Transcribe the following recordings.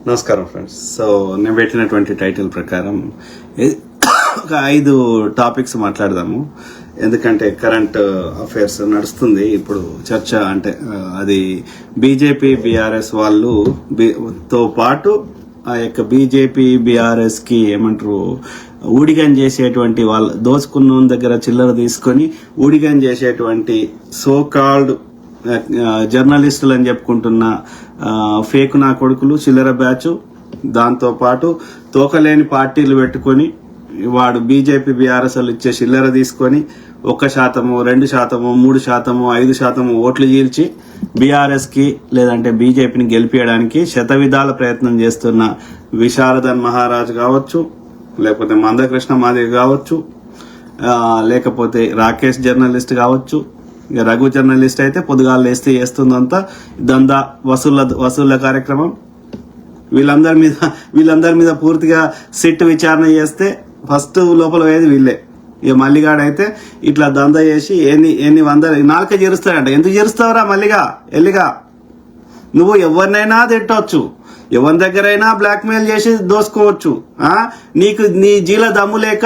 నమస్కారం friends. So నేను పెట్టినటువంటి టైటిల్ ప్రకారం ఒక 5 టాపిక్స్ మాట్లాడదాము. ఎందుకంటే కరెంట్ అఫైర్స్ నడుస్తుంది ఇప్పుడు చర్చ. అంటే అది బీజేపీ బీఆర్ఎస్ వాళ్ళు తో పాటు ఆ యొక్క బీజేపీ బీఆర్ఎస్ కి ఏమంటారు ఊడిగం చేసేటువంటి వాళ్ళు దోచుకున్న దగ్గర చిల్లర తీసుకొని ఊడిగం చేసేటువంటి సో కాల్డ్ జర్నలిస్టులు అని చెప్పుకుంటున్న ఫేక్ నా కొడుకులు చిల్లర బ్యాచ్, దాంతో పాటు తోకలేని పార్టీలు పెట్టుకొని వాడు బీజేపీ బీఆర్ఎస్ వాళ్ళు ఇచ్చే చిల్లర తీసుకొని 1%, 2%, 3%, 5% ఓట్లు చీల్చి బీఆర్ఎస్ కి లేదంటే బీజేపీని గెలిపించడానికి శతవిధాల ప్రయత్నం చేస్తున్న విశారదన్ మహారాజ్ కావచ్చు, లేకపోతే మందకృష్ణ మాదిరి కావచ్చు, లేకపోతే రాకేష్ జర్నలిస్ట్ కావచ్చు, రఘు జర్నలిస్ట్ అయితే పొద్దుగాలు లేస్తే చేస్తుందంతా దందా వసూళ్ల కార్యక్రమం. వీళ్ళందరి మీద పూర్తిగా సిట్ విచారణ చేస్తే ఫస్ట్ లోపల పోయేది వీళ్ళే. ఇక మల్లిగాడు అయితే ఇట్లా దందా చేసి ఎన్ని వందల నాలుక చేరుస్తాడంట. ఎందుకు చేరుస్తావురా మల్లిగా? ఎల్లిగా నువ్వు ఎవరినైనా తిట్టవచ్చు, ఎవరి దగ్గరైనా బ్లాక్ మెయిల్ చేసి దోసుకోవచ్చు. నీకు నీ జీల దమ్ము లేక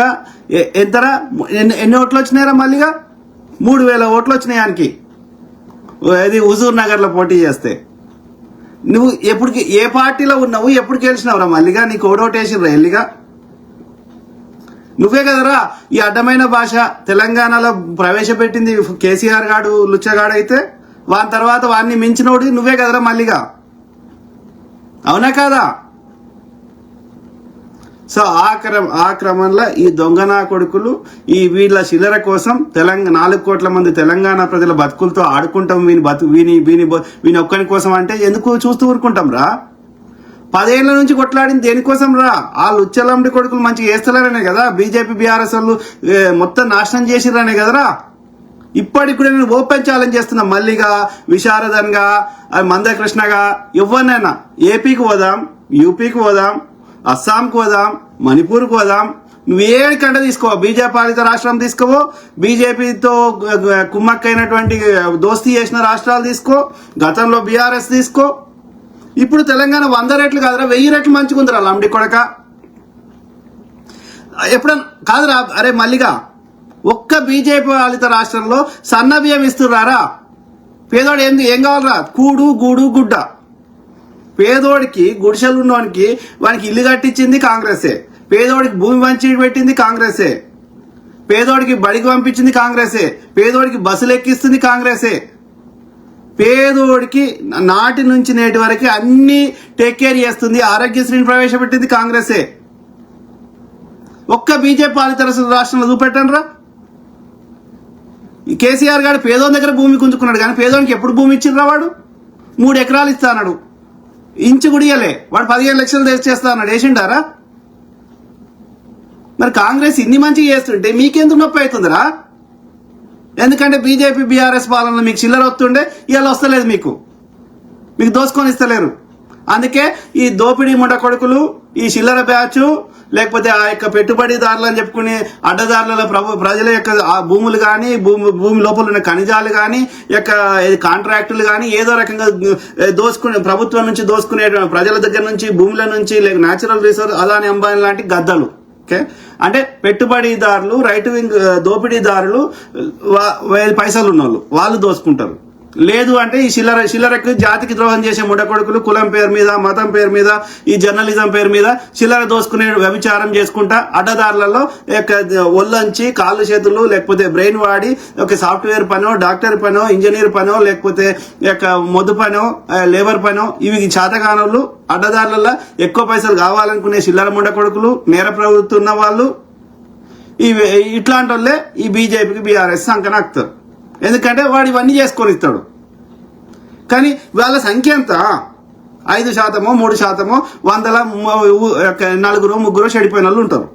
ఎంతరా ఎన్ని ఓట్లు వచ్చినాయిరా మల్లిగా? 3000 ఓట్లు వచ్చినాయి ఆయనకి. అది హుజూర్ నగర్ లో పోటీ చేస్తే. నువ్వు ఎప్పటికి ఏ పార్టీలో ఉన్నావు, ఎప్పుడు గెలిచినావురా మల్లిగా? నీకు ఓడోటేసిర్రా ఎల్లిగా? నువ్వే కదరా ఈ అడ్డమైన భాష తెలంగాణలో ప్రవేశపెట్టింది కేసీఆర్ గాడు లుచ్చగాడు. అయితే వాని తర్వాత వాడిని మించినోడు నువ్వే కదరా మల్లిగా, అవునా కాదా? సో ఆ క్రమంలో ఈ దొంగనా కొడుకులు ఈ వీళ్ళ చిల్లర కోసం 4 కోట్ల మంది తెలంగాణ ప్రజల బతుకులతో ఆడుకుంటాం. వీని ఒక్కని కోసం అంటే ఎందుకు చూస్తూ ఊరుకుంటాం రా? 10 ఏళ్ల నుంచి కొట్లాడింది దేనికోసం రా? ఆ లుచ్చలండి కొడుకులు మంచిగా వేస్తలేరనే కదా బీజేపీ బీఆర్ఎస్ వాళ్ళు మొత్తం నాశనం చేసిరనే కదరా. ఇప్పటికి కూడా నేను ఓపెన్ ఛాలెంజ్ చేస్తున్నా మల్లిగా, విశారదన్ గా, మందకృష్ణగా, ఎవరినైనా ఏపీకి పోదాం, యూపీకి పోదాం, అస్సాంకి పోదాం, మణిపూర్కి పోదాం, నువ్వు ఏడికంటే తీసుకో, బీజేపీ పాలిత రాష్ట్రం తీసుకోవో, బీజేపీతో కుమ్మక్కైనటువంటి దోస్తీ చేసిన రాష్ట్రాలు తీసుకో, గతంలో బీఆర్ఎస్ తీసుకో. ఇప్పుడు తెలంగాణ 100 రెట్లు కాదురా, 1000 రెట్లు మంచిగుందిరా లంబడి కొడక. ఎప్పుడన్నా కాదురా అరే మల్లిగా, ఒక్క బీజేపీ పాలిత రాష్ట్రంలో సన్న బియ్యం ఇస్తున్నారా? పేదోడు ఏం కావాలరా? కూడు గూడు గుడ్డ. పేదోడికి గుడిసెలు ఉన్నవానికి వానికి ఇల్లు కట్టించింది కాంగ్రెసే, పేదోడికి భూమి పంచి పెట్టింది కాంగ్రెసే, పేదోడికి బడికి పంపించింది కాంగ్రెసే, పేదోడికి బస్సులు ఎక్కిస్తుంది కాంగ్రెసే, పేదోడికి నాటి నుంచి నేటి వరకు అన్ని టేక్ కేర్ చేస్తుంది, ఆరోగ్యశ్రీని ప్రవేశపెట్టింది కాంగ్రెసే. ఒక్క బీజేపీ పాలిత రాష్ట్రంలో చూపెట్టండి రా. కేసీఆర్ గారు పేదోని దగ్గర భూమి గుంజుకున్నాడు కానీ పేదోనికి ఎప్పుడు భూమి ఇచ్చిండ్రా? వాడు 3 ఎకరాలు ఇస్తా అన్నాడు, ఇంచు గుడియలే. వాడు 15 లక్షలు చేస్తా అన్నాడు, వేసిండారా? మరి కాంగ్రెస్ ఇన్ని మంచిగా చేస్తుంటే మీకెందుకు నొప్పి అవుతుందిరా? ఎందుకంటే బీజేపీ బీఆర్ఎస్ పాలనలో మీకు చిల్లర వస్తుండే, ఇవాళ వస్తలేదు, మీకు దోసుకొని ఇస్తలేరు. అందుకే ఈ దోపిడీ ముండ కొడుకులు, ఈ చిల్లర బ్యాచ్, లేకపోతే ఆ యొక్క పెట్టుబడిదారులు అని చెప్పుకునే అడ్డదారుల ప్రజల యొక్క భూములు కానీ, భూమి లోపల ఉన్న ఖనిజాలు కానీ, యొక్క కాంట్రాక్టులు కానీ ఏదో రకంగా దోసుకునే, ప్రభుత్వం నుంచి దోసుకునే, ప్రజల దగ్గర నుంచి, భూముల నుంచి, లేక న్యాచురల్ రిసోర్స్, అదాని అంబానీ లాంటి గద్దలు. ఓకే, అంటే పెట్టుబడిదారులు, రైట్ వింగ్ దోపిడీదారులు, పైసలు ఉన్న వాళ్ళు దోసుకుంటారు. లేదు అంటే ఈ చిల్లరకు జాతికి ద్రోహం చేసే ముడకొడుకులు కులం పేరు మీద, మతం పేరు మీద, ఈ జర్నలిజం పేరు మీద చిల్లర దోసుకునే వ్యభిచారం చేసుకుంటా అడ్డదారులలో ఒళ్ళంచి కాళ్ళు చేతులు లేకపోతే బ్రెయిన్ వాడి ఒక సాఫ్ట్వేర్ పనో, డాక్టర్ పనో, ఇంజనీర్ పనో, లేకపోతే మొద్దు పనో, లేబర్ పనో, ఇవి చేతగానోళ్ళు అడ్డదారులలో ఎక్కువ పైసలు కావాలనుకునే చిల్లర ముడకొడుకులు, నేర ప్రవృత్తి ఉన్న వాళ్ళు, ఇట్లాంటి వాళ్ళే ఈ బీజేపీకి బీఆర్ఎస్ సంకనాక్తారు. ఎందుకంటే వాడు ఇవన్నీ చేసుకొని ఇస్తాడు. కానీ వాళ్ళ సంఖ్య ఎంత? 5%, 3%, 100 4 చెడిపోయిన వాళ్ళు ఉంటారు.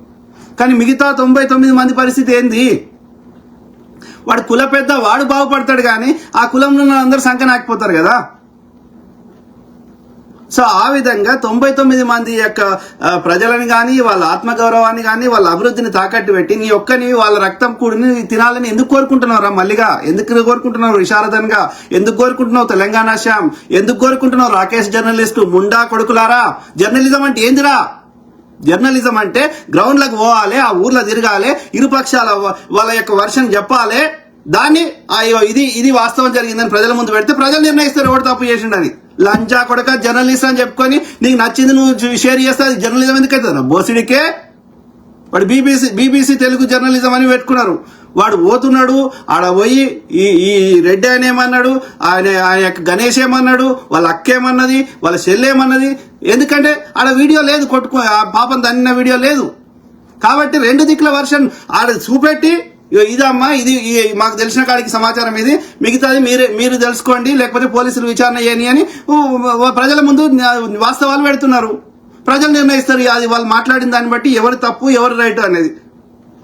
కానీ మిగతా 99 మంది పరిస్థితి ఏంది? వాడు కుల పెద్ద, వాడు బాగుపడతాడు కానీ ఆ కులంలో ఉన్న అందరూ సంఖ్య నాకపోతారు కదా. సో ఆ విధంగా 99 మంది యొక్క ప్రజలని కానీ వాళ్ళ ఆత్మగౌరవాన్ని కానీ వాళ్ళ అభివృద్ధిని తాకట్టు పెట్టి నీ ఒక్కని వాళ్ళ రక్తం కూడిని తినాలని ఎందుకు కోరుకుంటున్నారా? మళ్ళీగా ఎందుకు కోరుకుంటున్నావు? విశారదన్గా ఎందుకు కోరుకుంటున్నావు? తెలంగాణ శ్యామ్ ఎందుకు కోరుకుంటున్నావు? రాకేష్ జర్నలిస్టు ముండా కొడుకులారా! జర్నలిజం అంటే ఏందిరా? జర్నలిజం అంటే గ్రౌండ్లకు పోవాలి, ఆ ఊర్లో తిరగాలి, ఇరుపక్షాల వాళ్ళ యొక్క వర్షన్ చెప్పాలి, దాన్ని అయ్యో ఇది వాస్తవం జరిగిందని ప్రజల ముందు పెడితే ప్రజలు నిర్ణయిస్తారు ఎవరు తప్పు చేసిండని. లంచా కొడక జర్నలిస్ట్ అని చెప్పుకొని నీకు నచ్చింది నువ్వు షేర్ చేస్తే అది జర్నలిజం ఎందుకు అవుతుంది? బోసిడికే వాడు బీబీసీ తెలుగు జర్నలిజం అని పెట్టుకున్నారు. వాడు పోతున్నాడు, ఆడ పోయి ఈ రెడ్డి ఆయన ఏమన్నాడు, ఆయన యొక్క గణేష్ ఏమన్నాడు, వాళ్ళ అక్క ఏమన్నది, వాళ్ళ చెల్లి ఏమన్నది. ఎందుకంటే ఆడ వీడియో లేదు, పాపం తన్నిన వీడియో లేదు. కాబట్టి రెండు దిక్కుల వర్షన్ ఆడ చూపెట్టి ఇదమ్మా ఇది మాకు తెలిసిన కాడికి సమాచారం ఇది, మిగతాది మీరు తెలుసుకోండి, లేకపోతే పోలీసులు విచారణ చేయని అని ప్రజల ముందు వాస్తవాలు పెడుతున్నారు. ప్రజలు నిర్ణయిస్తారు అది వాళ్ళు మాట్లాడిన దాన్ని బట్టి ఎవరు తప్పు ఎవరు రైట్ అనేది.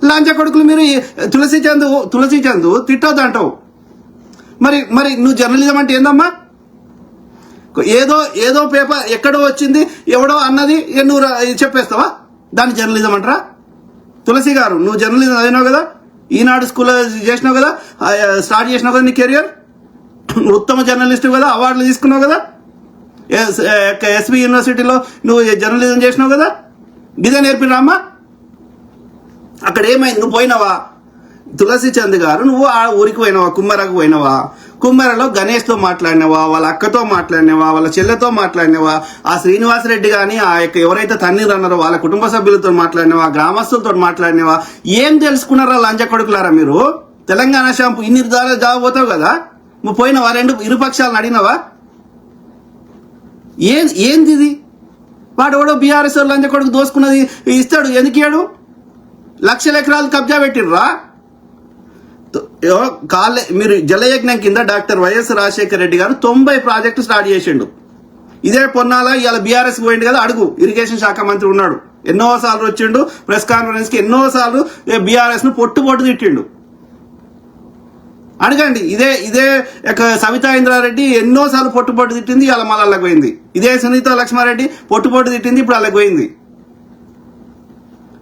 లాంచ కొడుకులు మీరు తులసి చందు తిట్టొద్దు అంటావు. మరి నువ్వు జర్నలిజం అంటే ఏందమ్మా? ఏదో పేపర్ ఎక్కడో వచ్చింది ఎవడో అన్నది నువ్వు చెప్పేస్తావా? దాన్ని జర్నలిజం అంటారా? తులసి గారు, నువ్వు జర్నలిజం చదివినావు కదా, ఈనాడు స్కూల్లో చేసినావు కదా, స్టార్ట్ చేసినావు కదా నీ కెరియర్, ఉత్తమ జర్నలిస్ట్ కదా, అవార్డులు తీసుకున్నావు కదా, ఎస్వి యూనివర్సిటీలో నువ్వు జర్నలిజం చేసినావు కదా, ఇదే నేర్పినా అమ్మా? అక్కడ ఏమైంది? నువ్వు పోయినావా? తులసి చంద్ గారు, నువ్వు ఆ ఊరికి పోయినావా? కుమ్మరకు పోయినావా? కుమ్మరలో గణేష్తో మాట్లాడినావా? వాళ్ళ అక్కతో మాట్లాడినావా? వాళ్ళ చెల్లెతో మాట్లాడినావా? ఆ శ్రీనివాసరెడ్డి కానీ ఆ యొక్క ఎవరైతే తన్నీరు అన్నారో వాళ్ళ కుటుంబ సభ్యులతో మాట్లాడినావా? గ్రామస్తులతో మాట్లాడినావా? ఏం తెలుసుకున్నారా లంచ కొడుకులారా మీరు? తెలంగాణ షాంపు ఇన్ని దాకా జాబోతావు కదా, నువ్వు పోయినావా? ఇరుపక్షాలను అడిగినావా? ఏంది ఇది? వాడు ఎవడో బీఆర్ఎస్ లంచ కొడుకు దోసుకున్నది ఇస్తాడు, ఎందుకు ఇయ్యాడు? లక్షల ఎకరాలు కబ్జా పెట్టిర్రా. మీరు జలయజ్ఞం కింద డాక్టర్ వైఎస్ రాజశేఖర రెడ్డి గారు 90 ప్రాజెక్టు స్టార్ట్ చేసిండు. ఇదే పొన్నాల ఇవాళ బీఆర్ఎస్ పోయిండు కదా, అడుగు. ఇరిగేషన్ శాఖ మంత్రి ఉన్నాడు, ఎన్నోసార్లు వచ్చిండు ప్రెస్ కాన్ఫరెన్స్ కి, ఎన్నోసార్లు బీఆర్ఎస్ ను పొట్టు తిట్టిండు. అడగండి. ఇదే సవితా ఇంద్రారెడ్డి ఎన్నోసార్లు పొట్టు తిట్టింది, ఇవాళ మళ్ళీ అల్లకి పోయింది. ఇదే సునీత లక్ష్మారెడ్డి పొట్టు తిట్టింది, ఇప్పుడు అల్లకి పోయింది.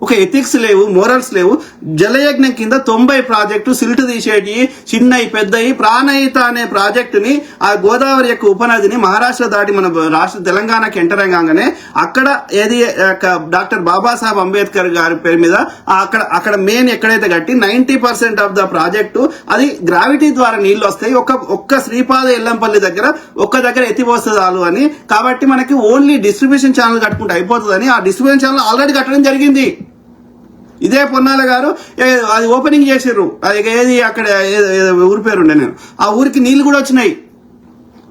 ఒక ఎథిక్స్ లేవు, మోరల్స్ లేవు. జలయజ్ఞం కింద 90 ప్రాజెక్టు సిల్ట్ తీసేటి చిన్నవి పెద్దవి ప్రాణహిత అనే ప్రాజెక్టుని ఆ గోదావరి యొక్క ఉపనదిని మహారాష్ట్ర దాటి మన రాష్ట్ర తెలంగాణకి ఎంటర్ అయ్యాగానే అక్కడ ఏది డాక్టర్ బాబాసాహెబ్ అంబేద్కర్ గారి పేరు మీద అక్కడ మెయిన్ ఎక్కడైతే కట్టి 90% ఆఫ్ ద ప్రాజెక్టు అది గ్రావిటీ ద్వారా నీళ్లు వస్తాయి. ఒక్క శ్రీపాద ఎల్లంపల్లి దగ్గర ఎత్తిపోస్తుంది అని. కాబట్టి మనకి ఓన్లీ డిస్ట్రిబ్యూషన్ ఛానల్ కట్టుకుంటే అయిపోతుందని ఆ డిస్ట్రిబ్యూషన్ ఛానల్ ఆల్రెడీ కట్టడం జరిగింది. ఇదే పొన్నాల గారు అది ఓపెనింగ్ చేసారు. అది ఏది అక్కడ ఊరి పేరుండే, నేను ఆ ఊరికి నీళ్లు కూడా వచ్చినాయి.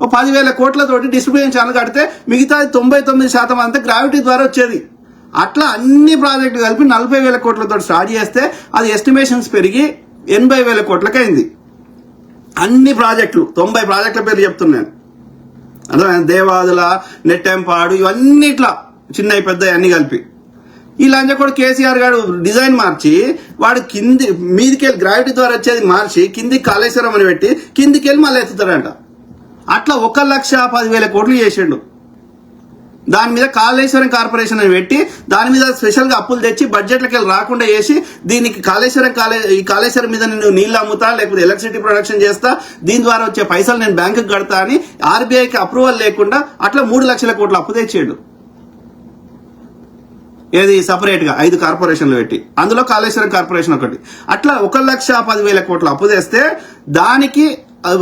10,000 కోట్లతోటి డిస్ట్రిబ్యూషన్ ఛానల్ కడితే మిగతా 99% అంతా గ్రావిటీ ద్వారా వచ్చేది. అట్లా అన్ని ప్రాజెక్టులు కలిపి 40,000 కోట్లతో స్టార్ట్ చేస్తే అది ఎస్టిమేషన్స్ పెరిగి 80,000 కోట్లకి అయింది. అన్ని ప్రాజెక్టులు 90 ప్రాజెక్టుల పేరు చెప్తున్నాను. అదే దేవాదుల, నెట్టెంపాడు, ఇవన్నీ ఇట్లా చిన్నవి పెద్దవి అన్ని కలిపి. ఈ లంచ కూడా కేసీఆర్ గారు డిజైన్ మార్చి వాడు మీదికెళ్ళి గ్రావిటీ ద్వారా వచ్చేది మార్చి కిందికి కాళేశ్వరం అని పెట్టి కిందికెళ్ళి మళ్ళీ ఎత్తుతారంట. అట్లా 1,10,000 కోట్లు చేసిండు. దాని మీద కాళేశ్వరం కార్పొరేషన్ అని పెట్టి దాని మీద స్పెషల్ గా అప్పులు తెచ్చి బడ్జెట్లకి వెళ్ళి రాకుండా చేసి దీనికి ఈ కాళేశ్వరం మీద నేను నీళ్లు అమ్ముతా, లేకపోతే ఎలక్ట్రిసిటీ ప్రొడక్షన్ చేస్తా, దీని ద్వారా వచ్చే పైసలు నేను బ్యాంకుకి కడతా అని ఆర్బీఐకి అప్రూవల్ లేకుండా అట్లా 3 లక్షల కోట్ల అప్పు తెచ్చాడు. ఏది సపరేట్ గా 5 కార్పొరేషన్లు పెట్టి, అందులో కాళేశ్వరం కార్పొరేషన్ ఒకటి. అట్లా 1,10,000 కోట్ల అప్పు తెస్తే దానికి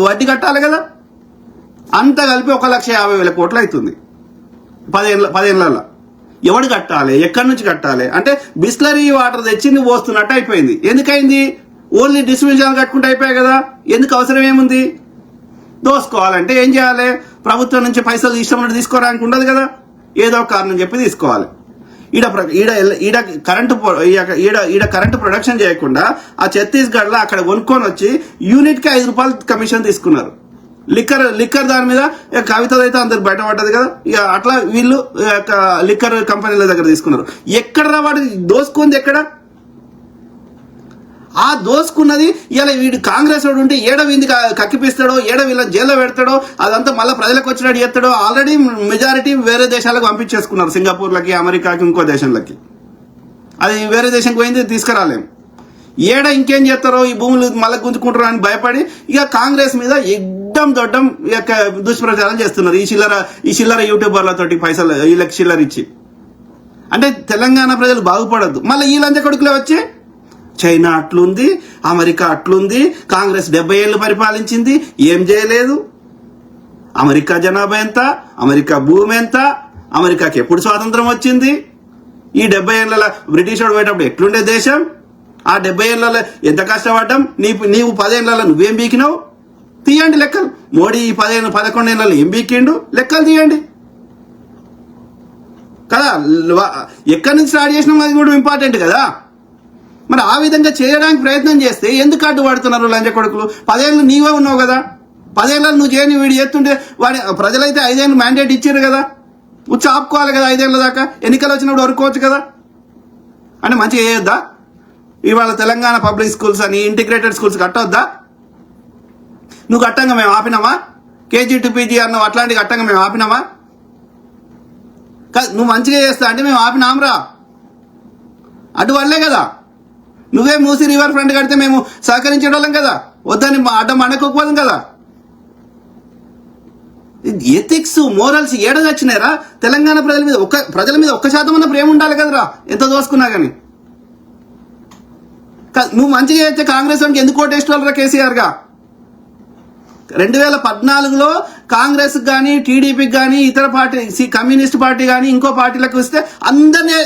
వడ్డీ కట్టాలి కదా, అంతా కలిపి 1,50,000 కోట్లు అవుతుంది 10 ఏళ్లలో. ఎవడు కట్టాలి? ఎక్కడి నుంచి కట్టాలి? అంటే బిస్లరీ వాటర్ తెచ్చి నువ్వు పోస్తున్నట్టు అయిపోయింది. ఎందుకైంది? ఓన్లీ డిస్ట్రిబ్యూషన్ కట్టుకుంటే అయిపోయాయి కదా. ఎందుకు అవసరం ఏముంది? దోసుకోవాలంటే ఏం చేయాలి? ప్రభుత్వం నుంచి పైసలు ఇష్టం తీసుకోవడానికి ఉండదు కదా, ఏదో కారణం చెప్పి తీసుకోవాలి. ఈడ కరెంటు ప్రొడక్షన్ చేయకుండా ఆ ఛత్తీస్గఢ్ లో అక్కడ కొనుక్కొని వచ్చి యూనిట్ కి 5 రూపాయలు కమిషన్ తీసుకున్నారు. లిక్కర్ దాని మీద కవిత అయితే అందరికి బయటపడ్డది కదా. ఇక అట్లా వీళ్ళు లిక్కర్ కంపెనీల దగ్గర తీసుకున్నారు. ఎక్కడ వాడు దోసుకుంది? ఎక్కడ? ఆ దోసుకున్నది ఇలా వీడు కాంగ్రెస్ వాడు ఉంటే ఏడ వీంది కక్కిపిస్తాడో, ఏడ వీళ్ళని జైల్లో పెడతాడో, అదంతా మళ్ళీ ప్రజలకు వచ్చినట్టు చేస్తాడో. ఆల్రెడీ మెజారిటీ వేరే దేశాలకు పంపించేసుకున్నారు, సింగపూర్లకి, అమెరికాకి, ఇంకో దేశాలకి. అది వేరే దేశంకి పోయింది తీసుకురాలేము. ఏడ ఇంకేం చేస్తారో, ఈ భూములు మళ్ళీ గుంజుకుంటారో అని భయపడి ఇక కాంగ్రెస్ మీద ఎడ్డం దొడ్డం ఇక దుష్ప్రచారం చేస్తున్నారు ఈ చిల్లర యూట్యూబర్లతోటి పైసలు వీళ్ళకి చిల్లర ఇచ్చి. అంటే తెలంగాణ ప్రజలు బాగుపడద్దు. మళ్ళీ ఈ లంచ కొడుకులే వచ్చి చైనా అట్లుంది, అమెరికా అట్లుంది, కాంగ్రెస్ 70 ఏళ్ళు పరిపాలించింది, ఏం చేయలేదు, అమెరికా జనాభా ఎంత, అమెరికా భూమి ఎంత, అమెరికాకి ఎప్పుడు స్వాతంత్రం వచ్చింది, ఈ 70 ఏళ్ళ బ్రిటిష్ వాడు పోయేటప్పుడు ఎట్లుండే దేశం, ఆ 70 ఏళ్ళలో ఎంత కష్టపడ్డాం, నీవు 10 ఏళ్ళలో నువ్వేం బీకినావు, తీయండి లెక్కలు. మోడీ ఈ 11 ఏళ్ళలో ఏం బీకిండు, లెక్కలు తీయండి కదా. ఎక్కడి నుంచి స్టార్ట్ చేసినాం అది కూడా ఇంపార్టెంట్ కదా. మరి ఆ విధంగా చేయడానికి ప్రయత్నం చేస్తే ఎందుకు అడ్డుపడుతున్నారు లంచ కొడుకులు? 10 ఏళ్ళు నీవే ఉన్నావు కదా, 10 ఏళ్ళలో నువ్వు చేయని వీడు చేస్తుంటే వాడి ప్రజలైతే 5 ఏళ్ళు మ్యాండేట్ ఇచ్చారు కదా, వచ్చి ఆపుకోవాలి కదా, 5 ఏళ్ళ దాకా ఎన్నికలు వచ్చినప్పుడు వరుకోవచ్చు కదా. అంటే మంచిగా చేయొద్దా? ఇవాళ తెలంగాణ పబ్లిక్ స్కూల్స్ అని ఇంటిగ్రేటెడ్ స్కూల్స్ కట్టొద్దా? నువ్వు కట్టంగా మేము ఆపినామా? కేజీ టు పీజీ అన్నావు, అట్లాంటి కట్టంగా మేము ఆపినామా? నువ్వు మంచిగా చేస్తా అంటే మేము ఆపినాంరా, అటు వల్లే కదా. నువ్వే మూసి రివర్ ఫ్రంట్ కడితే మేము సహకరించేటోళ్ళం కదా, వద్దని అడ్డం అడగకపోదాం కదా. ఎథిక్స్, మోరల్స్ ఏడగా వచ్చినారా? తెలంగాణ ప్రజల మీద 1% అన్న ప్రేమ ఉండాలి కదరా, ఎంత దోసుకున్నా కానీ. నువ్వు మంచిగా చేస్తే కాంగ్రెస్ వానికి ఎందుకు ఓటేస్ట్ వాళ్ళరా కేసీఆర్ గా? 2014లో కాంగ్రెస్ కానీ, టీడీపీకి కానీ, ఇతర పార్టీ కమ్యూనిస్ట్ పార్టీ కానీ, ఇంకో పార్టీలకు వస్తే అందరినీ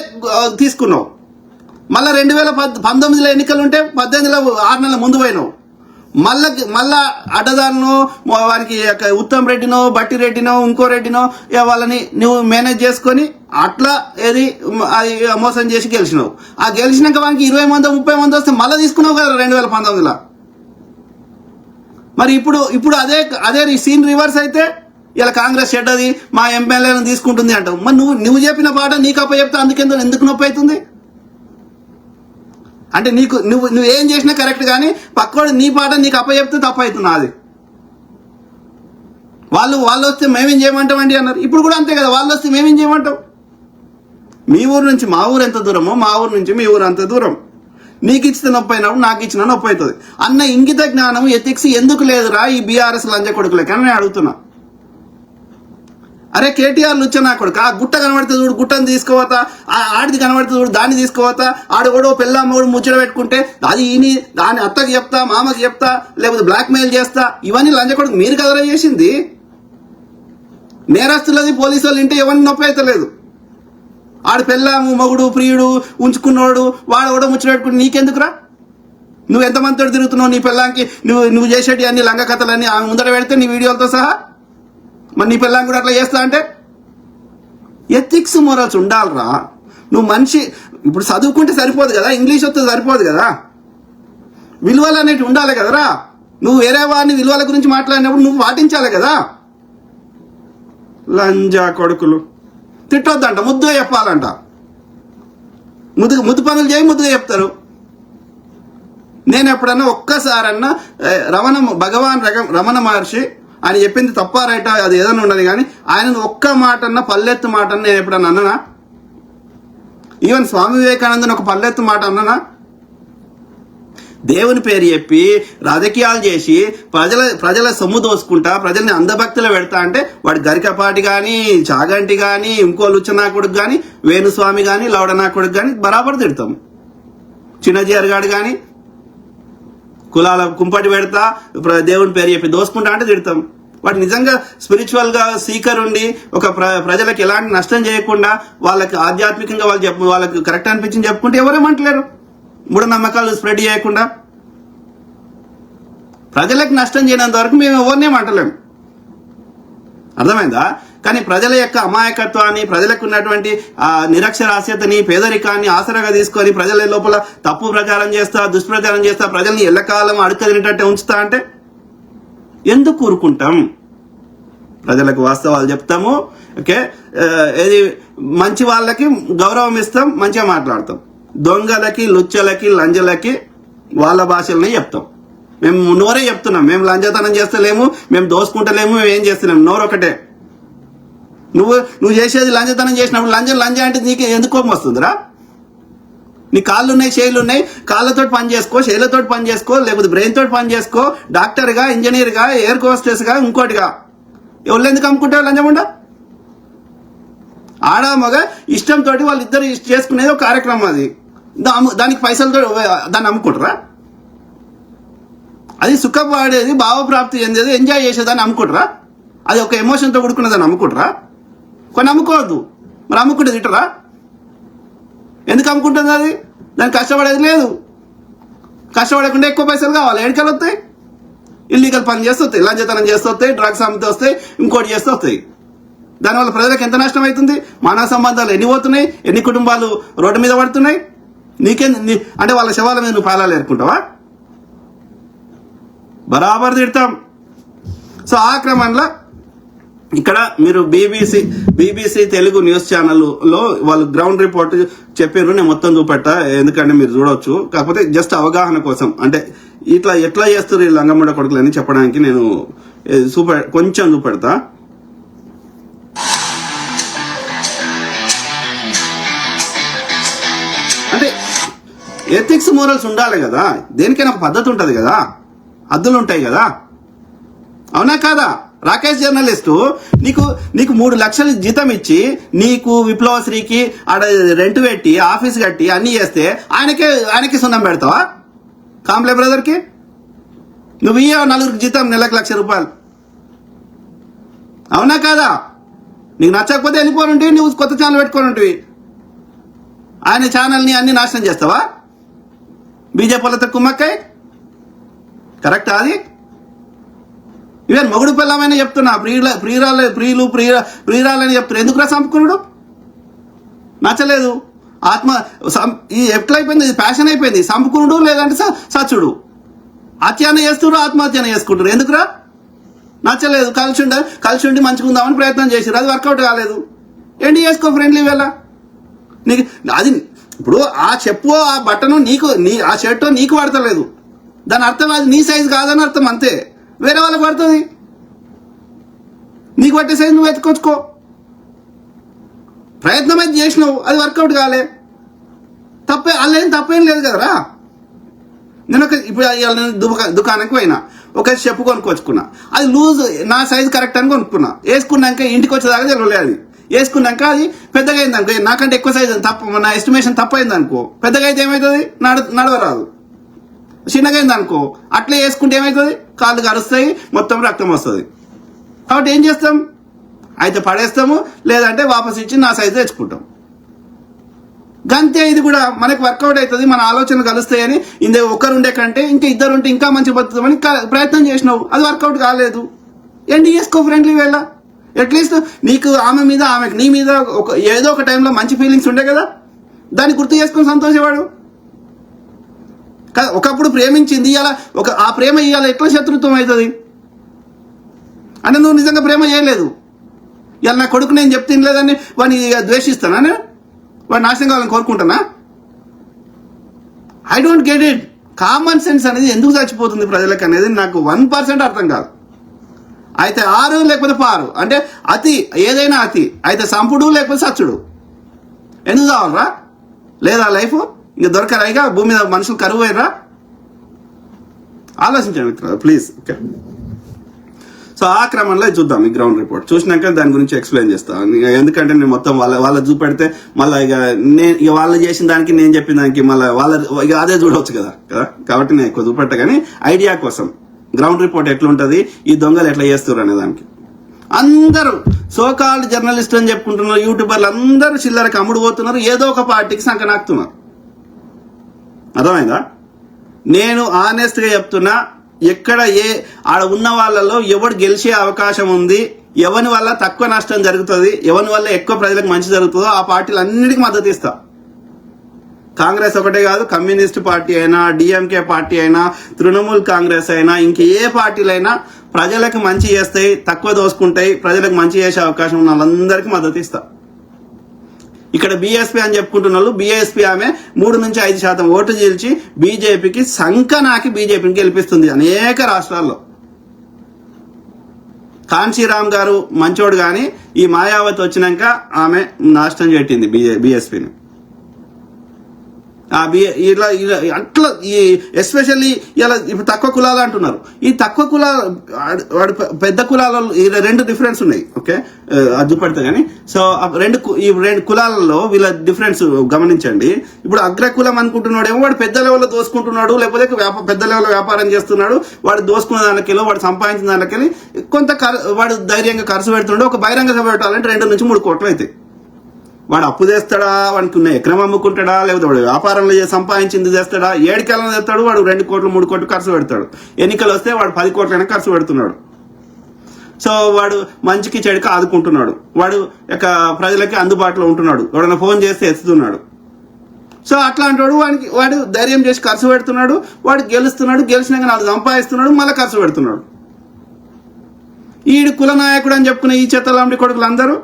తీసుకున్నావు. మళ్ళా 2019లో ఎన్నికలు ఉంటే 18లో 6 నెలల ముందు పోయినావు. మళ్ళా అడ్డదారును వారికి ఉత్తమ్ రెడ్డినో, బట్టి రెడ్డినో, ఇంకో రెడ్డినో వాళ్ళని నువ్వు మేనేజ్ చేసుకొని అట్లా అది మోసం చేసి గెలిచినావు. ఆ గెలిచినాక వానికి 20 మంది 30 మంది వస్తే మళ్ళీ తీసుకున్నావు కదా 2019లో. మరి ఇప్పుడు అదే సీన్ రివర్స్ అయితే ఇలా కాంగ్రెస్ చెడ్డది, మా ఎమ్మెల్యేలను తీసుకుంటుంది అంటావు. మరి నువ్వు చెప్పిన పాట నీకు అప్ప చెప్తే ఎందుకు నొప్పి అవుతుంది? అంటే నువ్వు ఏం చేసినా కరెక్ట్, కానీ పక్కోడు నీ పాట నీకు అప్ప చెప్తే తప్పు అవుతున్నా. అది వాళ్ళు వస్తే మేమేం చేయమంటామండి అన్నారు. ఇప్పుడు కూడా అంతే కదా, వాళ్ళు వస్తే మేమేం చేయమంటాం? మీ ఊరు నుంచి మా ఊరు ఎంత దూరమో, మా ఊరు నుంచి మీ ఊరు అంత దూరం. నీకు ఇచ్చిన నొప్పి అయినప్పుడు నాకు ఇచ్చిన నొప్పి అవుతుంది అన్న ఇంగిత జ్ఞానం, ఎథిక్స్ ఎందుకు లేదురా ఈ బీఆర్ఎస్ లంచ కొడుకులకి అని నేను అడుగుతున్నా. అరే కేటీఆర్ లుచ్చ నా కొడుకు, ఆ గుట్ట కనబడితే చూడు, గుట్టను తీసుకోవతా, ఆడిది కనబడితే చూడు, దాన్ని తీసుకోవతా, ఆడోడో పెళ్ళమ్మోడు ముచ్చట పెట్టుకుంటే అది దాని అత్తకి చెప్తా, మామకి చెప్తా, లేకపోతే బ్లాక్ మెయిల్ చేస్తా, ఇవన్నీ లంచ కొడుకు మీరు కదరా చేసింది. నేరస్తులది పోలీసు వాళ్ళు ఇంటే ఎవరిని నొప్పి అయితే లేదు. ఆడు పెళ్ళాము, మగుడు, ప్రియుడు, ఉంచుకున్నోడు వాడు కూడా ముచ్చట పెట్టుకుంటే నీకెందుకురా? నువ్వు ఎంతమందితో తిరుగుతున్నావు? నీ పెళ్ళాంకి నువ్వు చేసేటి అన్ని లంగ కథలన్నీ ఆమె ముందర పెడితే నీ వీడియోలతో సహా. మరి నీ పిల్లని కూడా అట్లా చేస్తా అంటే ఎథిక్స్, మోరల్స్ ఉండాలిరా. నువ్వు మనిషి ఇప్పుడు చదువుకుంటే సరిపోదు కదా, ఇంగ్లీష్ వస్తే సరిపోదు కదా, విలువలు అనేవి ఉండాలి కదరా. నువ్వు వేరే వాడిని విలువల గురించి మాట్లాడినప్పుడు నువ్వు పాటించాలి కదా. లంజా కొడుకులు తిట్టొద్దంట, ముద్దుగా చెప్పాలంట. ముద్దు పనులు చేయి, ముద్దుగా చెప్తారు. నేను ఎప్పుడన్నా ఒక్కసారన్నా భగవాన్ రమణ మహర్షి ఆయన చెప్పింది తప్ప రైటా అది ఏదైనా ఉండదు, కానీ ఆయన ఒక్క మాట అన్న, పల్లెత్తు మాట అన్న నేను ఎప్పుడన్నా అన్ననా? ఈవెన్ స్వామి వివేకానందని ఒక పల్లెత్తు మాట అన్ననా? దేవుని పేరు చెప్పి రాజకీయాలు చేసి ప్రజల సొమ్ము దోసుకుంటా, ప్రజల్ని అందభక్తులు పెడతా అంటే వాడి గరికపాటి కానీ, చాగంటి కానీ, ఇంకో లుచ్చనాకుడికి కానీ, వేణుస్వామి కానీ, లౌడనాకుడికి కానీ బరాబర్ తిడతాం. చిన్నజీఆర్ గాడు కానీ కులాల కుంపటి పెడతా, దేవుని పేరు చెప్పి దోసుకుంటా అంటే తిడతాం. వాడు నిజంగా స్పిరిచువల్ గా సీకర్ ఉండి ఒక ప్రజలకు ఎలాంటి నష్టం చేయకుండా వాళ్ళకి ఆధ్యాత్మికంగా వాళ్ళకి కరెక్ట్ అనిపించింది చెప్పుకుంటే ఎవరేమంటలేరు. మూఢనమ్మకాలు స్ప్రెడ్ చేయకుండా ప్రజలకు నష్టం చేయనంత వరకు మేము ఎవరినేమంటలేము. అర్థమైందా? కానీ ప్రజల యొక్క అమాయకత్వాన్ని, ప్రజలకు ఉన్నటువంటి నిరక్షరాస్యతని, పేదరికాన్ని ఆసరాగా తీసుకొని ప్రజల లోపల తప్పు ప్రచారం చేస్తా, దుష్ప్రచారం చేస్తా, ప్రజల్ని ఎల్లకాలం అడుక్కదినట్టే ఉంచుతా అంటే ఎందుకు కూరుకుంటాం? ప్రజలకు వాస్తవాలు చెప్తాము. ఓకే, ఏది మంచి వాళ్ళకి గౌరవం ఇస్తాం, మంచిగా మాట్లాడతాం. దొంగలకి, లుచ్చలకి, లంజలకి వాళ్ళ భాషలోనే చెప్తాం. మేము నోరే చెప్తున్నాం, మేము లంచతనం చేస్తలేము, మేము దోసుకుంటలేము, మేము ఏం చేస్తున్నాం, నోరు ఒకటే. నువ్వు చేసేది లంచతనం చేసినప్పుడు లంచ అంటే నీకు ఎందుకు కోపం వస్తుందిరా? నీ కాళ్ళు ఉన్నాయి, చేతులు ఉన్నాయి, కాళ్ళతో పని చేసుకో, చేతులతో పని చేసుకో, లేకపోతే బ్రెయిన్ తోటి పని చేసుకో, డాక్టర్గా, ఇంజనీర్గా, ఎయిర్ హోస్టెస్గా, ఇంకోటిగా. ఎవరు ఎందుకు అమ్ముకుంటారు లంచముండా? ఆడ మగ ఇష్టంతో వాళ్ళిద్దరు చేసుకునేది ఒక కార్యక్రమం. అది దానికి పైసలతో దాన్ని అమ్ముకుంటారా? అది సుఖపడేది, భావప్రాప్తి చెందేది, ఎంజాయ్ చేసేదాన్ని అమ్ముకుంటారా? అది ఒక ఎమోషన్తో కూడుకునేదాన్ని అమ్ముకుంటారా? కొన్ని అమ్ముకోవద్దు. మరి అమ్ముకుంటే తింటారా? ఎందుకు అమ్ముకుంటుంది? అది దానికి కష్టపడేది లేదు. కష్టపడకుండా ఎక్కువ పైసలు కావాలి, ఎడికలు వస్తాయి. ఇల్లీగల్ పని చేస్తూ వస్తాయి, లంచతనం చేస్తూ వస్తాయి, డ్రగ్స్ అమ్మితే వస్తాయి, ఇంకోటి చేస్తూ వస్తాయి. దానివల్ల ప్రజలకు ఎంత నష్టం అవుతుంది? మానవ సంబంధాలు ఎన్ని పోతున్నాయి, ఎన్ని కుటుంబాలు రోడ్డు మీద పడుతున్నాయి. అంటే వాళ్ళ శవాల మీద నువ్వు పాలాలు ఏరుకుంటావా? బరాబర్ తిడతాం. సో ఆ క్రమంలో ఇక్కడ మీరు బీబీసీ తెలుగు న్యూస్ ఛానల్లో వాళ్ళు గ్రౌండ్ రిపోర్ట్ చెప్పారు. నేను మొత్తం చూపెట్టా, ఎందుకంటే మీరు చూడవచ్చు. కాకపోతే జస్ట్ అవగాహన కోసం, అంటే ఇట్లా ఎట్లా చేస్తారు ఈ లంగముడ కొడుకులు అని చెప్పడానికి నేను కొంచెం చూపెడతా. అంటే ఎథిక్స్ మోరల్స్ ఉండాలి కదా, దేనికైనా ఒక పద్ధతి ఉంటుంది కదా, హద్దులు ఉంటాయి కదా, అవునా కాదా? రాకేష్ జర్నలిస్టు నీకు 3 లక్షలు జీతం ఇచ్చి నీకు విప్లవశ్రీకి ఆడ రెంట్ పెట్టి ఆఫీస్ కట్టి అన్ని చేస్తే ఆయనకి సున్నం పెడతావా? కాంప్లే బ్రదర్కి నువ్వు ఇయ్య 4 జీతం నెలకు ₹1,00,000. అవునా కాదా? నీకు నచ్చకపోతే వెళ్ళిపోనుంటివి, నువ్వు కొత్త ఛానల్ పెట్టుకొని ఉంటివి. ఆయన ఛానల్ని అన్ని నాశనం చేస్తావా? బీజేపీ వాళ్ళతో కుమ్మక్కాయ్ కరెక్టా? అది ఈవెన్ మొగుడు పిల్లమైనా చెప్తున్నా, ప్రియురాలని చెప్తున్నా. ఎందుకు రా చంపుకున్నాడు? నచ్చలేదు. ఎట్లయిపోయింది? ఇది ప్యాషన్ అయిపోయింది. చంపుకున్నాడు లేదంటే సచ్చుడు. హత్యాన చేస్తున్నారు, ఆత్మహత్యన చేసుకుంటారు. ఎందుకురా? నచ్చలేదు. కలిసి ఉండి మంచిగా ఉందామని ప్రయత్నం చేసారు, అది వర్కౌట్ కాలేదు. ఏంటి చేసుకో ఫ్రెండ్లీ వేళ. నీకు అది ఇప్పుడు ఆ చెప్పు, ఆ బట్టను ఆ షర్ట్ నీకు పడతలేదు, దాని అర్థం అది నీ సైజు కాదని అర్థం, అంతే. వేరే వాళ్ళకి పడుతుంది, నీకు పట్టే సైజు నువ్వు ఎత్తుకొచ్చుకో. ప్రయత్నం అయితే చేసినావు, అది వర్కౌట్ కాలే, తప్పేం లేదు కదరా. నేను ఇప్పుడు దుకాణానికి పోయినా, ఒక చెప్పు కొనుక్కొచ్చుకున్నా, అది లూజ్ నా సైజు కరెక్ట్ అని కొనుక్కున్నా. వేసుకున్నాక ఇంటికి వచ్చేదాకా తెలియలేదు. అది వేసుకున్నాక అది పెద్దగా అయింది అనుకో, నాకంటే ఎక్కువ సైజు నా ఎస్టిమేషన్ తప్పైంది అనుకో, పెద్దగా అయితే ఏమవుతుంది? నడవరాదు. చిన్నగా అయింది అనుకో, అట్లే వేసుకుంటే ఏమవుతుంది? కాళ్ళు కరుస్తాయి, మొత్తం రక్తం వస్తుంది. కాబట్టి ఏం చేస్తాం? అయితే పడేస్తాము, లేదంటే వాపస్ ఇచ్చి నా సైజు తెచ్చుకుంటాం. గంతే. ఇది కూడా మనకు వర్కౌట్ అవుతుంది, మన ఆలోచనలు కలుస్తాయని. ఒకరు ఉండే కంటే ఇంకా 2 ఉంటే ఇంకా మంచి బతుకుతామని ప్రయత్నం చేసినావు, అది వర్కౌట్ కాలేదు. ఏంటి చేసుకో ఫ్రెండ్లీ వేళ. అట్లీస్ట్ నీకు ఆమె మీద, ఆమెకు నీ మీద ఏదో ఒక టైంలో మంచి ఫీలింగ్స్ ఉండే కదా, దాన్ని గుర్తు చేసుకుని సంతోషవాడు. ఒకప్పుడు ప్రేమించింది, ఇవాళ ఆ ప్రేమ ఇవాళ ఎట్లా శత్రుత్వం అవుతుంది? అంటే నువ్వు నిజంగా ప్రేమ చేయలేదు. ఇవాళ నా కొడుకు నేను చెప్తినలేదని వాడిని ద్వేషిస్తానా? నేను వాడు నాశనం కావాలని కోరుకుంటానా? I don't get it. Common sense అనేది ఎందుకు చచ్చిపోతుంది ప్రజలకు అనేది నాకు 1% అర్థం కాదు. అయితే 6 లేకపోతే 6, అంటే అతి, ఏదైనా అతి. అయితే సంపుడు లేకపోతే సచ్చుడు. ఎందుకు కావాలరా? లేదా లైఫ్ ఇంకా దొరకరాయిగా? భూమి మీద మనుషులు కరువు అయ్యారా? ఆలోచించండి మిత్రులు ప్లీజ్. ఓకే, సో ఆ క్రమంలో చూద్దాం ఈ గ్రౌండ్ రిపోర్ట్. చూసినాక దాని గురించి ఎక్స్ప్లెయిన్ చేస్తాను. ఎందుకంటే నేను మొత్తం వాళ్ళ చూపెడితే మళ్ళీ ఇక వాళ్ళు చేసిన దానికి నేను చెప్పిన దానికి మళ్ళీ ఇక అదే చూడవచ్చు కదా. కాబట్టి నేను ఎక్కువ చూపెట్టా, కానీ ఐడియా కోసం గ్రౌండ్ రిపోర్ట్ ఎట్లుంటది, ఈ దొంగలు ఎట్లా చేస్తారు అనే దానికి. అందరూ సోకాల్డ్ జర్నలిస్ట్ అని చెప్పుకుంటున్నారు, యూట్యూబర్లు అందరూ చిల్లరకి అమ్ముడు పోతున్నారు, ఏదో ఒక పార్టీకి సంకనాకుతున్నారు. అర్థమైందా? నేను ఆనెస్ట్ గా చెప్తున్నా, ఎక్కడ ఆడ ఉన్న వాళ్ళలో ఎవడు గెలిచే అవకాశం ఉంది, ఎవరి వల్ల తక్కువ నష్టం జరుగుతుంది, ఎవరి వల్ల ఎక్కువ ప్రజలకు మంచి జరుగుతుందో ఆ పార్టీలు అన్నిటికీ మద్దతు ఇస్తా. కాంగ్రెస్ ఒకటే కాదు, కమ్యూనిస్ట్ పార్టీ అయినా, డిఎంకే పార్టీ అయినా, తృణమూల్ కాంగ్రెస్ అయినా, ఇంకే పార్టీలైనా ప్రజలకు మంచి చేస్తాయి, తక్కువ దోసుకుంటాయి, ప్రజలకు మంచి చేసే అవకాశం ఉన్న వాళ్ళందరికీ మద్దతు ఇస్తా. ఇక్కడ బీఎస్పీ అని చెప్పుకుంటున్న వాళ్ళు బీఎస్పీ ఆమె 3 నుంచి 5% ఓటు చీల్చి బీజేపీకి సంకనాకి బీజేపీని గెలిపిస్తుంది అనేక రాష్ట్రాల్లో. కాన్షీరామ్ గారు మంచోడు కానీ ఈ మాయావతి వచ్చినాక ఆమె నాశనం పెట్టింది బీఎస్పీని. ఇలా అట్లా ఈ ఎస్పెషల్లీ ఇలా ఇప్పుడు తక్కువ కులాలు అంటున్నారు. ఈ తక్కువ కులాలు వాడు పెద్ద కులాలలో 2 డిఫరెన్స్ ఉన్నాయి. ఓకే, అడ్డుపడతా కానీ. సో ఈ రెండు కులాలలో వీళ్ళ డిఫరెన్స్ గమనించండి. ఇప్పుడు అగ్రకులం అనుకుంటున్నాడేమో వాడు పెద్ద లెవెల్లో దోసుకుంటున్నాడు, లేకపోతే పెద్ద లెవెల్లో వ్యాపారం చేస్తున్నాడు. వాడు దోసుకున్న దానికెళ్ళి వాడు సంపాదించిన దానికెళ్ళి కొంత వాడు ధైర్యంగా ఖర్చు పెడుతున్నాడు. ఒక బహిరంగ సభ పెట్టాలంటే 2 నుంచి 3 కోట్లు అవుతాయి. వాడు అప్పు చేస్తాడా, వాడికి ఉన్న ఎకరం అమ్ముకుంటాడా, లేకపోతే వాడు వ్యాపారంలో సంపాదించింది చేస్తాడా, 7 కాలం చేస్తాడు. వాడు 2 కోట్లు 3 కోట్లు ఖర్చు పెడతాడు. ఎన్నికలు వస్తే వాడు 10 కోట్లైనా ఖర్చు పెడుతున్నాడు. సో వాడు మంచికి చెడుకి ఆదుకుంటున్నాడు. వాడు ప్రజలకి అందుబాటులో ఉంటున్నాడు. ఎవడన్నా ఫోన్ చేస్తే ఎత్తుతున్నాడు. సో అట్లాంటి వాడు ధైర్యం చేసి ఖర్చు పెడుతున్నాడు. వాడు గెలుస్తున్నాడు. గెలిచినాక 4 సంపాదిస్తున్నాడు, మళ్ళీ ఖర్చు పెడుతున్నాడు. ఈడు కుల నాయకుడు అని చెప్పుకునే ఈ చెత్తలాంటి కొడుకులు అందరూ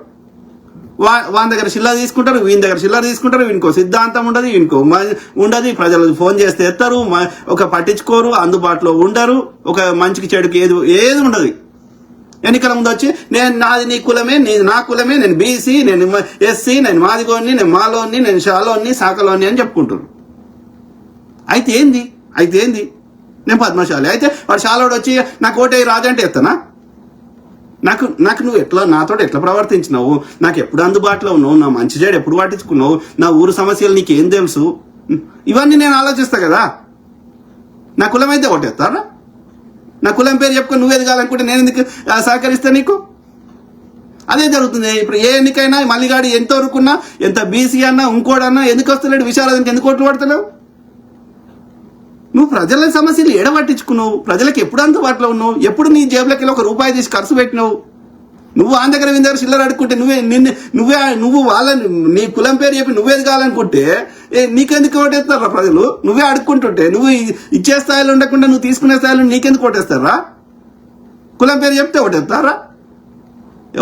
వాని దగ్గర చిల్లర తీసుకుంటారు, వీని దగ్గర చిల్లర తీసుకుంటారు. వీనికో సిద్ధాంతం ఉండదు, వీనికో ఉండదు. ప్రజలు ఫోన్ చేస్తే ఎత్తారు, ఒక పట్టించుకోరు, అందుబాటులో ఉండరు. ఒక మంచికి చెడుకి ఏది ఉండదు. ఎన్నికల ముందు వచ్చి నాది నీ కులమే, నీది నా కులమే, నేను బీసీ, నేను ఎస్సీ, నేను మాదిగోని, నేను మాలోని, నేను షాలోని, సాకలోని అని చెప్పుకుంటారు. అయితే ఏంది నేను పద్మశాలి. అయితే వాడు షాలోడు వచ్చి నాకు ఓటే రాజంటే ఎత్తనా? నాకు నువ్వు నాతో ఎట్లా ప్రవర్తించినావు, నాకు ఎప్పుడు అందుబాటులో ఉన్నావు, నా మంచి చెడు ఎప్పుడు పట్టించుకున్నావు, నా ఊరు సమస్యలు నీకేం తెలుసు, ఇవన్నీ నేను ఆలోచిస్తా కదా. నా కులం అయితే ఓటేస్తారా? నా కులం పేరు చెప్పుకొని నువ్వు ఎదగాలనుకుంటే నేను ఎందుకు సహకరిస్తా నీకు? అదే జరుగుతుంది. ఇప్పుడు ఏ ఎన్నికైనా మల్లిగాడి ఎంత వరకున్నా, ఎంత బీసీ అన్నా ఇంకోడన్నా ఎందుకు వస్తలేడు, విశాలానికి ఎందుకు ఓట్లు పడతలేవు? నువ్వు ప్రజల సమస్యలు ఎడబట్టించుకున్నావు, ప్రజలకు ఎప్పుడు అందుబాటులో ఉన్నావు, ఎప్పుడు నీ జేబులకి ₹1 తీసి ఖర్చు పెట్టినావు? నువ్వు ఆన్ దగ్గర వీని దగ్గర చిల్లర అడుక్కుంటే నువ్వు నీ కులం పేరు చెప్పి నువ్వేది కావాలనుకుంటే నీకెందుకు ఓటేస్తారా ప్రజలు? నువ్వే అడుక్కుంటుంటే నువ్వు ఇచ్చే స్థాయిలో ఉండకుండా నువ్వు తీసుకునే స్థాయిలో నీకెందుకు ఓటేస్తారా? కులం పేరు చెప్తే ఓటేస్తారా?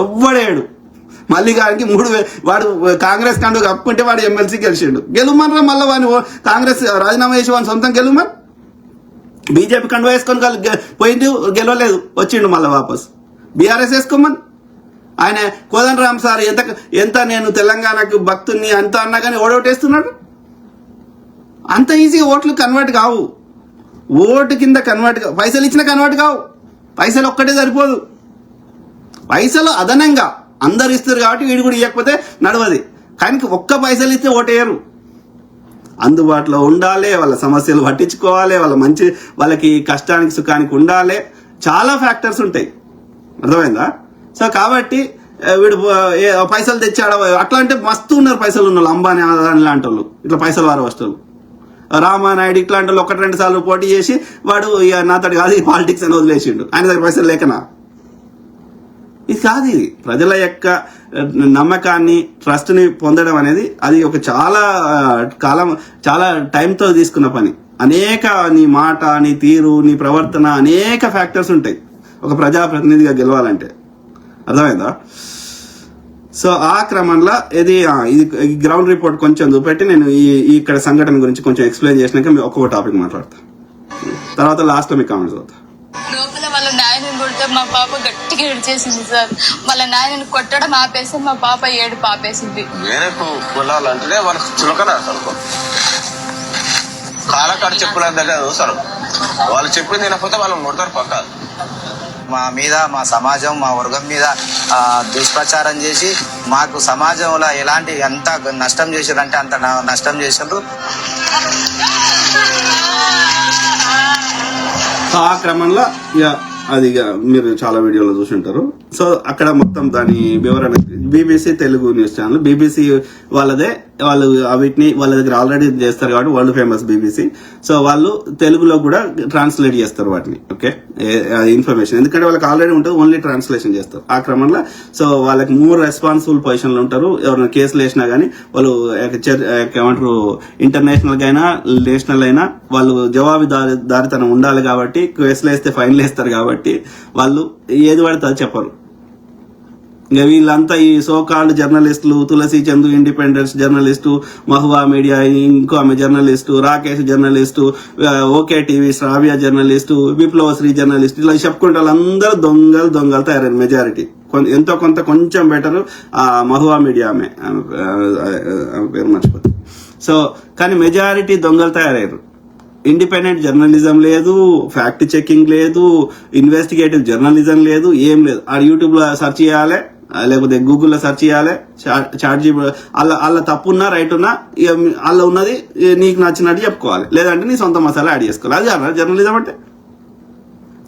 ఎవ్వడేడు. మళ్ళీ గారికి 3,000 వాడు కాంగ్రెస్ కండు కప్పుకుంటే వాడు ఎమ్మెల్సీ గెలిచిండు. గెలుమనరా మళ్ళీ వాడిని కాంగ్రెస్ రాజీనామా చేసి వాడిని సొంతం గెలుమని బీజేపీ కండు వేసుకొని పోయింది, గెలవలేదు, వచ్చిండు మళ్ళీ వాపస్ బీఆర్ఎస్ వేసుకోమని. ఆయన కోదండరామ్ సార్ ఎంత నేను తెలంగాణకు భక్తుని అంత అన్నా కానీ ఓడోటేస్తున్నాడు. అంత ఈజీగా ఓట్లు కన్వర్ట్ కావు. ఓటు కింద కన్వర్ట్ కావు, పైసలు ఇచ్చిన కన్వర్ట్ కావు. పైసలు ఒక్కటే సరిపోదు, పైసలు అదనంగా అందరు ఇస్తారు కాబట్టి వీడు కూడా ఇవ్వకపోతే నడవది. కానీ ఒక్క పైసలు ఇస్తే ఓటేయరు. అందుబాటులో ఉండాలి, వాళ్ళ సమస్యలు పట్టించుకోవాలి, వాళ్ళకి కష్టానికి సుఖానికి ఉండాలి. చాలా ఫ్యాక్టర్స్ ఉంటాయి, అర్థమైందా? సో కాబట్టి వీడు పైసలు తెచ్చాడు అట్లా అంటే మస్తు ఉన్నారు పైసలు ఉన్న వాళ్ళు, అంబానీ అదాని లాంటి వాళ్ళు, ఇట్లా పైసలు వారు వస్తారు. రామానాయుడు ఇట్లాంటి వాళ్ళు 1-2 సార్లు పోటీ చేసి వాడు నాతో కాదు పాలిటిక్స్ అని వదిలేసిండు, ఆయన దగ్గర పైసలు లేకనా? ఇది కాదు. ఇది ప్రజల యొక్క నమ్మకాన్ని, ట్రస్ట్ని పొందడం అనేది అది ఒక చాలా టైంతో తీసుకున్న పని. నీ మాట, నీ తీరు, నీ ప్రవర్తన, అనేక ఫ్యాక్టర్స్ ఉంటాయి ఒక ప్రజాప్రతినిధిగా గెలవాలంటే, అర్థమైందా? సో ఆ క్రమంలో ఇది గ్రౌండ్ రిపోర్ట్ కొంచెం చూపెట్టి నేను ఇక్కడ సంఘటన గురించి కొంచెం ఎక్స్ప్లెయిన్ చేసినాక ఒక్కొక్క టాపిక్ మాట్లాడతా. తర్వాత లాస్ట్ లో మీ కామెంట్స్ అవుతా. లోపల వాళ్ళ నాయనని కొడితే మా పాప గట్టిగా ఏడ్చేసింది సార్. వాళ్ళ నాయనని కొట్టడం ఆపేసి మా పాప ఏడుపు ఆపేసింది. వేరే కులాలంటేనే వాళ్ళకి చులకన అసలు. కాలకాడ చెప్పుల దగ్గర చూస్తారు, వాళ్ళు చెప్పులు తినకపోతే వాళ్ళని కొడతారు పక్క. మా మీద, మా సమాజం, మా వర్గం మీద దుష్ప్రచారం చేసి మాకు సమాజంలో ఎంత నష్టం చేశారంటే అంత నష్టం చేశారు. ఆ క్రమంలో అది మీరు చాలా వీడియోలో చూసి ఉంటారు. సో అక్కడ మొత్తం దాని వివరణ BBC Telugu news channel, BBC వాళ్ళదే, వాళ్ళు వీటిని వాళ్ళ దగ్గర ఆల్రెడీ చేస్తారు కాబట్టి వరల్డ్ ఫేమస్ బీబీసీ. సో వాళ్ళు తెలుగులో కూడా ట్రాన్స్లేట్ చేస్తారు వాటిని. ఓకే, ఇన్ఫర్మేషన్ ఎందుకంటే వాళ్ళకి ఆల్రెడీ ఉంటుంది, ఓన్లీ ట్రాన్స్లేషన్ చేస్తారు. ఆ క్రమంలో సో వాళ్ళకి 3 రెస్పాన్సిబుల్ పొజిషన్లు ఉంటారు. ఎవరైనా కేసులు వేసినా కానీ వాళ్ళు ఏమంటారు, ఇంటర్నేషనల్ గా అయినా నేషనల్ అయినా వాళ్ళు జవాబుదారితనం ఉండాలి కాబట్టి, కేసులు వేస్తే ఫైన్లు వేస్తారు కాబట్టి వాళ్ళు ఏది పడితే అది చెప్పరు. ఇక వీళ్ళంతా ఈ సోకాల్డ్ జర్నలిస్టులు, Tulasi Chandu independence journalist, Mahua media ఇంకో ఆమె journalist, Rakesh journalist, okay TV Sravya journalist, Viplavasri journalist, ఇలా చెప్పుకుంటే వాళ్ళందరూ దొంగలు తయారైన మెజారిటీ. ఎంతో కొంత కొంచెం బెటర్ మహువా మీడియా ఆమె పేరు మర్చిపోతుంది. సో కానీ మెజారిటీ దొంగలు తయారయ్యారు. ఇండిపెండెంట్ జర్నలిజం లేదు, ఫ్యాక్ట్ చెకింగ్ లేదు, ఇన్వెస్టిగేటివ్ జర్నలిజం లేదు, ఏం లేదు. ఆ యూట్యూబ్ లో సెర్చ్ చేయాలి, లేకపోతే గూగుల్లో సెర్చ్ చేయాలి, చాట్ జీపీ అలా తప్పు ఉన్నా రైట్ ఉన్నా అలా ఉన్నది నీకు నచ్చినట్టు చెప్పుకోవాలి, లేదంటే నీ సొంత మసాలా యాడ్ చేసుకోవాలి. అది అలా జర్నలిజం అంటే.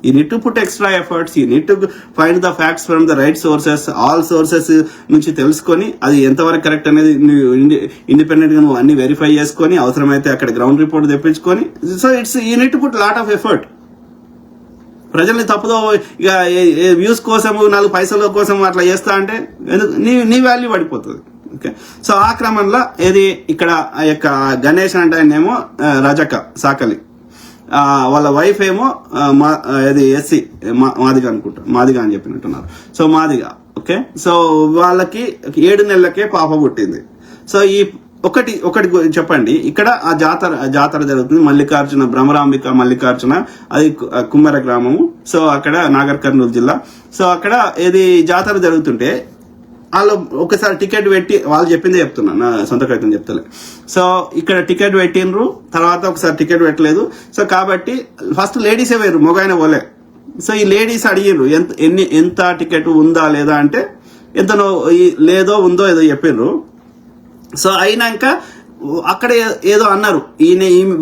You need to put extra efforts, you need to find the facts from the right sources, all sources నుంచి తెలుసుకొని అది ఎంతవరకు కరెక్ట్ అనేది ఇండిపెండెంట్ గా నువ్వు అన్ని వెరిఫై చేసుకొని అవసరమైతే అక్కడ గ్రౌండ్ రిపోర్ట్ తెప్పించుకొని. So you need to put lot of effort. ప్రజల్ని తప్పుదో ఇక వ్యూస్ కోసం 4 పైసల కోసం అట్లా చేస్తా అంటే నీ వాల్యూ పడిపోతుంది. ఓకే, సో ఆ క్రమంలో ఏది ఇక్కడ ఆ యొక్క గణేష్ అంటే ఆయనేమో రజక సాకలి, వాళ్ళ వైఫ్ ఏమో ఇది ఎస్సీ మాదిగ అనుకుంటా, మాదిగ అని చెప్పినట్టున్నారు. సో మాదిగ. ఓకే, సో వాళ్ళకి 7 నెలలకే పాప పుట్టింది. సో ఈ ఒకటి చెప్పండి, ఇక్కడ ఆ జాతర జరుగుతుంది, మల్లికార్జున భ్రమరాంబిక మల్లికార్జున, అది కుమ్మర గ్రామము. సో అక్కడ నాగర్ కర్నూలు జిల్లా. సో అక్కడ ఏది జాతర జరుగుతుంటే వాళ్ళు ఒకసారి టికెట్ పెట్టి, వాళ్ళు చెప్పిందే చెప్తున్నా, నా సొంత కవితం చెప్తలే. సో ఇక్కడ టికెట్ పెట్టినరు, తర్వాత ఒకసారి టికెట్ పెట్టలేదు. సో కాబట్టి ఫస్ట్ లేడీసే వేరు, మొగైన పోలే. సో ఈ లేడీస్ అడిగిర్రు ఎంత టికెట్ ఉందా లేదా అంటే ఎంతనో లేదో ఉందో ఏదో చెప్పిర్రు. సో అయినాక అక్కడ ఏదో అన్నారు,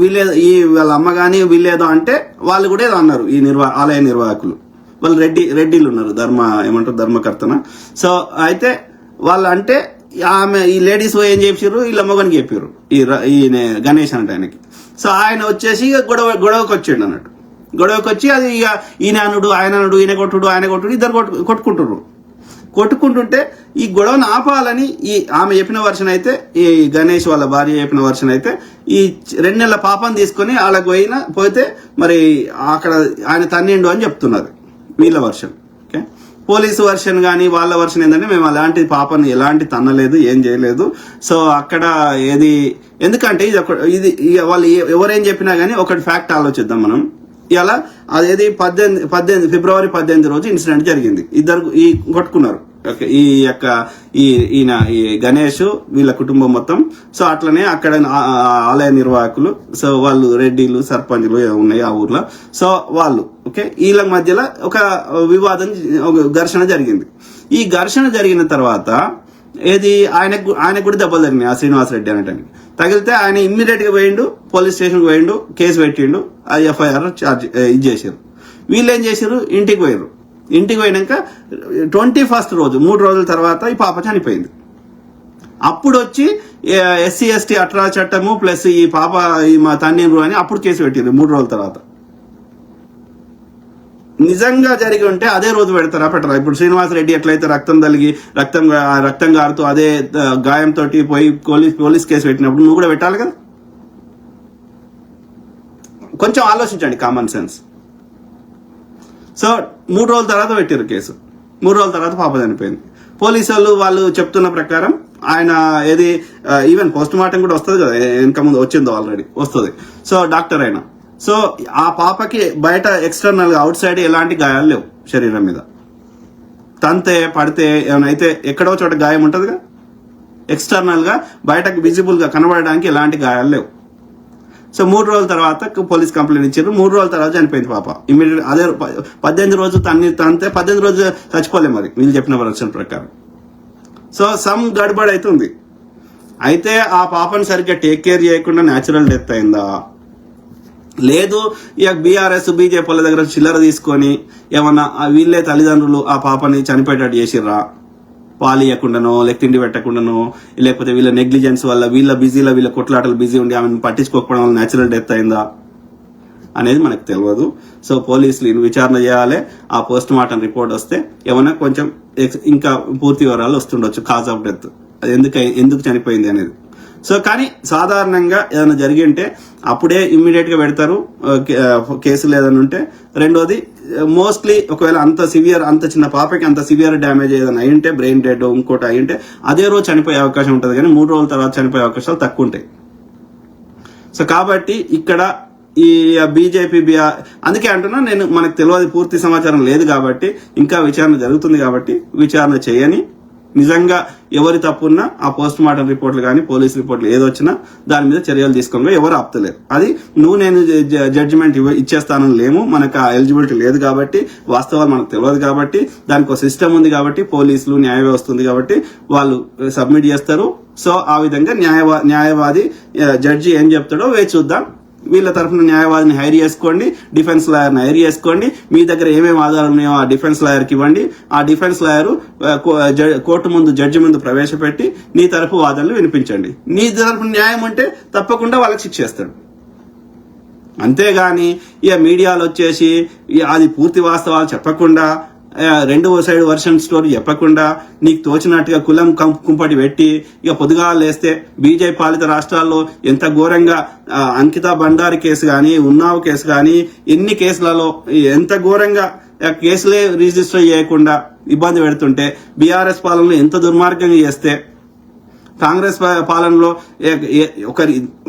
వీళ్ళేదో వాళ్ళ అమ్మ కానీ వీళ్ళేదో అంటే వాళ్ళు కూడా ఏదో అన్నారు, ఈ ఆలయ నిర్వాహకులు. వాళ్ళు రెడ్డిలు ఉన్నారు, ధర్మకర్తన. సో అయితే వాళ్ళు అంటే ఆమె ఈ లేడీస్ ఏం చెప్పారు, వీళ్ళ అమ్మగానికి చెప్పారు ఈయన గణేష్ అంటే ఆయనకి. సో ఆయన వచ్చేసి గొడవకి వచ్చిండు అన్నట్టు. గొడవకి వచ్చి అది ఇక ఈయన అనుడు ఆయన అనుడు, ఈయన కొట్టుడు ఇద్దరు కొట్టుకుంటుంటే ఈ గొడవను ఆపాలని ఆమె చెప్పిన వర్షన్ అయితే, ఈ గణేష్ వాళ్ళ భార్య చెప్పిన వర్షన్ అయితే, ఈ 2 నెలల పాపని తీసుకొని వాళ్ళకి పోతే మరి అక్కడ ఆయన తన్నిండు అని చెప్తున్నారు వీళ్ళ వర్షన్. ఓకే, పోలీసు వర్షన్ కానీ వాళ్ళ వర్షన్ ఏంటంటే మేము అలాంటి పాపని ఎలాంటి తన్నలేదు, ఏం చేయలేదు. సో అక్కడ ఏది ఎందుకంటే ఇది వాళ్ళు ఎవరేం చెప్పినా కానీ ఒకటి ఫ్యాక్ట్ ఆలోచిద్దాం మనం. ఇలా అదేది 18 ఫిబ్రవరి 18 రోజు ఇన్సిడెంట్ జరిగింది. ఇద్దరు కొట్టుకున్నారు. ఓకే, ఈయన ఈ గణేష్ వీళ్ళ కుటుంబం మొత్తం. సో అట్లనే అక్కడ ఆలయ నిర్వాహకులు, సో వాళ్ళు రెడ్డిలు సర్పంచ్లు ఉన్నాయి ఆ ఊర్లో. సో వాళ్ళు ఓకే, వీళ్ళ మధ్యలో ఒక వివాదం, ఒక ఘర్షణ జరిగింది. ఈ ఘర్షణ జరిగిన తర్వాత ఏది ఆయనకు కూడా దెబ్బలు జరిగినాయి. ఆ శ్రీనివాసరెడ్డి అనటానికి తగిలితే ఆయన ఇమ్మీడియట్ గా పోయిండు, పోలీస్ స్టేషన్కి పోయిండు, కేసు పెట్టిండు, ఆ ఎఫ్ఐఆర్ ఇది చేశారు. వీళ్ళు ఏం చేశారు, ఇంటికి పోయారు. ఇంటికి పోయినాక 21st రోజు 3 రోజుల తర్వాత ఈ పాప చనిపోయింది. అప్పుడు వచ్చి ఎస్సీ ఎస్టీ అట్రా చట్టము ప్లస్ ఈ పాప మా తన్నీరు అని అప్పుడు కేసు పెట్టింది 3 రోజుల తర్వాత. నిజంగా జరిగి ఉంటే అదే రోజు పెట్టరా? ఇప్పుడు శ్రీనివాసరెడ్డి ఎట్లయితే రక్తం గారుతూ అదే గాయంతో పోయి పోలీస్ కేసు పెట్టినప్పుడు నువ్వు కూడా పెట్టాలి కదా. కొంచెం ఆలోచించండి, కామన్ సెన్స్. సో 3 రోజుల తర్వాత పెట్టారు కేసు. 3 రోజుల తర్వాత పాప చనిపోయింది. పోలీసు వాళ్ళు చెప్తున్న ప్రకారం ఆయన ఏది ఈవెన్ పోస్ట్ మార్టం కూడా వస్తుంది కదా, వెనక ముందు వచ్చిందో ఆల్రెడీ వస్తుంది. సో డాక్టర్ అయినా, సో ఆ పాపకి బయట ఎక్స్టర్నల్ గా అవుట్ సైడ్ ఎలాంటి గాయాలు లేవు శరీరం మీద. తంతే పడితే ఏమైనా అయితే ఎక్కడో చోట గాయం ఉంటుందిగా, ఎక్స్టర్నల్ గా బయటకు విజిబుల్ గా కనబడడానికి ఎలాంటి గాయాలు లేవు. సో 3 రోజుల తర్వాత పోలీస్ కంప్లైంట్ ఇచ్చారు. 3 రోజుల తర్వాత చనిపోయింది పాప. ఇమీడియట్ అదే 18 రోజు తంతే 18 రోజు చచ్చిపోలే మరి వీళ్ళు చెప్పిన వర్షన్ ప్రకారం. సో సమ్ గడబడ్ అవుతుంది. అయితే ఆ పాపని సరిగ్గా టేక్ కేర్ చేయకుండా న్యాచురల్ డెత్ అయిందా, లేదు ఇక బీఆర్ఎస్ బీజేపీ వాళ్ళ దగ్గర చిల్లర తీసుకొని ఏమన్నా వీళ్ళే తల్లిదండ్రులు ఆ పాపని చనిపోయేటట్టు చేసిర్రా, పాలియకుండానో లేక తిండి పెట్టకుండానో, లేకపోతే వీళ్ళ నెగ్లిజెన్స్ వల్ల వీళ్ళ కొట్లాటలు బిజీ ఉండి ఆమెను పట్టించుకోకపోవడం వల్ల న్యాచురల్ డెత్ అయిందా అనేది మనకు తెలియదు. సో పోలీసులు విచారణ చేయాలి. ఆ పోస్ట్ మార్టం రిపోర్ట్ వస్తే ఏమైనా కొంచెం ఇంకా పూర్తి వివరాలు వస్తుండొచ్చు, కాజ్ ఆఫ్ డెత్, అది ఎందుకు చనిపోయింది అనేది. సో కానీ సాధారణంగా ఏదైనా జరిగి ఉంటే అప్పుడే ఇమ్మీడియట్ గా పెడతారు కేసులు ఏదైనా ఉంటే. రెండోది మోస్ట్లీ ఒకవేళ అంత చిన్న పాపకి అంత సివియర్ డ్యామేజ్ ఏదైనా అయి ఉంటే, బ్రెయిన్ డెడ్ ఇంకోటి అయి ఉంటే అదే రోజు చనిపోయే అవకాశం ఉంటుంది, కానీ 3 రోజుల తర్వాత చనిపోయే అవకాశాలు తక్కువ ఉంటాయి. సో కాబట్టి ఇక్కడ ఈ బీజేపీ అందుకే అంటున్నా నేను, మనకు తెలియదు, పూర్తి సమాచారం లేదు కాబట్టి, ఇంకా విచారణ జరుగుతుంది కాబట్టి విచారణ చేయని, నిజంగా ఎవరి తప్పున్నా ఆ పోస్ట్ మార్టం రిపోర్ట్లు కానీ పోలీస్ రిపోర్ట్లు ఏదొచ్చినా దాని మీద చర్యలు తీసుకోగా ఎవరు ఆపుతలేరు. అది నేను జడ్జిమెంట్ ఇచ్చేస్తానని లేము, మనకు ఆ ఎలిజిబిలిటీ లేదు కాబట్టి, వాస్తవాలు మనకు తెలియదు కాబట్టి, దానికి ఒక సిస్టమ్ ఉంది కాబట్టి, పోలీసులు న్యాయ వ్యవస్థ ఉంది కాబట్టి వాళ్ళు సబ్మిట్ చేస్తారు. సో ఆ విధంగా న్యాయవాది జడ్జి ఏం చెప్తాడో వేచి చూద్దాం. వీళ్ళ తరఫున న్యాయవాదిని హైర్ చేసుకోండి, డిఫెన్స్ లాయర్ని హైర్ చేసుకోండి, మీ దగ్గర ఏమేమి ఆధారాలు ఉన్నాయో ఆ డిఫెన్స్ లాయర్కి ఇవ్వండి. ఆ డిఫెన్స్ లాయర్ కోర్టు ముందు, జడ్జి ముందు ప్రవేశపెట్టి నీ తరఫు వాదనలు వినిపించండి. నీ తరఫున న్యాయం ఉంటే తప్పకుండా వాళ్ళకి శిక్ష చేస్తాడు. అంతేగాని ఇక మీడియాలో వచ్చేసి అది పూర్తి వాస్తవాలు చెప్పకుండా, రెండవ సైడ్ వర్షన్ స్టోరీ చెప్పకుండా, నీకు తోచినట్టుగా కులం కుంపటి పెట్టి ఇక పొద్దుగా లేస్తే బీజేపీ పాలిత రాష్ట్రాల్లో ఎంత ఘోరంగా అంకితా బండారి కేసు కానీ, ఉన్నావ్ కేసు కానీ, ఎన్ని కేసులలో ఎంత ఘోరంగా కేసులే రిజిస్టర్ చేయకుండా ఇబ్బంది పెడుతుంటే, బీఆర్ఎస్ పాలనలో ఎంత దుర్మార్గంగా చేస్తే, కాంగ్రెస్ పాలనలో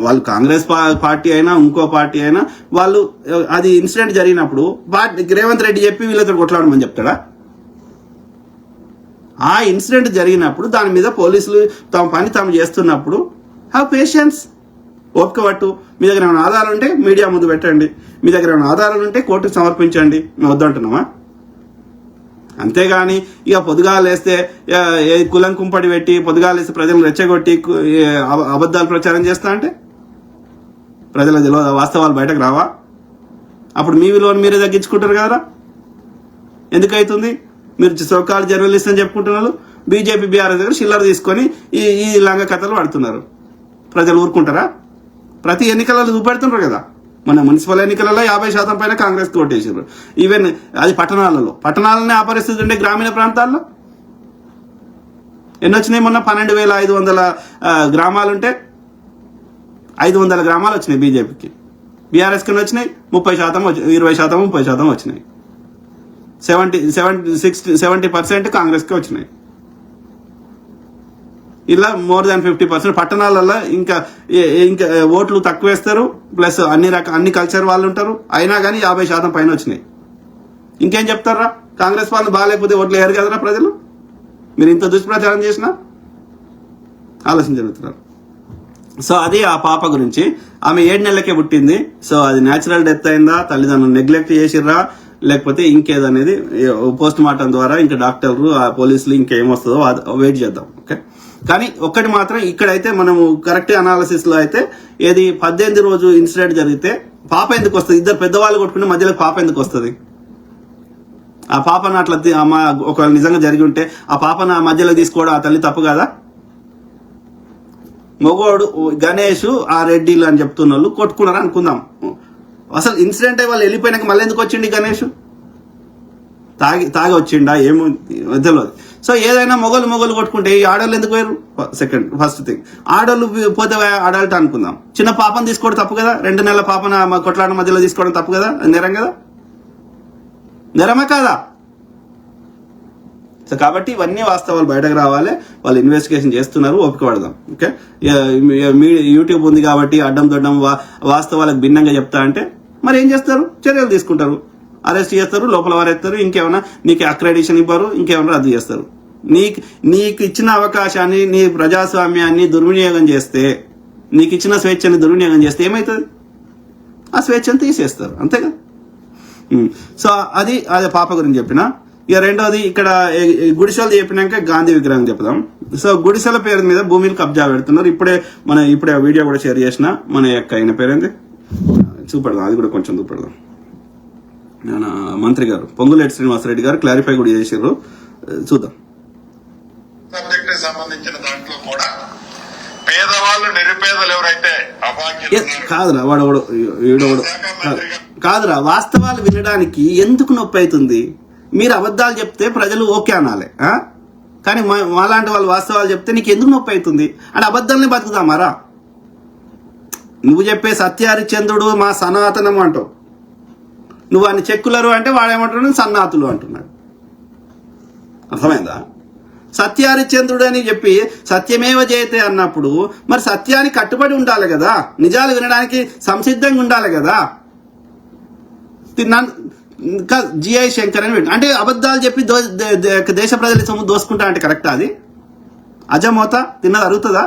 వాళ్ళు కాంగ్రెస్ పార్టీ అయినా ఇంకో పార్టీ అయినా వాళ్ళు అది ఇన్సిడెంట్ జరిగినప్పుడు రేవంత్ రెడ్డి చెప్పి వీళ్ళతో కొట్లాడమని చెప్తాడా? ఆ ఇన్సిడెంట్ జరిగినప్పుడు దాని మీద పోలీసులు తమ పని తాము చేస్తున్నప్పుడు హ్యావ్ పేషెన్స్, ఓపిక పట్టు. మీ దగ్గర ఏమైనా ఆధారాలు ఉంటే మీడియా ముందు పెట్టండి, మీ దగ్గర ఏమైనా ఆధారాలు ఉంటే కోర్టుకు సమర్పించండి. మేము వద్దంటున్నామా? అంతేగాని ఇక పొద్దుగాలేస్తే కులం కుంపడి పెట్టి పొద్దుగాలేస్తే ప్రజలను రెచ్చగొట్టి అబద్ధాలు ప్రచారం చేస్తా అంటే ప్రజలకు తెలియదు, వాస్తవాలు బయటకు రావా? అప్పుడు మీ విలువను మీరే తగ్గించుకుంటారు కదా. ఎందుకైతుంది? మీరు సోకాల్ జర్నలిస్ట్ అని చెప్పుకుంటున్నారు, బీజేపీ బీఆర్ఎస్ దగ్గర చిల్లర తీసుకొని ఈ లంగ కథలు పడుతున్నారు. ప్రజలు ఊరుకుంటారా? ప్రతి ఎన్నికలలో చూపెడుతుంటారు కదా. మన మున్సిపల్ ఎన్నికలలో 50% పైన కాంగ్రెస్ ఓటేసారు. ఈవెన్ అది పట్టణాలనే ఆ పరిస్థితి ఉండే, గ్రామీణ ప్రాంతాల్లో ఎన్ని వచ్చినాయి? మొన్న 12,500 గ్రామాలుంటే 500 గ్రామాలు వచ్చినాయి బీజేపీకి. బీఆర్ఎస్ కింద వచ్చినాయి 30%, 20%, 30% వచ్చినాయి. 70% కాంగ్రెస్కి వచ్చినాయి. ఇలా మోర్ దాన్ 50% పట్టణాలలో ఇంకా ఓట్లు తక్కువ వేస్తారు, ప్లస్ అన్ని కల్చర్ వాళ్ళు ఉంటారు, అయినా కానీ 50% పైన వచ్చినాయి. ఇంకేం చెప్తారా? కాంగ్రెస్ వాళ్ళు బాగాలేకపోతే ఓట్లు వేయరు కదరా ప్రజలు. మీరు ఇంత దుష్ప్రచారం చేసినా ఆలోచన జరుగుతున్నారు. సో అది ఆ పాప గురించి. ఆమె 7 నెలలకే పుట్టింది. సో అది న్యాచురల్ డెత్ అయిందా, తల్లిదండ్రులు నెగ్లెక్ట్ చేసిర్రా, లేకపోతే ఇంకేదనేది పోస్ట్ మార్టం ద్వారా ఇంకా డాక్టర్లు, ఆ పోలీసులు ఇంకేమొస్తుందో వెయిట్ చేద్దాం. ఓకే, కానీ ఒక్కటి మాత్రం ఇక్కడైతే మనము కరెక్ట్ అనాలిసిస్ లో అయితే, ఏది 18 రోజు ఇన్సిడెంట్ జరిగితే పాప ఎందుకు వస్తుంది? ఇద్దరు పెద్దవాళ్ళు కొట్టుకుంటే మధ్యలో పాప ఎందుకు వస్తుంది? ఆ పాపను అట్లా ఒకవేళ నిజంగా జరిగి ఉంటే ఆ పాపను ఆ మధ్యలో తీసుకోవడం ఆ తల్లి తప్పు కదా. మొగోడు గణేష్ ఆ రెడ్డిలు అని చెప్తున్న వాళ్ళు కొట్టుకున్నారు అనుకుందాం. అసలు ఇన్సిడెంట్ వాళ్ళు వెళ్ళిపోయినాక మళ్ళీ ఎందుకు వచ్చిండి గణేష్? తాగి వచ్చిండా ఏమో తెలియదు. సో ఏదైనా మొగలు కొట్టుకుంటే ఈ ఆడవాళ్ళు ఎందుకు పోయారు? ఫస్ట్ థింగ్, ఆడవాళ్ళు పోతే ఆడాలట అనుకుందాం. చిన్న పాపను తీసుకోవడం తప్పు కదా. 2 నెలల పాపను కొట్లాడ మధ్యలో తీసుకోవడం తప్పు కదా, నేరం కదా, నేరమే కాదా? సో కాబట్టి ఇవన్నీ వాస్తవాలు బయటకు రావాలి. వాళ్ళు ఇన్వెస్టిగేషన్ చేస్తున్నారు, ఓపిక పడదాం. ఓకే, యూట్యూబ్ ఉంది కాబట్టి అడ్డం దొడ్డం వాస్తవాలకు భిన్నంగా చెప్తా అంటే మరి ఏం చేస్తారు? చర్యలు తీసుకుంటారు, అరెస్ట్ చేస్తారు, లోపల వారేస్తారు, ఇంకేమైనా నీకు అక్రెడిషన్ ఇవ్వరు, ఇంకేమైనా రద్దు చేస్తారు. నీకు ఇచ్చిన అవకాశాన్ని, నీ ప్రజాస్వామ్యాన్ని దుర్వినియోగం చేస్తే, నీకు ఇచ్చిన స్వేచ్ఛని దుర్వినియోగం చేస్తే ఏమవుతుంది? ఆ స్వేచ్ఛను తీసేస్తారు, అంతేగా. సో అది పాప గురించి చెప్పిన. ఇక రెండోది, ఇక్కడ గుడిసెలు చెప్పినాక గాంధీ విగ్రహం చెప్దాం. సో గుడిసెల పేరు మీద భూమిని కబ్జా పెడుతున్నారు. ఇప్పుడే ఆ వీడియో కూడా షేర్ చేసిన. మన యొక్క ఆయన పేరేంది చూపెడదాం, అది కూడా కొంచెం చూపెడదాం. మంత్రి గారు పొంగులేటి శ్రీనివాసరెడ్డి గారు క్లారిఫై కూడా చేసారు, చూద్దాం. సబ్జెక్ట్ సంబంధించిన దాంట్లో కూడా పేదవాళ్ళు, నిరుపేదలు ఎవరైతే కాదురా కాదురా, వాస్తవాలు వినడానికి ఎందుకు నొప్పి అవుతుంది? మీరు అబద్ధాలు చెప్తే ప్రజలు ఓకే అనాలి, కానీ మాలాంటి వాళ్ళు వాస్తవాలు చెప్తే నీకు ఎందుకు నొప్పి అవుతుంది? అంటే అబద్ధాలని బతుకుతామారా? నువ్వు చెప్పే సత్యహరిచంద్రుడు మా సనాతనం అంటావు, నువ్వు వాడిని చెక్కులరు అంటే వాడేమంటున్నాడు సన్నాతులు అంటున్నాడు. అర్థమైందా? సత్యహరిశ్చంద్రుడు అని చెప్పి సత్యమేవ జయతే అన్నప్పుడు మరి సత్యానికి కట్టుబడి ఉండాలి కదా, నిజాలు వినడానికి సంసిద్ధంగా ఉండాలి కదా. జిఐ శంకర్ అని అంటే అబద్ధాలు చెప్పి దేశ ప్రజల సొమ్ము దోసుకుంటా అంటే కరెక్టా? అది అజమోత తిన్నది అరుగుతుందా?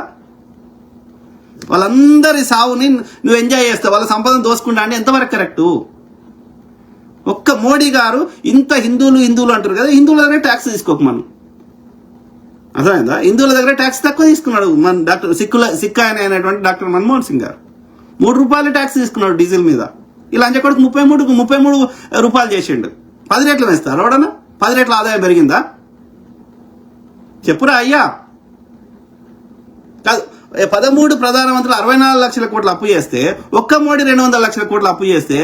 వాళ్ళందరి సావుని నువ్వు ఎంజాయ్ చేస్తావు, వాళ్ళ సంపదను దోసుకుంటా అంటే ఎంతవరకు కరెక్టు? ఒక్క మోడీ గారు ఇంత హిందువులు అంటారు కదా, హిందువుల దగ్గర ట్యాక్స్ తీసుకోక మనం. అర్థమైందా? హిందువుల దగ్గర ట్యాక్స్ తక్కువ తీసుకున్నాడు మన డాక్టర్ సిక్ అయినటువంటి డాక్టర్ మన్మోహన్ సింగ్ గారు. 3 రూపాయలు ట్యాక్స్ తీసుకున్నాడు డీజిల్ మీద. ఇలా అంచెకొడుకు 33 రూపాయలు చేసిండు. 10 రేట్లు వేస్తారు ఎవడన్నా? 10 రేట్ల ఆదాయం పెరిగిందా? చెప్పురా అయ్యా. కాదు, 13 ప్రధానమంత్రులు 64 లక్షల కోట్లు అప్పు చేస్తే ఒక్క మోడీ 200 లక్షల కోట్లు అప్పు చేస్తే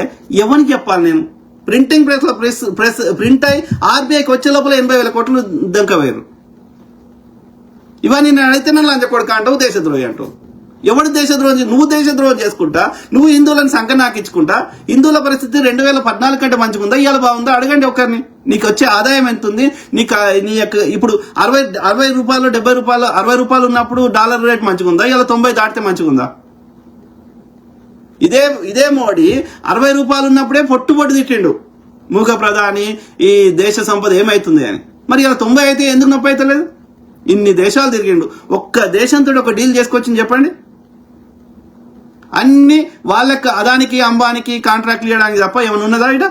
ఎవరికి చెప్పాలి నేను? ప్రింటింగ్ ప్రెస్ ప్రింట్ అయి ఆర్బీఐకి వచ్చే లోపల 80,000 కోట్లు దొంకవేరు. ఇవన్నీ నేను అడిగితే నన్ను లంచకొడుక అంటావు, దేశద్రోహి అంటావు. ఎవడు దేశద్రోహం? నువ్వు దేశద్రోహం చేసుకుంటా, నువ్వు హిందువులను సంఖ్య నాకించుకుంటా. హిందువుల పరిస్థితి 2014 కంటే మంచిగుందా, ఇవాళ బాగుందా? అడగండి ఒకరిని. నీకు వచ్చే ఆదాయం ఎంత ఉంది? నీ యొక్క ఇప్పుడు 60 రూపాయలు 70 రూపాయలు 60 రూపాయలు ఉన్నప్పుడు డాలర్ రేట్ మంచిగుందా, ఇవాళ 90 దాటితే మంచిగుందా? ఇదే మోడీ 60 రూపాయలు ఉన్నప్పుడే పొట్టు తిట్టిండు మూగ ప్రధాని, ఈ దేశ సంపద ఏమైతుంది అని. మరి ఇలా 90 అయితే ఎందుకు నొప్పి అవుతలేదు? ఇన్ని దేశాలు తిరిగిండు, ఒక్క దేశంతో ఒక డీల్ చేసుకొచ్చింది చెప్పండి. అన్ని వాళ్ళకి అదానికి అంబానికి కాంట్రాక్ట్లు చేయడానికి తప్ప ఏమైనా ఉన్నదా ఇట?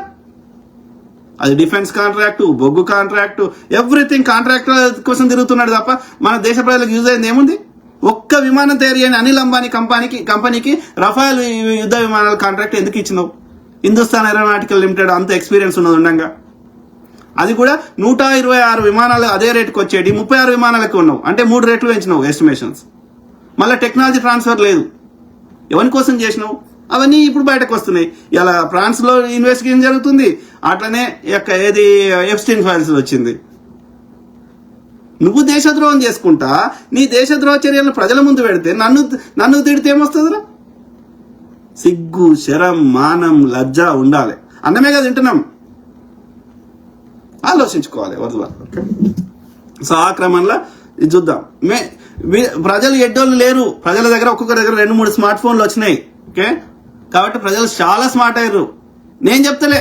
అది డిఫెన్స్ కాంట్రాక్టు, బొగ్గు కాంట్రాక్టు, ఎవ్రీథింగ్ కాంట్రాక్ట్ కోసం తిరుగుతున్నాడు తప్ప మన దేశ ప్రజలకు యూజ్ అయింది ఏముంది? ఒక్క విమానం తయారు చేయని అనిల్ అంబానీ కంపెనీకి రఫాయల్ యుద్ధ విమానాల కాంట్రాక్ట్ ఎందుకు ఇచ్చినావు? హిందుస్థాన్ ఏరోనాటికల్ లిమిటెడ్ అంత ఎక్స్పీరియన్స్ ఉన్నది ఉండగా అది కూడా 126 విమానాలు అదే రేటుకి వచ్చేటి 36 విమానాలకు ఉన్నావు అంటే 3 రేట్లు పెంచినావు ఎస్టిమేషన్స్. మళ్ళీ టెక్నాలజీ ట్రాన్స్ఫర్ లేదు. ఎవరి కోసం చేసినావు? అవన్నీ ఇప్పుడు బయటకు వస్తున్నాయి. ఇలా ఫ్రాన్స్ లో ఇన్వెస్టిగేషన్ జరుగుతుంది, అట్లనే ఏది ఎప్స్టీన్ ఫైల్స్ వచ్చింది. నువ్వు దేశద్రోహం చేసుకుంటా నీ దేశద్రోహ చర్యలను ప్రజల ముందు పెడితే నన్ను తిడితే ఏమొస్తుందిరా? సిగ్గు, శరం, మానం, లజ్జ ఉండాలి. అన్నమే కదా తింటున్నాం, ఆలోచించుకోవాలి వద్దు. సో ఆ క్రమంలో ఇది చూద్దాం. ప్రజలు ఎడ్డోళ్ళు లేరు, ప్రజల దగ్గర ఒక్కొక్కరి దగ్గర 2-3 స్మార్ట్ ఫోన్లు వచ్చినాయి. ఓకే, కాబట్టి ప్రజలు చాలా స్మార్ట్ అయ్యారు. నేను చెప్తలే,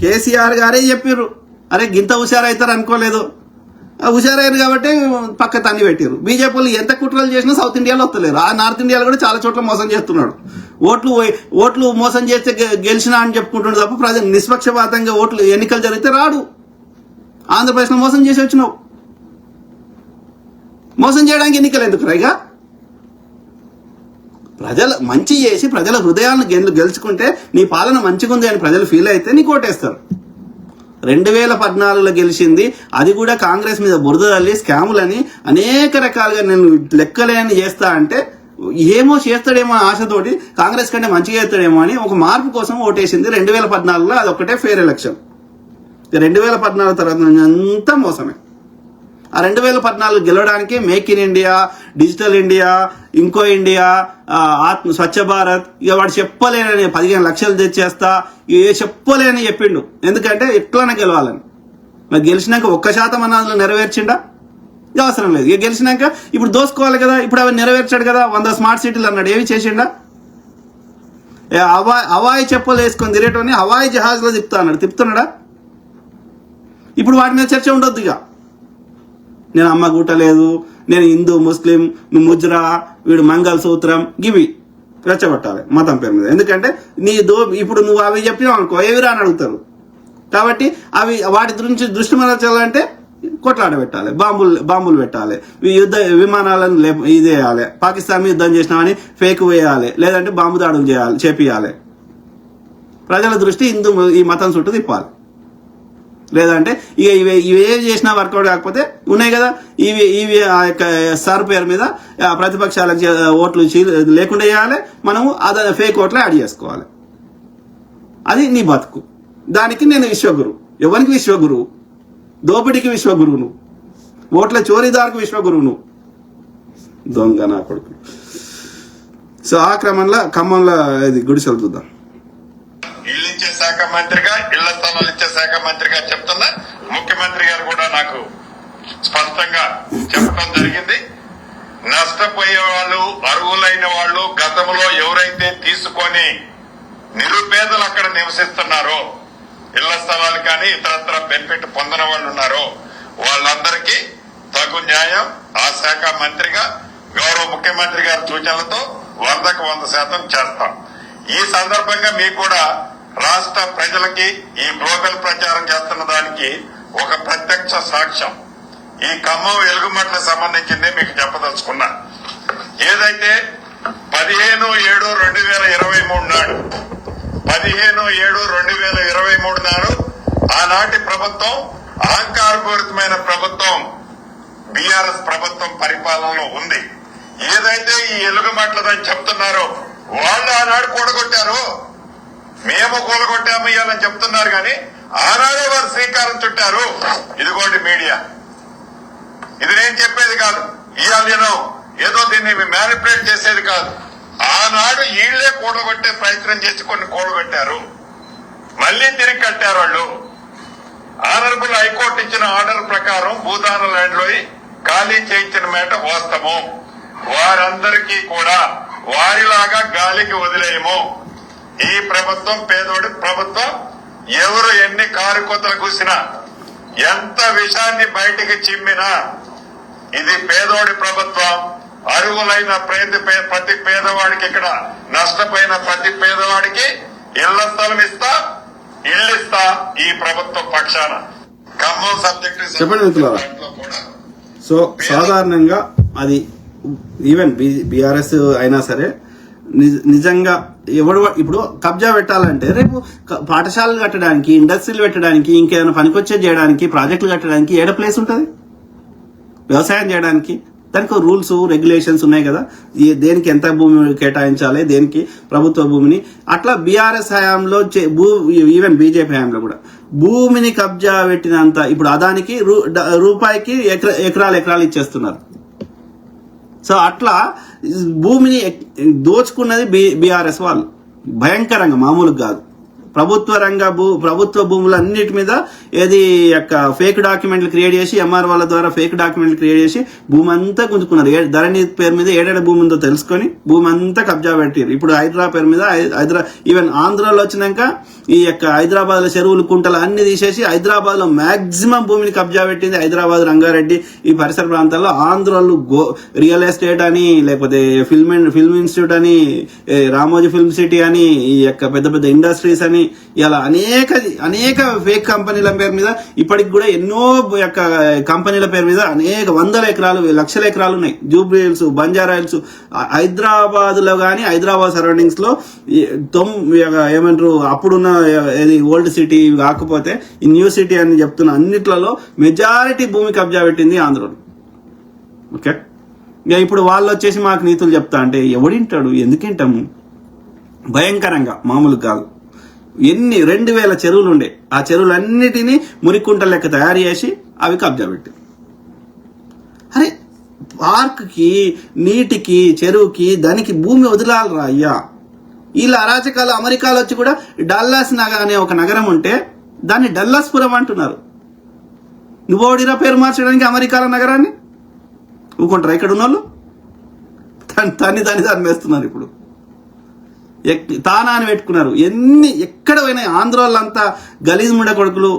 కేసీఆర్ గారే చెప్పారు. అరే గింత హుషారైతారు అనుకోలేదు, హుషారయ్యారు కాబట్టి పక్క తన్ని పెట్టారు. బీజేపీలు ఎంత కుట్రలు చేసినా సౌత్ ఇండియాలో వస్తలేరు, ఆ నార్త్ ఇండియాలో కూడా చాలా చోట్ల మోసం చేస్తున్నాడు. ఓట్లు మోసం చేస్తే గెలిచినా అని చెప్పుకుంటున్నాడు తప్ప ప్రజలు నిష్పక్షపాతంగా ఎన్నికలు జరిగితే రాడు. ఆంధ్రప్రదేశ్లో మోసం చేసి వచ్చినావు. మోసం చేయడానికి ఎన్నికలు ఎందుకు రైగా? ప్రజలు మంచి చేసి ప్రజల హృదయాలను గెలుచుకుంటే నీ పాలన మంచిగుంది అని ప్రజలు ఫీల్ అయితే నీకు ఓటేస్తారు. 2014లో గెలిచింది, అది కూడా కాంగ్రెస్ మీద బురద తల్లి స్కాములని అనేక రకాలుగా నేను లెక్కలేని చేస్తా అంటే ఏమో చేస్తాడేమో ఆశతోటి కాంగ్రెస్ కంటే మంచిగా చేస్తాడేమో అని ఒక మార్పు కోసం ఓటేసింది 2014లో. అది ఒక్కటే ఫెయిర్ ఎలక్షన్. 2014 తర్వాత అంతా మోసమే. ఆ 2014 గెలవడానికి make in India, digital India, ఇంకో ఇండియా, స్వచ్ఛ భారత్, ఇక వాడు చెప్పలేనని 15 లక్షలు తెచ్చేస్తా చెప్పలేని చెప్పిండు. ఎందుకంటే ఎట్లనే గెలవాలని. మరి గెలిచినాక 1% అన్నది నెరవేర్చిండా? అవసరం లేదు. ఇక గెలిచినాక ఇప్పుడు దోసుకోవాలి కదా, ఇప్పుడు అవి నెరవేర్చాడు కదా. 100 స్మార్ట్ సిటీలు అన్నాడు, ఏవి చేసిండా? హవాయి చెప్పులు వేసుకొని తిరేటోని హవాయి జహాజ్లో తిప్పుతున్నాడా? ఇప్పుడు వాటి మీద చర్చ ఉండొద్దు. ఇక నేను అమ్మ గుట్టలేదు, నేను హిందూ, ముస్లిం, నువ్వు ముజ్రా, వీడు మంగళ సూత్రం, గివి రెచ్చగొట్టాలి మతం పేరు మీద. ఎందుకంటే ఇప్పుడు నువ్వు అవి చెప్పినావు అనుకో, ఏవిరా అని అడుగుతారు. కాబట్టి వాటి గురించి దృష్టి మరల్చాలంటే కొట్లాట పెట్టాలి, బాంబులు పెట్టాలి, యుద్ధ విమానాలను ఇది వేయాలి, పాకిస్తాన్ మీద యుద్ధం చేసినామని ఫేక్ వేయాలి, లేదంటే బాంబు దాడులు చేపియాలి. ప్రజల దృష్టి ఈ మతం చుట్టూ తిప్పాలి. లేదంటే ఇక ఇవేం చేసినా వర్కౌట్ కాకపోతే ఉన్నాయి కదా, ఇవి ఆ యొక్క సార్ పేరు మీద ప్రతిపక్షాలకు ఓట్లు లేకుండా చేయాలి, మనము అదే ఫేక్ ఓట్లు యాడ్ చేసుకోవాలి. అది నీ బతుకు. దానికి నేను విశ్వగురు. ఎవరికి విశ్వగురువు? దోపిడికి విశ్వగురువు నువ్వు, ఓట్ల చోరీదారుకు విశ్వగురువు నువ్వు, దొంగ నా కొడుకు. సో ఆ క్రమంలో ఖమ్మంలో ఇది గుడిసెలు చూద్దాం. ఇల్లు ఇచ్చే శాఖ మంత్రిగా, ఇళ్ల స్థలాలు ఇచ్చే శాఖ మంత్రిగా చెప్తున్నా. ముఖ్యమంత్రి గారు కూడా నాకు స్పష్టంగా చెప్పడం జరిగింది. నష్టపోయే వాళ్ళు, అర్హులైన వాళ్ళు, గతంలో ఎవరైతే తీసుకొని నిరుపేదలు అక్కడ నివసిస్తున్నారో, ఇళ్ల స్థలాలు కానీ ఇతరత్ర బెనిఫిట్ పొందిన వాళ్ళు ఉన్నారో వాళ్ళందరికీ తగు న్యాయం ఆ శాఖ మంత్రిగా గౌరవ ముఖ్యమంత్రి గారి సూచనలతో 100% చేస్తాం. ఈ సందర్భంగా మీకు కూడా రాష్ట్ర ప్రజలకి ఈ బ్రోకర్ ప్రచారం చేస్తున్న దానికి ఒక ప్రత్యక్ష సాక్ష్యం ఈ ఖమ్మం వెలుగుమట్లకు సంబంధించింది మీకు చెప్పదలుచుకున్నా. ఏదైతే 15/7/2023 నాడు 15/7/2023 నాడు ఆనాటి ప్రభుత్వం, అహంకారపూరితమైన ప్రభుత్వం, బీఆర్ఎస్ ప్రభుత్వం పరిపాలనలో ఉంది. ఏదైతే ఈ ఎలుగుమట్లదని చెప్తున్నారో వాళ్ళు ఆనాడు కూడగొట్టారు, మేము కూడగొట్టాము ఇవ్వాలని చెప్తున్నారు. కానీ ఆనాడే వారు శ్రీకారం చుట్టారు. ఇదిగోండి మీడియా, ఇది నేను చెప్పేది కాదు. ఇవాళ నేను ఏదో దీన్ని మ్యానిపులేట్ చేసేది కాదు. ఆనాడు వీళ్లే కూడగొట్టే ప్రయత్నం చేసి కొన్ని కూడగొట్టారు, మళ్లీ తిరిగి కట్టారు వాళ్ళు. ఆనరబుల్ హైకోర్టు ఇచ్చిన ఆర్డర్ ప్రకారం భూదాన ల్యాండ్ లో ఖాళీ చేయించిన మేట వాస్తవం. వారందరికీ కూడా వారిలాగా గాలికి వదిలేయము. ఈ ప్రభుత్వం పేదోడి ప్రభుత్వం. ఎవరు ఎన్ని కారుకొత్తలు కూసినా, ఎంత విషాన్ని బయటికి చిమ్మినా ఇది పేదోడి ప్రభుత్వం. అర్హులైన ప్రతి పేదవాడికి, ఇక్కడ నష్టపోయిన ప్రతి పేదవాడికి ఇళ్ల స్థలం ఇస్తా, ఇల్లు ఇస్తా ఈ ప్రభుత్వ పక్షాన. ఖమ్మం సబ్జెక్టు చెప్పండి మిత్రులారా. సో సాధారణంగా అది ఈవెన్ బీఆర్ఎస్ అయినా సరే నిజంగా ఎవడు ఇప్పుడు కబ్జా పెట్టాలంటే రేపు పాఠశాలలు కట్టడానికి, ఇండస్ట్రీలు పెట్టడానికి, ఇంకేమైనా పనికొచ్చే చేయడానికి, ప్రాజెక్టులు కట్టడానికి ఏడ ప్లేస్ ఉంటుంది? వ్యవసాయం చేయడానికి దానికి రూల్స్, రెగ్యులేషన్స్ ఉన్నాయి కదా. దేనికి ఎంత భూమి కేటాయించాలి, దేనికి ప్రభుత్వ భూమిని. అట్లా బీఆర్ఎస్ హయాంలో ఈవెన్ బీజేపీ హయాంలో కూడా భూమిని కబ్జా పెట్టినంత ఇప్పుడు అదానికి రూపాయికి ఎకరాలు ఇచ్చేస్తున్నారు. సో అట్లా భూమిని దోచుకున్నది బీఆర్ఎస్ వాళ్ళు భయంకరంగా, మామూలుగా కాదు. ప్రభుత్వ భూములన్నిటి మీద ఏది యొక్క ఫేక్ డాక్యుమెంట్లు క్రియేట్ చేసి, ఎంఆర్ వాళ్ళ ద్వారా ఫేక్ డాక్యుమెంట్లు క్రియేట్ చేసి భూమి అంతా గుంజుకున్నారు. ధరణి పేరు మీద ఏడేడ భూమి ఉందో తెలుసుకొని భూమి అంతా కబ్జా పెట్టారు. ఇప్పుడు హైదరాబాద్ పేరు మీద ఈవెన్ ఆంధ్రాలో వచ్చినాక ఈ యొక్క హైదరాబాద్ లో చెరువులు, కుంటలు అన్ని తీసేసి హైదరాబాద్ లో మాక్సిమం భూమిని కబ్జా పెట్టింది హైదరాబాద్, రంగారెడ్డి ఈ పరిసర ప్రాంతాల్లో. ఆంధ్రాలో రియల్ ఎస్టేట్ అని, లేకపోతే ఫిల్మ్ ఇన్స్టిట్యూట్ అని, రామోజీ ఫిల్మ్ సిటీ అని, ఈ యొక్క పెద్ద పెద్ద ఇండస్ట్రీస్ అని, ఇలా అనేక ఫేక్ కంపెనీల పేరు మీద ఇప్పటికి కూడా ఎన్నో యొక్క కంపెనీల పేరు మీద అనేక వందల ఎకరాలు, లక్షల ఎకరాలు ఉన్నాయి. Jubilee hills, Banjara hills, Hyderabad లో గానీ హైదరాబాద్ సరౌండింగ్స్ లో ఏమంటారు అప్పుడున్న ఓల్డ్ సిటీ కాకపోతే ఈ న్యూ సిటీ అని చెప్తున్న అన్నిట్లలో మెజారిటీ భూమి కబ్జా పెట్టింది ఆంధ్రలో. ఓకే, ఇక ఇప్పుడు వాళ్ళు వచ్చేసి మాకు నీతులు చెప్తా అంటే ఎవడింటాడు? ఎందుకింటాము? భయంకరంగా, మామూలు కాదు. 2000 చెరువులు ఉండే, ఆ చెరువులన్నిటినీ మురికుంటల లెక్క తయారు చేసి అవి కబ్జా పెట్టి, అరే పార్క్కి, నీటికి, చెరువుకి దానికి భూమి వదిలాలరా అయ్యా. వీళ్ళ అరాచకాలు అమెరికాలో వచ్చి కూడా డల్లాస్ అనే ఒక నగరం ఉంటే దాన్ని డల్లాస్పురం అంటున్నారు. నువ్వోడిరా పేరు మార్చడానికి అమెరికాల నగరాన్ని? ఊకుంటారా ఇక్కడ ఉన్న వాళ్ళు? దాన్ని వేస్తున్నారు. ఇప్పుడు తానా అని పెట్టుకున్నారు. ఎక్కడ పోయినా ఆంధ్ర వాళ్ళంతా గలీజ్ ముండ కొడుకులు.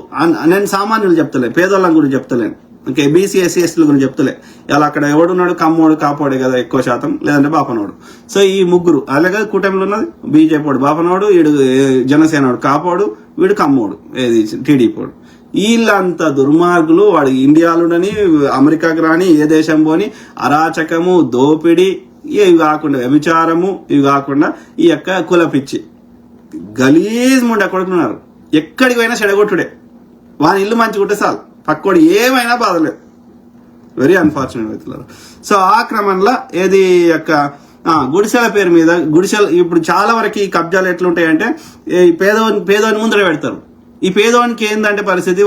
నేను సామాన్యులు చెప్తలే, పేదోళ్ళ గురించి చెప్తలేను. ఓకే, బీసీ ఎస్సీ ఎస్టీల గురించి చెప్తలే. ఇలా అక్కడ ఎవడున్నాడు? కమ్మోడు, కాపోడే కదా ఎక్కువ శాతం, లేదంటే బాపనోడు. సో ఈ ముగ్గురు అలాగే కూటమిలో ఉన్నది. బీజేపీ వాడు బాపనోడు, వీడు జనసేనోడు కాపోడు, వీడు కమ్మోడు ఏది టీడీపీ. వీళ్ళంతా దుర్మార్గులు. వాడు ఇండియాలోని, అమెరికాకి రాని, ఏ దేశం పోని అరాచకము, దోపిడీ, ఇవి కాకుండా వ్యభిచారము, ఇవి కాకుండా ఈ యొక్క కులపిచ్చి గలీజ్ ముండ కొడుకున్నారు. ఎక్కడికి పోయినా చెడగొట్టుడే. వాని ఇల్లు మంచి కొట్టే చాలు, పక్కోడు ఏమైనా బాధలేదు. వెరీ అన్ఫార్చునేట్ అవుతున్నారు. సో ఆ క్రమంలో ఏది యొక్క గుడిసెల పేరు మీద గుడిసెలు ఇప్పుడు చాలా వరకు ఈ కబ్జాలు ఎట్లుంటాయంటే పేదోని ముందర పెడతారు. ఈ పేదవానికి ఏందంటే పరిస్థితి,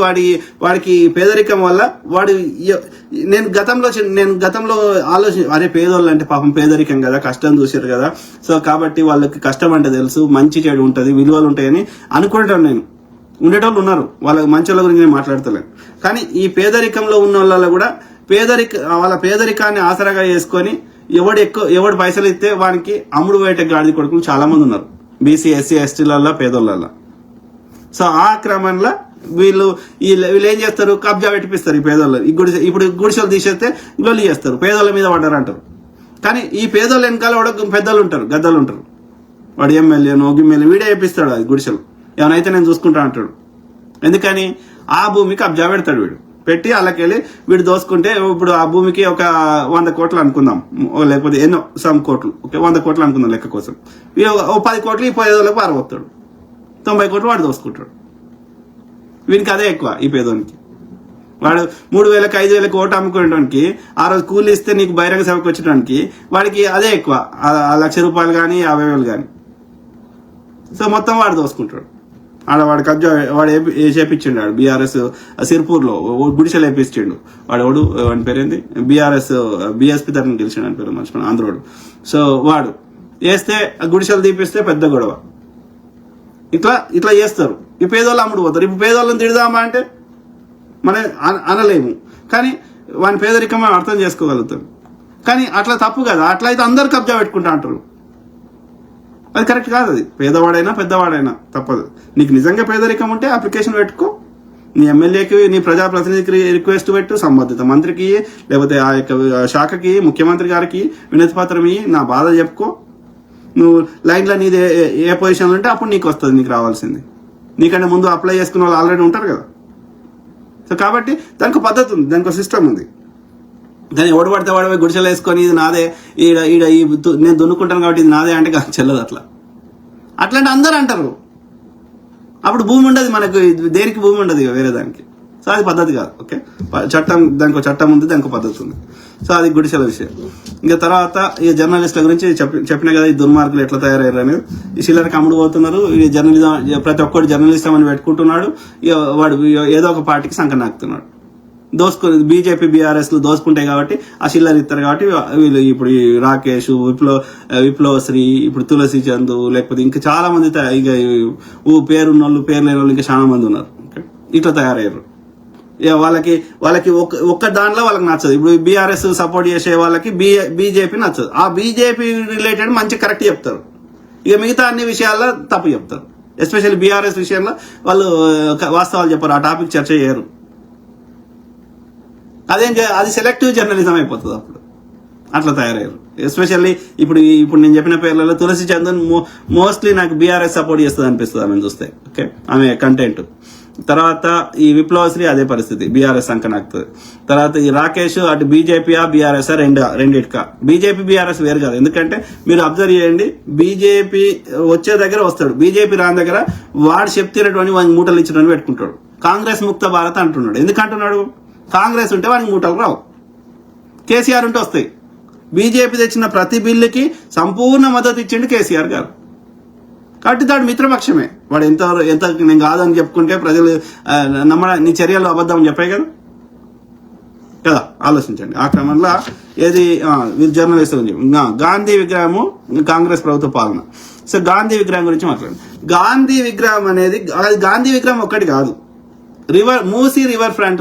వాడికి పేదరికం వల్ల వాడు నేను గతంలో అరే పేదోళ్ళు అంటే పాపం పేదరికం కదా, కష్టం చూసారు కదా, సో కాబట్టి వాళ్ళకి కష్టం అంటే తెలుసు, మంచి చెడు ఉంటుంది, విలువలు ఉంటాయని అనుకుంటాను నేను. ఉండేటోళ్ళు ఉన్నారు, వాళ్ళకి మంచి వాళ్ళ గురించి నేను మాట్లాడతలేను. కానీ ఈ పేదరికంలో ఉన్న వాళ్ళ కూడా వాళ్ళ పేదరికాన్ని ఆసరాగా చేసుకొని ఎవడు పైసలు ఇస్తే వానికి అమ్ముడు బయట గాడిద కొడుకులు చాలా మంది ఉన్నారు, బీసీ ఎస్సీ ఎస్టీలలో పేదోళ్ళ. సో ఆ క్రమంలో వీళ్ళు ఏం చేస్తారు, కబ్జా పెట్టిపిస్తారు ఈ పేదోళ్ళు. ఇప్పుడు గుడిసెలు తీసేస్తే గొల్లి చేస్తారు, పేదోళ్ళ మీద పడ్డారు అంటారు. కానీ ఈ పేదోళ్ళ వెనకాల కూడా పెద్దలు ఉంటారు, గద్దలు ఉంటారు. వాడు ఎమ్మెల్యేనో గిమ్మెల్యే వీడే వేపిస్తాడు అది గుడిసెలు, ఏమైనా నేను చూసుకుంటా అంటాడు. ఎందుకని ఆ భూమికి కబ్జా పెడతాడు, వీడు పెట్టి అలాకెళ్ళి వీడు దోసుకుంటే ఇప్పుడు ఆ భూమికి ఒక 100 కోట్లు అనుకుందాం, లేకపోతే ఎన్నో సమ్ కోట్లు, ఓకే 100 కోట్లు అనుకుందాం లెక్క కోసం. 10 కోట్లు ఈ పేదోళ్ళకి పారబోతాడు, 90 కోట్లు వాడు దోసుకుంటాడు. వీనికి అదే ఎక్కువ ఈ పేదోనికి. వాడు 3,000 5,000 కోట్లు అమ్ముకోవడానికి ఆ రోజు కూలి ఇస్తే నీకు బహిరంగ సభకు వచ్చడానికి వాడికి అదే ఎక్కువ, 1,00,000 రూపాయలు కానీ 50,000 కానీ. సో మొత్తం వాడు దోసుకుంటాడు. వాడు కబ్జా వాడు చేపించిండు, వాడు బీఆర్ఎస్ సిర్పూర్లో గుడిసెలు వేపించిండు. వాడు వాడి పేరేంది, బీఎస్పీ తరఫున గెలిచిండు అని పేరు మర్చిపోయాను, ఆంధ్రోడు. సో వాడు వేస్తే గుడిసెలు తీపిస్తే పెద్ద గొడవ. ఇట్లా చేస్తారు. ఈ పేదోళ్ళు అమ్ముడు పోతారు. ఇప్పుడు పేదోళ్ళని తిడదామా అంటే మనం అనలేము, కానీ వాని పేదరికం మనం అర్థం చేసుకోగలుగుతాం. కానీ అట్లా తప్పు కదా, అట్లా అయితే అందరు కబ్జా పెట్టుకుంటా అంటారు. అది కరెక్ట్ కాదు. అది పేదవాడైనా పెద్దవాడైనా తప్పదు. నీకు నిజంగా పేదరికం ఉంటే అప్లికేషన్ పెట్టుకో, నీ ఎమ్మెల్యేకి నీ ప్రజాప్రతినిధికి రిక్వెస్ట్ పెట్టు, సంబంధిత మంత్రికి లేకపోతే ఆ యొక్క శాఖకి ముఖ్యమంత్రి గారికి వినతి పత్రం ఇయ్యి, నా బాధ చెప్పుకో. నువ్వు లైన్లో నీది ఏ పొజిషన్లో ఉంటే అప్పుడు నీకు వస్తుంది, నీకు రావాల్సింది. నీకంటే ముందు అప్లై చేసుకున్న వాళ్ళు ఆల్రెడీ ఉంటారు కదా. సో కాబట్టి దానికి పద్ధతి ఉంది, దానికి సిస్టమ్ ఉంది. దాన్ని ఎవడు పడితే వాడు గుడిసెలు వేసుకొని ఇది నాదే, నేను దున్నుకుంటాను కాబట్టి ఇది నాదే అంటే చెల్లదు. అట్లాంటి అందరూ అంటారు. అప్పుడు భూమి ఉండదు మనకు, దేనికి భూమి ఉండదు వేరే దానికి. సో అది పద్ధతి కాదు. ఓకే, చట్టం దానికి చట్టం ఉంది, దానికి పద్ధతి ఉంది. సో అది గుడిసెల విషయం. ఇంకా తర్వాత ఈ జర్నలిస్టుల గురించి చెప్పిన కదా, ఈ దుర్మార్గులు ఎట్లా తయారయ్యారు అనేది. ఈ చిల్లరకి అమ్ముడు పోతున్నారు. ఈ జర్నలిజం ప్రతి ఒక్కటి జర్నలిస్టం అని పెట్టుకుంటున్నాడు. వాడు ఏదో ఒక పార్టీకి సంకన నాకుతున్నాడు. బీజేపీ బీఆర్ఎస్ దోసుకుంటాయి కాబట్టి ఆ చిల్లర ఇస్తారు కాబట్టి వీళ్ళు ఇప్పుడు ఈ రాకేష్, విప్లవశ్రీ, ఇప్పుడు తులసి చంద్, లేకపోతే ఇంకా చాలా మంది ఇక పేరున్నోళ్ళు పేరు లేని వాళ్ళు ఇంకా చాలా మంది ఉన్నారు. ఇట్లా తయారయ్యారు. వాళ్ళకి ఒక్క దాంట్లో వాళ్ళకి నచ్చదు. ఇప్పుడు బీఆర్ఎస్ సపోర్ట్ చేసే వాళ్ళకి బీజేపీ నచ్చదు. ఆ బీజేపీ రిలేటెడ్ మంచి కరెక్ట్ చెప్తారు, ఇక మిగతా అన్ని విషయాల్లో తప్పు చెప్తారు. ఎస్పెషల్లీ బీఆర్ఎస్ విషయంలో వాళ్ళు వాస్తవాలు చెప్పారు, ఆ టాపిక్ చర్చ చేయరు. అది సెలెక్టివ్ జర్నలిజం అయిపోతుంది అప్పుడు. అట్లా తయారయ్యారు. ఎస్పెషల్లీ ఇప్పుడు నేను చెప్పిన పేర్లలో తులసి చందన్ మోస్ట్లీ నాకు బీఆర్ఎస్ సపోర్ట్ చేస్తుంది అనిపిస్తుంది ఆమెను చూస్తే. ఓకే, ఆమె కంటెంట్. తర్వాత ఈ విప్లవశ్రీ అదే పరిస్థితి, బీఆర్ఎస్ అంక నాకుతుంది. తర్వాత ఈ రాకేష్ అటు బీజేపీయా బీఆర్ఎస్ రెండిటికా. బీజేపీ బీఆర్ఎస్ వేరు కాదు. ఎందుకంటే మీరు అబ్జర్వ్ చేయండి, బీజేపీ వచ్చే దగ్గర వస్తాడు, బీజేపీ రాని దగ్గర వాడు చెప్తున్నటువంటి వాడికి మూటలు ఇచ్చినట్టు పెట్టుకుంటాడు. కాంగ్రెస్ ముక్త భారత్ అంటున్నాడు. ఎందుకంటున్నాడు? కాంగ్రెస్ ఉంటే వాడికి మూటలు రావు, కేసీఆర్ ఉంటే వస్తాయి. బీజేపీ తెచ్చిన ప్రతి బిల్లుకి సంపూర్ణ మద్దతు ఇచ్చిండు కేసీఆర్ గారు. కాబట్టి దాడు మిత్రపక్షమే. వాడు ఎంత నేను కాదని చెప్పుకుంటే ప్రజలు నీ చర్యలు అబద్ధం చెప్పాయి కదా, ఆలోచించండి. ఆ క్రమంలో ఏది జర్నలిస్ట్ గురించి గాంధీ విగ్రహము, కాంగ్రెస్ ప్రభుత్వ పాలన. సో గాంధీ విగ్రహం గురించి మాట్లాడండి. గాంధీ విగ్రహం అనేది, గాంధీ విగ్రహం ఒక్కటి కాదు. మూసీ రివర్ ఫ్రంట్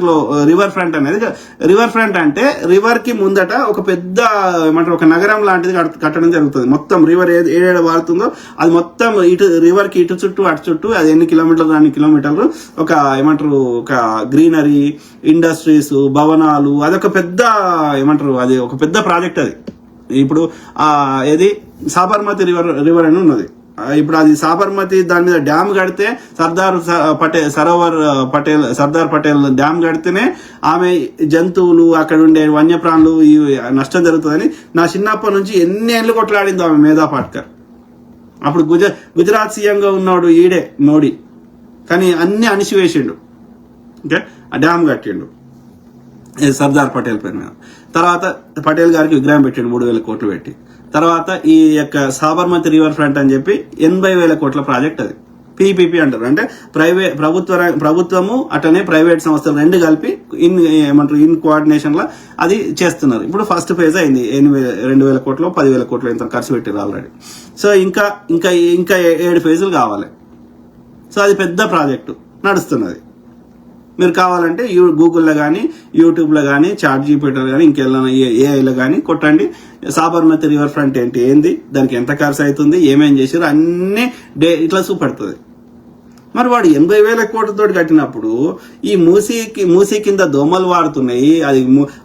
అనేది, రివర్ ఫ్రంట్ అంటే రివర్ కి ముందట ఒక పెద్ద ఏమంటారు ఒక నగరం లాంటిది కట్టడం జరుగుతుంది. మొత్తం రివర్ ఏడేడ వాడుతుందో అది మొత్తం రివర్ కి ఇటు చుట్టూ అటు చుట్టూ అది ఎన్ని కిలోమీటర్లు ఒక ఏమంటారు ఒక గ్రీనరీ, ఇండస్ట్రీస్, భవనాలు, అదొక పెద్ద ఏమంటారు అది ఒక పెద్ద ప్రాజెక్ట్. అది ఇప్పుడు ఏది సాబర్మతి రివర్ అని ఉన్నది. ఇప్పుడు అది సాబర్మతి దాని మీద డ్యామ్ కడితే సర్దార్ పటేల్ డ్యామ్ కడితేనే ఆమె జంతువులు అక్కడ ఉండే వన్యప్రాణులు నష్టం జరుగుతుందని నా చిన్నప్పటి నుంచి ఎన్ని ఏళ్ళు కొట్లాడింది ఆమె మేధా పాట్కర్. అప్పుడు గుజరాత్ సీఎంగా ఉన్నాడు ఈడే మోడీ, కానీ అన్ని అణిచివేసిండు. ఓకే, ఆ డ్యామ్ కట్టిండు సర్దార్ పటేల్ పేరు మీద. తర్వాత పటేల్ గారికి విగ్రహం పెట్టిండు 3,000 కోట్లు పెట్టి. తర్వాత ఈ యొక్క సాబర్మతి రివర్ ఫ్రంట్ అని చెప్పి 80,000 కోట్ల ప్రాజెక్ట్ అది. పీపీపీ అంటారు. అంటే ప్రభుత్వము అట్లనే ప్రైవేట్ సంస్థలు రెండు కలిపి ఇన్ కోఆర్డినేషన్ లా అది చేస్తున్నారు. ఇప్పుడు ఫస్ట్ ఫేజ్ అయింది. 2,000 కోట్లు 10,000 కోట్లు ఇంత ఖర్చు పెట్టారు ఆల్రెడీ. సో ఇంకా ఇంకా ఇంకా 7 ఫేజులు కావాలి. సో అది పెద్ద ప్రాజెక్టు నడుస్తున్నది. మీరు కావాలంటే గూగుల్లో కానీ యూట్యూబ్లో కానీ ChatGPTలో కానీ ఇంకెళ్ళిన ఏఐలో కానీ కొట్టండి సాబర్మతి రివర్ ఫ్రంట్ ఏంది, దానికి ఎంత ఖర్చు అవుతుంది, ఏమేం చేశారు అన్నీ ఇట్లా చూపెడుతుంది. మరి వాడు 80,000 కోట్లతో కట్టినప్పుడు ఈ మూసీ కింద దోమలు వాడుతున్నాయి.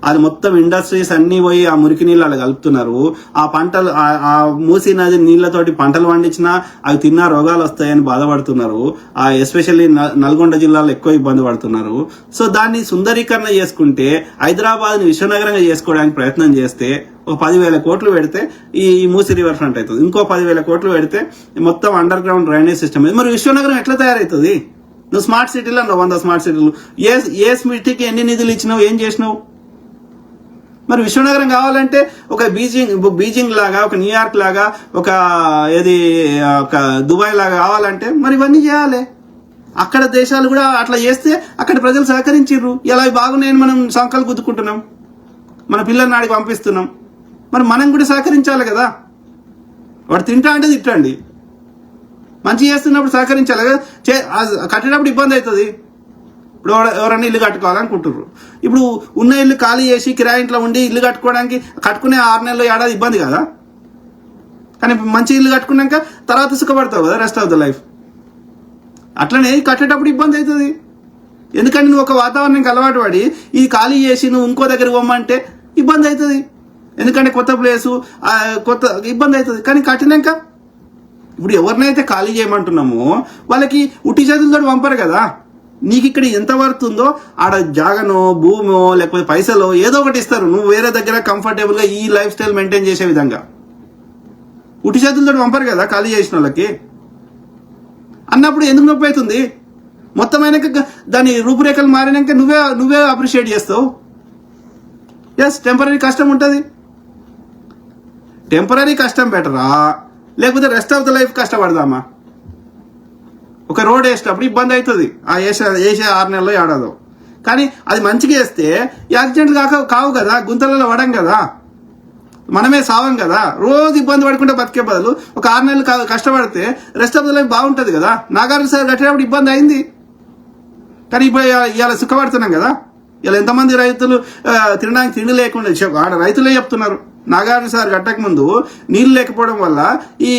అది మొత్తం ఇండస్ట్రీస్ అన్ని పోయి ఆ మురికి నీళ్ళు అలా కలుపుతున్నారు. ఆ పంటలు ఆ మూసీ నది నీళ్లతోటి పంటలు పండించినా అవి తిన్నా రోగాలు వస్తాయని బాధపడుతున్నారు. ఆ ఎస్పెషల్లీ నల్గొండ జిల్లాలో ఎక్కువ ఇబ్బంది పడుతున్నారు. సో దాన్ని సుందరీకరణ చేసుకుంటే హైదరాబాద్ ని విశ్వనగరంగా చేసుకోవడానికి ప్రయత్నం చేస్తే ఒక 10,000 కోట్లు పెడితే ఈ మూసీ రివర్ ఫ్రంట్ అవుతుంది. ఇంకో 10,000 కోట్లు పెడితే మొత్తం అండర్ గ్రౌండ్ డ్రైనేజ్ సిస్టమ్. మరి విశ్వనగరం ఎట్లా తయారవుతుంది? నువ్వు స్మార్ట్ సిటీలో 100 స్మార్ట్ సిటీలు ఏ సిటీకి ఎన్ని నిధులు ఇచ్చినావు, ఏం చేసినావు? మరి విశ్వనగరం కావాలంటే ఒక బీజింగ్ లాగా, ఒక న్యూయార్క్ లాగా, ఒక దుబాయ్ లాగా కావాలంటే మరి ఇవన్నీ చేయాలి. అక్కడ దేశాలు కూడా అట్లా చేస్తే అక్కడ ప్రజలు సహకరించిర్రు. ఇలా బాగున్నాయని మనం సంకలు గుద్దుకుంటున్నాం, మన పిల్లల్ని నాడికి పంపిస్తున్నాం. మరి మనం కూడా సహకరించాలి కదా. వాడు తింటా అంటే తిట్టండి, మంచి చేస్తున్నప్పుడు సహకరించాలి కదా. కట్టేటప్పుడు ఇబ్బంది అవుతుంది. ఇప్పుడు ఎవరైనా ఇల్లు కట్టుకోవాలనుకుంటున్నారు. ఇప్పుడు ఉన్న ఇల్లు ఖాళీ చేసి కిరాయి ఇంట్లో ఉండి ఇల్లు కట్టుకునే 6 నెలలు ఏడాది ఇబ్బంది కదా. కానీ మంచి ఇల్లు కట్టుకున్నాక తర్వాత సుఖపడతావు కదా రెస్ట్ ఆఫ్ ద లైఫ్. అట్లనే కట్టేటప్పుడు ఇబ్బంది అవుతుంది. ఎందుకంటే నువ్వు ఒక వాతావరణానికి అలవాటు పడి ఇది ఖాళీ చేసి నువ్వు ఇంకో దగ్గర పోమ్మంటే ఇబ్బంది అవుతుంది. ఎందుకంటే కొత్త ప్లేసు కొత్త ఇబ్బంది అవుతుంది. కానీ కట్టినాక ఇప్పుడు ఎవరినైతే ఖాళీ చేయమంటున్నామో వాళ్ళకి ఉట్టి చేతులతో పంపరు కదా. నీకు ఇక్కడ ఎంత పడుతుందో ఆడ జాగనో భూమో లేకపోతే పైసలో ఏదో ఒకటి ఇస్తారు. నువ్వు వేరే దగ్గర కంఫర్టబుల్ గా ఈ లైఫ్ స్టైల్ మెయింటైన్ చేసే విధంగా ఉట్టి చేతులతో పంపరు కదా ఖాళీ చేసిన వాళ్ళకి. అన్నప్పుడు ఎందుకు నొప్పి అవుతుంది? మొత్తం అయినాక దాని రూపురేఖలు మారినాక నువ్వే అప్రిషియేట్ చేస్తావు. ఎస్, టెంపరీ కష్టం ఉంటుంది. టెంపరీ కష్టం బెటరా లేకపోతే రెస్ట్ ఆఫ్ ద లైఫ్ కష్టపడదామా? ఒక రోడ్ వేసేటప్పుడు ఇబ్బంది అవుతుంది. ఆ వేసే 6 నెలల్లో ఏడాదో. కానీ అది మంచిగా వేస్తే యాక్సిడెంట్లు కావు కదా, గుంతలలో పడం కదా, మనమే సావం కదా. రోజు ఇబ్బంది పడుకుంటే బతికే బదులు ఒక 6 నెలలు కష్టపడితే రెస్ట్ ఆఫ్ ద లైఫ్ బాగుంటుంది కదా. నాగార్జున సార్ కట్టేటప్పుడు ఇబ్బంది అయింది, కానీ ఇప్పుడు ఇవాళ సుఖపడుతున్నాం కదా. ఇలా ఎంతమంది రైతులు తినడానికి తిండి లేకుండా ఆడ రైతులే చెప్తున్నారు. నాగార్జున సార్ కట్టక ముందు నీళ్లు లేకపోవడం వల్ల ఈ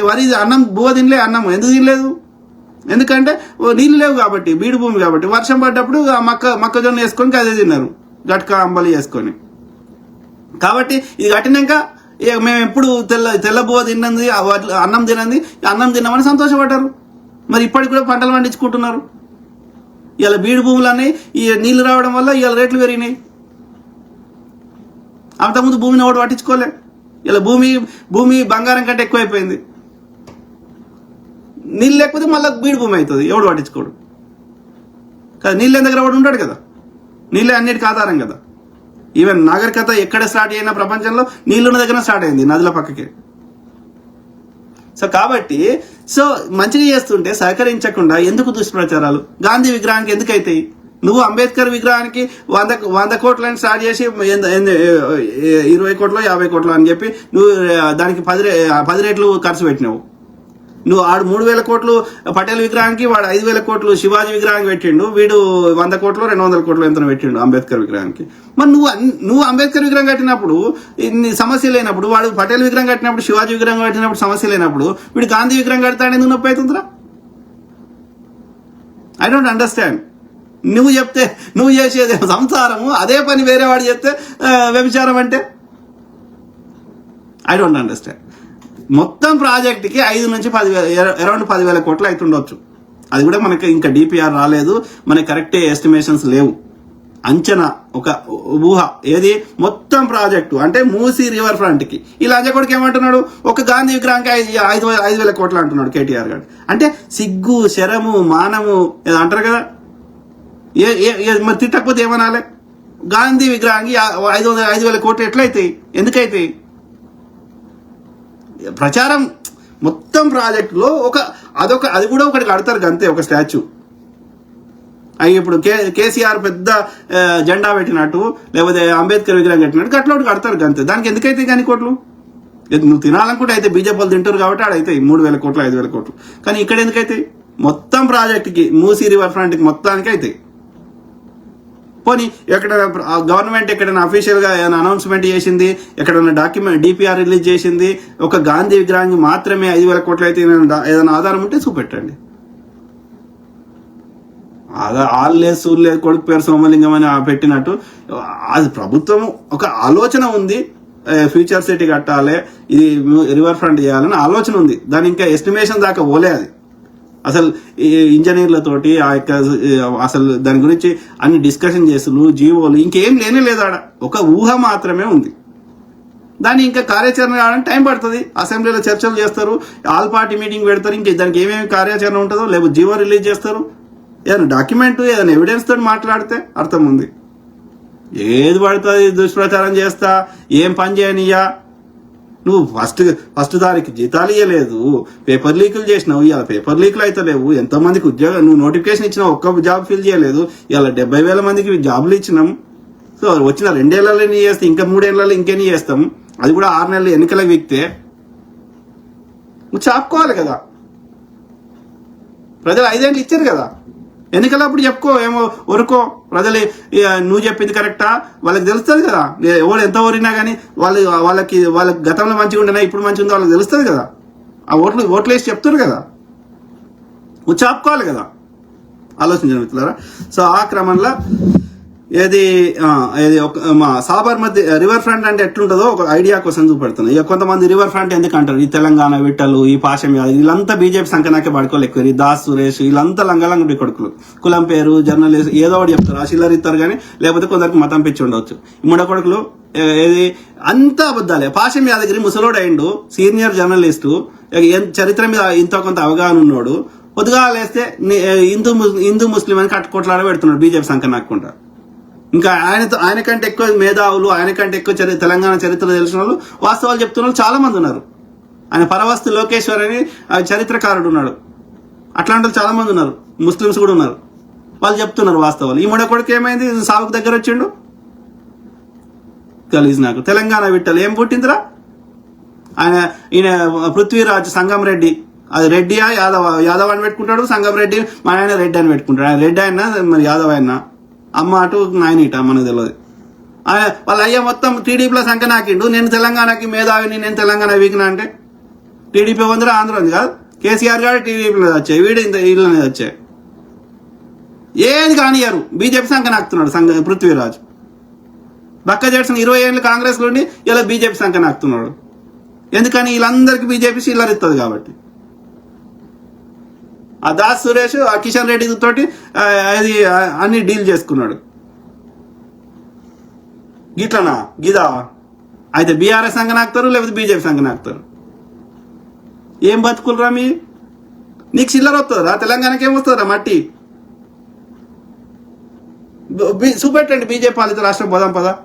వరి అన్నం బువ్వ తినలే. అన్నం ఎందుకు తినలేదు? ఎందుకంటే నీళ్లు లేవు కాబట్టి, బీడు భూమి కాబట్టి. వర్షం పడ్డప్పుడు మొక్కజొన్న వేసుకొని అదే తిన్నారు, గట్క అంబలి వేసుకొని. కాబట్టి ఇది కట్టినాక మేము ఎప్పుడు తెల్ల బువ్వ తిన్నది, అన్నం తిన్నామని సంతోషపడ్డారు. మరి ఇప్పటికి కూడా పంటలు పండించుకుంటున్నారు. ఇలా బీడు భూములన్నీ ఈ నీళ్లు రావడం వల్ల ఇవాళ రేట్లు పెరిగినాయి. అంతకుముందు భూమిని ఒకటి పట్టించుకోలే. ఇలా భూమి బంగారం కంటే ఎక్కువైపోయింది. నీళ్ళు లేకపోతే మళ్ళీ బీడు భూమి అవుతుంది, ఎవడు పట్టించుకోడు కదా. నీళ్ళ దగ్గర ఎవడు ఉంటాడు కదా. నీళ్ళే అన్నిటికీ ఆధారం కదా. ఈవెన్ నాగరికత ఎక్కడ స్టార్ట్ అయినా ప్రపంచంలో నీళ్ళున్న దగ్గర స్టార్ట్ అయింది, నదుల పక్కకి. సో కాబట్టి మంచిగా చేస్తుంటే సహకరించకుండా ఎందుకు దుష్ప్రచారాలు? గాంధీ విగ్రహానికి ఎందుకు అవుతాయి? నువ్వు అంబేద్కర్ విగ్రహానికి 100 కోట్లని స్టార్ట్ చేసి 20 కోట్లు 50 కోట్లు అని చెప్పి నువ్వు దానికి 10 రెట్లు ఖర్చు పెట్టినావు. నువ్వు ఆడు 3,000 కోట్లు పటేల్ విగ్రహానికి, వాడు 5,000 కోట్లు శివాజీ విగ్రహానికి పెట్టిండు. వీడు 100 కోట్లు 200 కోట్లు ఎంత పెట్టిండు అంబేద్కర్ విగ్రహానికి. మరి నువ్వు అంబేద్కర్ విగ్రహం కట్టినప్పుడు ఇన్ని సమస్య లేనప్పుడు, వాడు పటేల్ విగ్రహం కట్టినప్పుడు, శివాజీ విగ్రహం కట్టినప్పుడు సమస్య లేనప్పుడు, వీడు గాంధీ విగ్రహం కడతాడు ఎందుకు నొప్పి అవుతుందిరా? I don't understand. నువ్వు చేసేది సంసారము, అదే పని వేరే వాడు చెప్తే వ్యభిచారం అంటే ఐ డోంట్ అండర్స్టాండ్. మొత్తం ప్రాజెక్ట్కి 5 నుంచి 10,000 అరౌండ్ 10,000 కోట్లు అవుతుండొచ్చు. అది కూడా మనకి ఇంకా డిపిఆర్ రాలేదు, మనకి కరెక్ట్ ఎస్టిమేషన్స్ లేవు. అంచనా, ఒక ఊహ. ఏది మొత్తం ప్రాజెక్టు అంటే మూసీ రివర్ ఫ్రంట్ కి. ఈ లంజకొడికి ఏమంటున్నాడు? ఒక గాంధీ విగ్రహానికి 5,000 కోట్లు అంటున్నాడు కేటీఆర్ గారు. అంటే సిగ్గు, శరము, మానము అంటారు కదా. మరి తిట్టకపోతే ఏమనాలి? గాంధీ విగ్రహానికి 5,000 కోట్లు ఎట్లయితాయి? ఎందుకైతాయి? ప్రచారం మొత్తం ప్రాజెక్టులో అది కూడా ఒకటి కడతారు అంతే, ఒక స్టాచ్యూ. అవి ఇప్పుడు కేసీఆర్ పెద్ద జెండా పెట్టినట్టు, లేకపోతే అంబేద్కర్ విగ్రహం కట్టినట్టు అట్లా ఒకటి కడతారు అంతే. దానికి ఎందుకైతే కానీ కోట్లు? నువ్వు తినాలనుకుంటే అయితే బీజేపీ వాళ్ళు తింటారు కాబట్టి ఆడైతే 3,000 కోట్లు 5,000 కోట్లు. కానీ ఇక్కడ ఎందుకైతే మొత్తం ప్రాజెక్టుకి మూసీ రివర్ ఫ్రంట్కి మొత్తానికి అయితే. పోనీ ఎక్కడైనా గవర్నమెంట్ ఎక్కడైనా అఫీషియల్గా ఏమైనా అనౌన్స్మెంట్ చేసింది, ఎక్కడైనా డాక్యుమెంట్ డిపిఆర్ రిలీజ్ చేసింది, ఒక గాంధీ విగ్రహానికి మాత్రమే 5,000 కోట్లు అయితే ఏదైనా ఆధారం ఉంటే చూపెట్టండి. ఆల్లేదు సూర్లేదు కొడుకు పేరు సోమలింగం అని పెట్టినట్టు అది ప్రభుత్వం ఒక ఆలోచన ఉంది, ఫ్యూచర్ సిటీ కట్టాలి, ఇది రివర్ ఫ్రంట్ చేయాలని ఆలోచన ఉంది. దాని ఇంకా ఎస్టిమేషన్ దాకా పోలే. అది అసలు ఇంజనీర్లతోటి అసలు దాని గురించి అన్ని డిస్కషన్ చేసులు, జీవోలు ఇంకేం లేనే లేదు. ఆడ ఒక ఊహ మాత్రమే ఉంది. దాన్ని ఇంకా కార్యాచరణ కావడానికి టైం పడుతుంది. అసెంబ్లీలో చర్చలు చేస్తారు, ఆల్ పార్టీ మీటింగ్ పెడతారు, ఇంకా దానికి ఏమేమి కార్యాచరణ ఉంటుందో, లేకపోతే జీవో రిలీజ్ చేస్తారు. ఏదైనా డాక్యుమెంట్ ఏదైనా ఎవిడెన్స్ తోటి మాట్లాడితే అర్థం ఉంది. ఏది పడుతుంది దుష్ప్రచారం చేస్తా, ఏం పని చేయనియ్యా. నువ్వు ఫస్ట్ దానికి జీతాలు ఇవ్వలేదు, పేపర్ లీకులు చేసినావు, ఇవాళ పేపర్ లీకులు అయితే లేవు. ఎంతోమందికి ఉద్యోగం నువ్వు నోటిఫికేషన్ ఇచ్చినావు, ఒక్క జాబ్ ఫిల్ చేయలేదు. ఇవాళ 70,000 మందికి జాబులు ఇచ్చినాం. సో వచ్చిన 2 ఏళ్లలో నీ చేస్తే ఇంకా 3 ఏళ్లలో ఇంకెన్ని చేస్తాం. అది కూడా 6 నెలలు ఎన్నికలకు వీక్తే నువ్వు చాపుకోవాలి కదా. ప్రజలు 5 ఏళ్ళు ఇచ్చారు కదా, ఎన్నికలప్పుడు చెప్పుకో, ఏమో ఒరుకో. ప్రజలు నువ్వు చెప్పింది కరెక్టా వాళ్ళకి తెలుస్తుంది కదా. ఎవరు ఎంత ఓరినా కానీ వాళ్ళకి గతంలో మంచిగా ఉండేనా ఇప్పుడు మంచిగా ఉందో వాళ్ళకి తెలుస్తుంది కదా. ఆ ఓట్లు వేసి చెప్తారు కదా, నువ్వు చాపుకోవాలి కదా. ఆలోచించండి మిత్రులారా. సో ఆ క్రమంలో ఏది మా సాబర్మతి రివర్ ఫ్రంట్ అంటే ఎట్లుంటుందో ఒక ఐడియా కోసం చూపెడుతున్నాయి. ఇక కొంతమంది రివర్ ఫ్రంట్ ఎందుకంటారు, ఈ తెలంగాణ విట్టలు, ఈ పాశం యాదవ్ వీళ్ళంతా బీజేపీ సంఖ్యనాకే పడుకోవాలి ఎక్కువ. ఈ దాస్ సురేష్ వీళ్ళంతా లంగలంగుడి కొడుకులు, కులం పేరు జర్నలిస్ట్ ఏదో ఒకటి చెప్తారు, ఆశీలర్ ఇస్తారు కానీ, లేకపోతే కొందరికి మతం పిచ్చి ఉండవచ్చు. ఈ ముడ కొడుకులు ఏది అంతా అబద్ధాలే. పాశం యాదగిరి ముసలోడు అయిండు, సీనియర్ జర్నలిస్టు, చరిత్ర మీద ఇంత కొంత అవగాహన ఉన్నాడు. పొద్దుగా లేస్తే హిందూ ముస్లిం అని కొట్లాడ పెడుతున్నాడు బీజేపీ సంఖ్య నాకుంటా. ఇంకా ఆయనకంటే ఎక్కువ మేధావులు, ఆయనకంటే ఎక్కువ తెలంగాణ చరిత్ర తెలిసిన వాళ్ళు, వాస్తవాలు చెప్తున్న వాళ్ళు చాలా మంది ఉన్నారు. ఆయన పరవస్తు లోకేశ్వర్ అని చరిత్రకారుడు ఉన్నాడు. అట్లాంటి వాళ్ళు చాలా మంది ఉన్నారు, ముస్లిమ్స్ కూడా ఉన్నారు. వాళ్ళు చెప్తున్నారు వాస్తవాలు. ఈ ముడ కొడుకు ఏమైంది, సాగుకు దగ్గర వచ్చిండు. గలీజ్ నాకు. తెలంగాణ విట్టలు ఏం పుట్టిందిరా ఈయన పృథ్వీరాజ్ సంగం రెడ్డి. అది రెడ్డియా యాదవ్ అని పెట్టుకుంటాడు, సంగం రెడ్డి మన ఆయన రెడ్డి అని పెట్టుకుంటాడు. ఆయన రెడ్డి అయినా మరి యాదవ్ అయినా, అమ్మ అటు నాయన ఇట మనకు తెలియదు. వాళ్ళ అయ్య మొత్తం టీడీపీలో సంఖ్య నాకిండు. నేను తెలంగాణకి మేధావిని, నేను తెలంగాణ వీకినా అంటే టీడీపీ ఉందిరా, ఆంధ్ర ఉంది కాదు. కేసీఆర్ గారు టీడీపీలో వచ్చాయి, వీడు వీళ్ళనే వచ్చాయి. ఏది కానియారు, బీజేపీ సంఖ్య నాకుతున్నాడు పృథ్వీరాజ్. బక్క చేసిన 20 ఏళ్ళు కాంగ్రెస్ నుండి ఇలా బీజేపీ సంఖ్య నాకుతున్నాడు. ఎందుకని వీళ్ళందరికీ బీజేపీ షీలర్ ఇస్తుంది కాబట్టి. ఆ దాస్ సురేష్ ఆ కిషన్ రెడ్డి తోటి అది అన్ని డీల్ చేసుకున్నాడు. గిట్లనా గిదా అయితే బీఆర్ఎస్ సంఘ నాకుతారు, లేకపోతే బీజేపీ సంఘ నాకుతారు. ఏం బతుకులరా నీకు చిల్లర వస్తుందిరా, తెలంగాణకి ఏం వస్తుందిరా మట్టి. చూపెట్టండి బీజేపీ పాలిత రాష్ట్రం పోదాం పదా.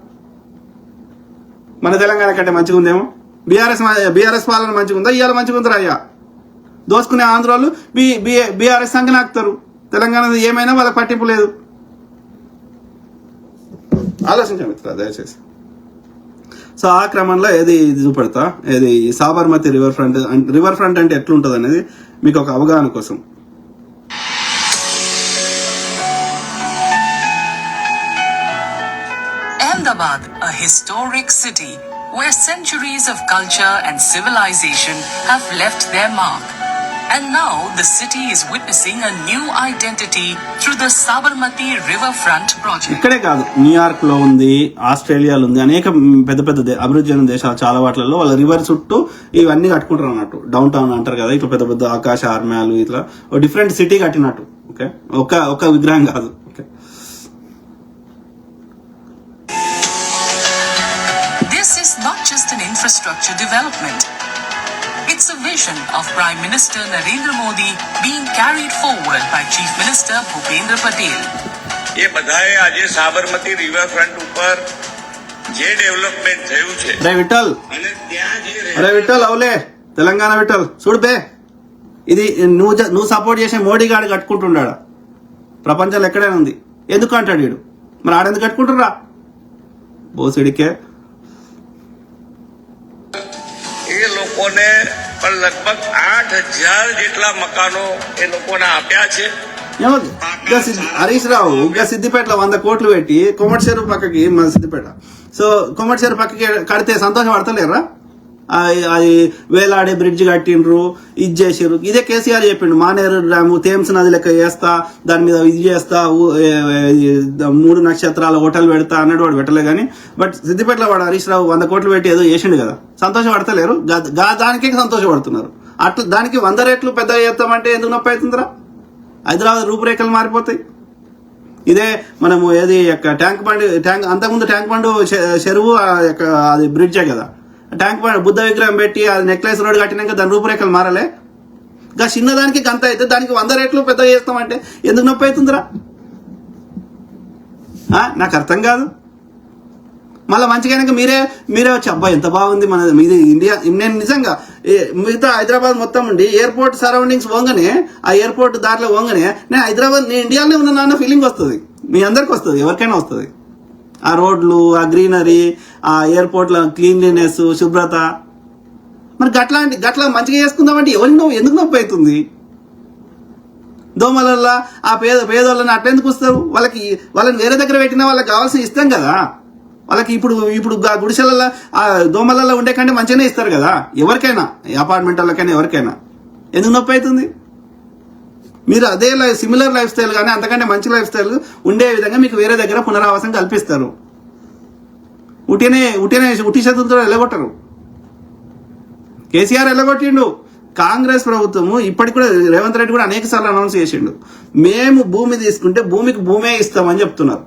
మన తెలంగాణ కంటే మంచిగా ఉందేమో. బీఆర్ఎస్ పాలన మంచిగా ఉందా, ఇవాళ మంచిగా ఉందిరా అయ్యా. దోసుకునే ఆంధ్రాలు బీఆర్ఎస్ సంఖ్య నాకుతారు. తెలంగాణ ఏమైనా వాళ్ళకి పట్టింపు లేదు. ఆలోచించండి మిత్రులు దయచేసి. సో ఆ క్రమంలో ఇది చూపెడతా, ఏది సాబర్మతి రివర్ ఫ్రంట్ అంటే ఎట్లుంటుంది అనేది మీకు ఒక అవగాహన కోసం. Ahmedabad, a historic city where centuries of culture and civilization have left their mark. And now the city is witnessing a new identity through the Sabarmati Riverfront project. ఇక్కడే కాదు, న్యూయార్క్ లో ఉంది, ఆస్ట్రేలియాలో ఉంది, అనేక పెద్ద పెద్ద అభివృద్ధి చెందిన దేశాలు చాలా వాటిలలో వాళ్ళ రివర్ చుట్టూ ఇవన్నీ కట్టుకుంటారు అన్నట్టు. డౌన్ టౌన్ అంటారు కదా, ఇట్లా పెద్ద పెద్ద ఆకాశ ఆర్మ్యాలు, ఇట్లా ఒక డిఫరెంట్ సిటీ కట్టినట్టు. ఓకే, ఒక విగ్రహం కాదు. Okay, This is not just an infrastructure development. It's a vision of Prime Minister Narendra Modi being carried forward by Chief Minister Bhupendra Patel. એ બધાએ આજે સાબરમતી રિવરફ્રન્ટ ઉપર જે ડેવલપમેન્ટ થયું છે અરે વિઠ્ઠલ અને ત્યાં જે અરે વિઠ્ઠલ આવલે తెలంగాణ విఠల్ చూడు బే, ఇది నువ్వు సపోర్ట్ చేసే మోడీ గాడు కట్టుకుంటున్నాడు. ప్రపంచంలో ఎక్కడైనా ఉంది. ఎందుకు అంటాడు వీడు? మరి ఆడెందుకు కట్టుకుంటురా బోసిడికే. એ લોકોને પણ લગભગ 8,000 જેટલા મકાનો એ લોકોને આપ્યા છે. హరీష్ రావు ఇంకా సిద్దిపేటలో 100 కోట్లు పెట్టి కొమటి చెరువు పక్కకి, మన సిద్దిపేట, సో కొమటి చెరువు పక్కకి కడితే సంతోషం పడతలేరా? అది వేలాడే బ్రిడ్జ్ కట్టిండ్రు, ఇది చేసిర్రు. ఇదే కేసీఆర్ చెప్పిండు, మానేరు డ్యాము థేమ్స్ నది లెక్క చేస్తా, దాని మీద ఇది చేస్తా, 3 నక్షత్రాల హోటల్ పెడతా అన్నట్టు వాడు పెట్టలే కానీ, బట్ సిద్దిపేటలో వాడు హరీష్ రావు 100 కోట్లు పెట్టి ఏదో చేసిండు కదా, సంతోషపడతలేరు. దానికే సంతోషపడుతున్నారు. అట్లా దానికి 100 రెట్లు పెద్దగా చేస్తామంటే ఎందుకు నొప్పి అవుతుందిరా? హైదరాబాద్ రూపురేఖలు మారిపోతాయి. ఇదే మనము ఏది ట్యాంక్ అంతకుముందు ట్యాంక్ బండ్ చెరువు అది బ్రిడ్జే కదా, ట్యాంక్ బండ్ బుద్ధ విగ్రహం పెట్టి అది నెక్లెస్ రోడ్ కట్టినాక దాని రూపురేఖలు మారలే. ఇంకా చిన్నదానికి గంత అయితే దానికి 100 రెట్లు పెద్దగా చేస్తామంటే ఎందుకు నొప్పి అవుతుందిరా? నాకు అర్థం కాదు. మళ్ళీ మంచిగా మీరే వచ్చి అబ్బాయి ఎంత బాగుంది మన ఇది ఇండియా. నేను నిజంగా మిగతా హైదరాబాద్ మొత్తం ఉండి ఎయిర్పోర్ట్ సరౌండింగ్స్ పోగానే, ఆ ఎయిర్పోర్ట్ దారిలో పోగానే నేను ఇండియాలోనే ఉన్నాను అన్న ఫీలింగ్ వస్తుంది. మీ అందరికి వస్తుంది, ఎవరికైనా వస్తుంది. ఆ రోడ్లు, ఆ గ్రీనరీ, ఆ ఎయిర్పోర్ట్ల క్లీన్లీనెస్, శుభ్రత. మరి గట్లా మంచిగా చేసుకుందామంటే ఎందుకు నొప్పి అవుతుంది? దోమలల్లా ఆ పేదోళ్ళని అట్లెందుకు వస్తారు? వాళ్ళని వేరే దగ్గర పెట్టినా వాళ్ళకి కావాల్సిన ఇస్తాం కదా. వాళ్ళకి ఇప్పుడు గుడిసెలలో ఆ దోమలలో ఉండే కంటే మంచిగానే ఇస్తారు కదా ఎవరికైనా, అపార్ట్మెంట్ వాళ్ళకైనా ఎవరికైనా. ఎందుకు నొప్పి అవుతుంది? మీరు అదే సిమిలర్ లైఫ్ స్టైల్ కానీ అంతకంటే మంచి లైఫ్ స్టైల్ ఉండే విధంగా మీకు వేరే దగ్గర పునరావాసం కల్పిస్తారు. ఉట్టి చేతులతో వెళ్ళగొట్టరు. కేసీఆర్ వెళ్ళగొట్టిండు. కాంగ్రెస్ ప్రభుత్వము ఇప్పటికి కూడా రేవంత్ రెడ్డి కూడా అనేక సార్లు అనౌన్స్ చేసిండు, మేము భూమి తీసుకుంటే భూమికి భూమే ఇస్తామని చెప్తున్నారు.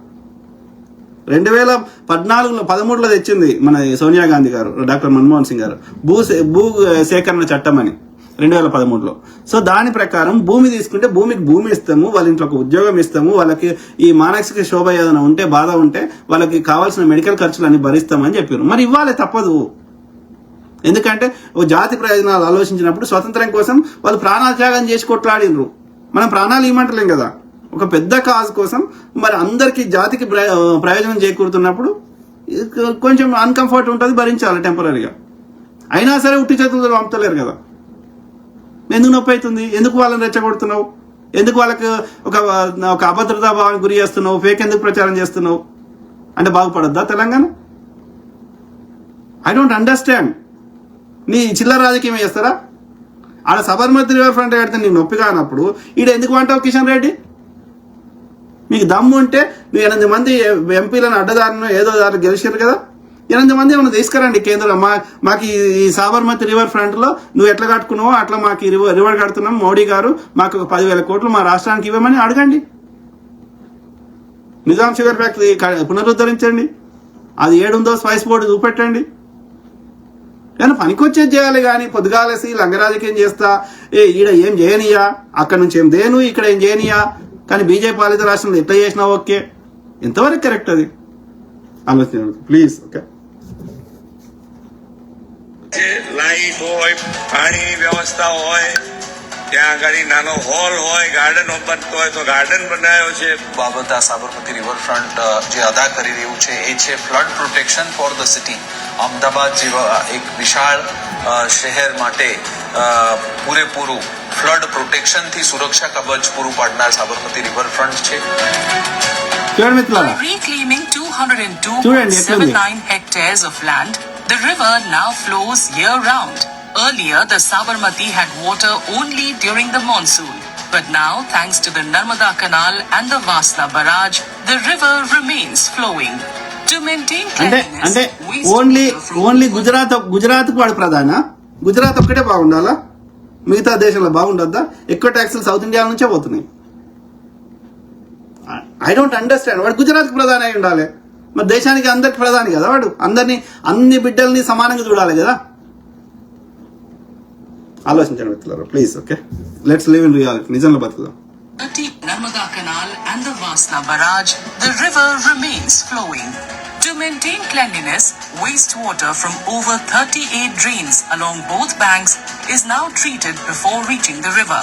2013లో తెచ్చింది మన సోనియా గాంధీ గారు, డాక్టర్ మన్మోహన్ సింగ్ గారు భూ సేకరణ చట్టం అని 2013లో. సో దాని ప్రకారం భూమి తీసుకుంటే భూమికి భూమి ఇస్తాము, వాళ్ళ ఇంట్లో ఒక ఉద్యోగం ఇస్తాము, వాళ్ళకి ఈ మానసిక శోభ ఏదైనా ఉంటే, బాధ ఉంటే వాళ్ళకి కావాల్సిన మెడికల్ ఖర్చులన్నీ భరిస్తామని చెప్పారు. మరి ఇవ్వాలి, తప్పదు. ఎందుకంటే ఓ జాతి ప్రయోజనాలు ఆలోచించినప్పుడు స్వతంత్రం కోసం వాళ్ళు ప్రాణాలు త్యాగం చేసి కొట్లాడినరు. మనం ప్రాణాలు ఇవ్వమంటలేం కదా, ఒక పెద్ద కాజ్ కోసం. మరి అందరికి జాతికి ప్రయోజనం చేకూరుతున్నప్పుడు కొంచెం అన్కంఫర్ట్ ఉంటుంది, భరించాలి టెంపరీగా. అయినా సరే ఉట్టి చేతులతో పంపుతలేరు కదా. ఎందుకు నొప్పి అవుతుంది? ఎందుకు వాళ్ళని రెచ్చగొడుతున్నావు? ఎందుకు వాళ్ళకి ఒక అభద్రతా భావానికి గురి చేస్తున్నావు? ఫేక్ ఎందుకు ప్రచారం చేస్తున్నావు? అంటే బాగుపడద్దా తెలంగాణ? I don't understand. నీ చిల్లర రాజకీయం చేస్తారా? ఆడ సబర్మతి రివర్ ఫ్రంట్ పెడితే నీకు నొప్పి కానప్పుడు ఈడ ఎందుకు అంటావు కిషన్ రెడ్డి? మీకు దమ్ము ఉంటే నువ్వు 8 మంది ఎంపీలను అడ్డదారిని ఏదో దారి గెలిచారు కదా, 8 మంది ఏమైనా తీసుకురండి కేంద్రం. మాకు ఈ సాబర్మతి రివర్ ఫ్రంట్ లో నువ్వు ఎట్లా కట్టుకున్నావో అట్లా మాకు ఈ రివర్ కడుతున్నాం, మోడీ గారు మాకు 10,000 కోట్లు మా రాష్ట్రానికి ఇవ్వమని అడగండి. నిజాం షుగర్ ఫ్యాక్టరీ పునరుద్ధరించండి, అది ఏడుందో స్పైస్ బోర్డు చూపెట్టండి. కానీ పనికొచ్చేది చేయాలి కానీ పొద్దుగాలేసి లంగరాజకీయం చేస్తా ఈడ ఏం చేయనియా, అక్కడ నుంచి ఏం దేను, ఇక్కడ ఏం చేయనియా. కానీ బీజేపీ పాలిత రాష్ట్రంలో ఎట్లా చేసినా ఓకే, ఎంతవరకు కరెక్ట్ అది ఆలోచన ప్లీజ్. ఓకే, લાઈટ હોય, પાણીની વ્યવસ્થા હોય, ત્યાં આગળ નાનો હોલ હોય, ગાર્ડન બનતો હોય તો ગાર્ડન બનાવ્યો છે. બાબત આ સાબરમતી રિવરફ્રન્ટ જે અદા કરી રહ્યું છે એ છે flood protection for the city. Ahmedabad જેવા એક વિશાળ શહેર માટે પૂરેપૂરું ફ્લડ પ્રોટેક્શનથી સુરક્ષા કવચ પૂરું પાડનાર સાબરમતી રિવરફ્રન્ટ છે. Reclaiming 202.79 hectares of land, the river now flows year-round. Earlier, the Sabarmati had water only during the monsoon. But now, thanks to the Narmada Canal and the Vasna Barrage, the river remains flowing. To maintain cleanliness, only Gujarat వాడు ప్రధాన గుజరాత్ ఒక్కటే బాగుండాలా, మిగతా దేశంలో బాగుండొద్దా? ఎక్కువ ట్యాక్సులు south India నుంచే పోతున్నాయి. I don't understand. వాడు గుజరాత్కి ప్రధాని అయి ఉండాలి, మరి దేశానికి అందరికి ప్రధాని కదా వాడు. అన్ని బిడ్డల్ని సమానంగా చూడాలి కదా. ఆలోచించండి మిత్రులారా please. Okay, let's live in reality. నిజంగా బతుకుదాం. Narmada Canal and the Vasna Barrage, the river remains flowing. To maintain cleanliness, wastewater from over 38 drains along both banks is now treated before reaching the river.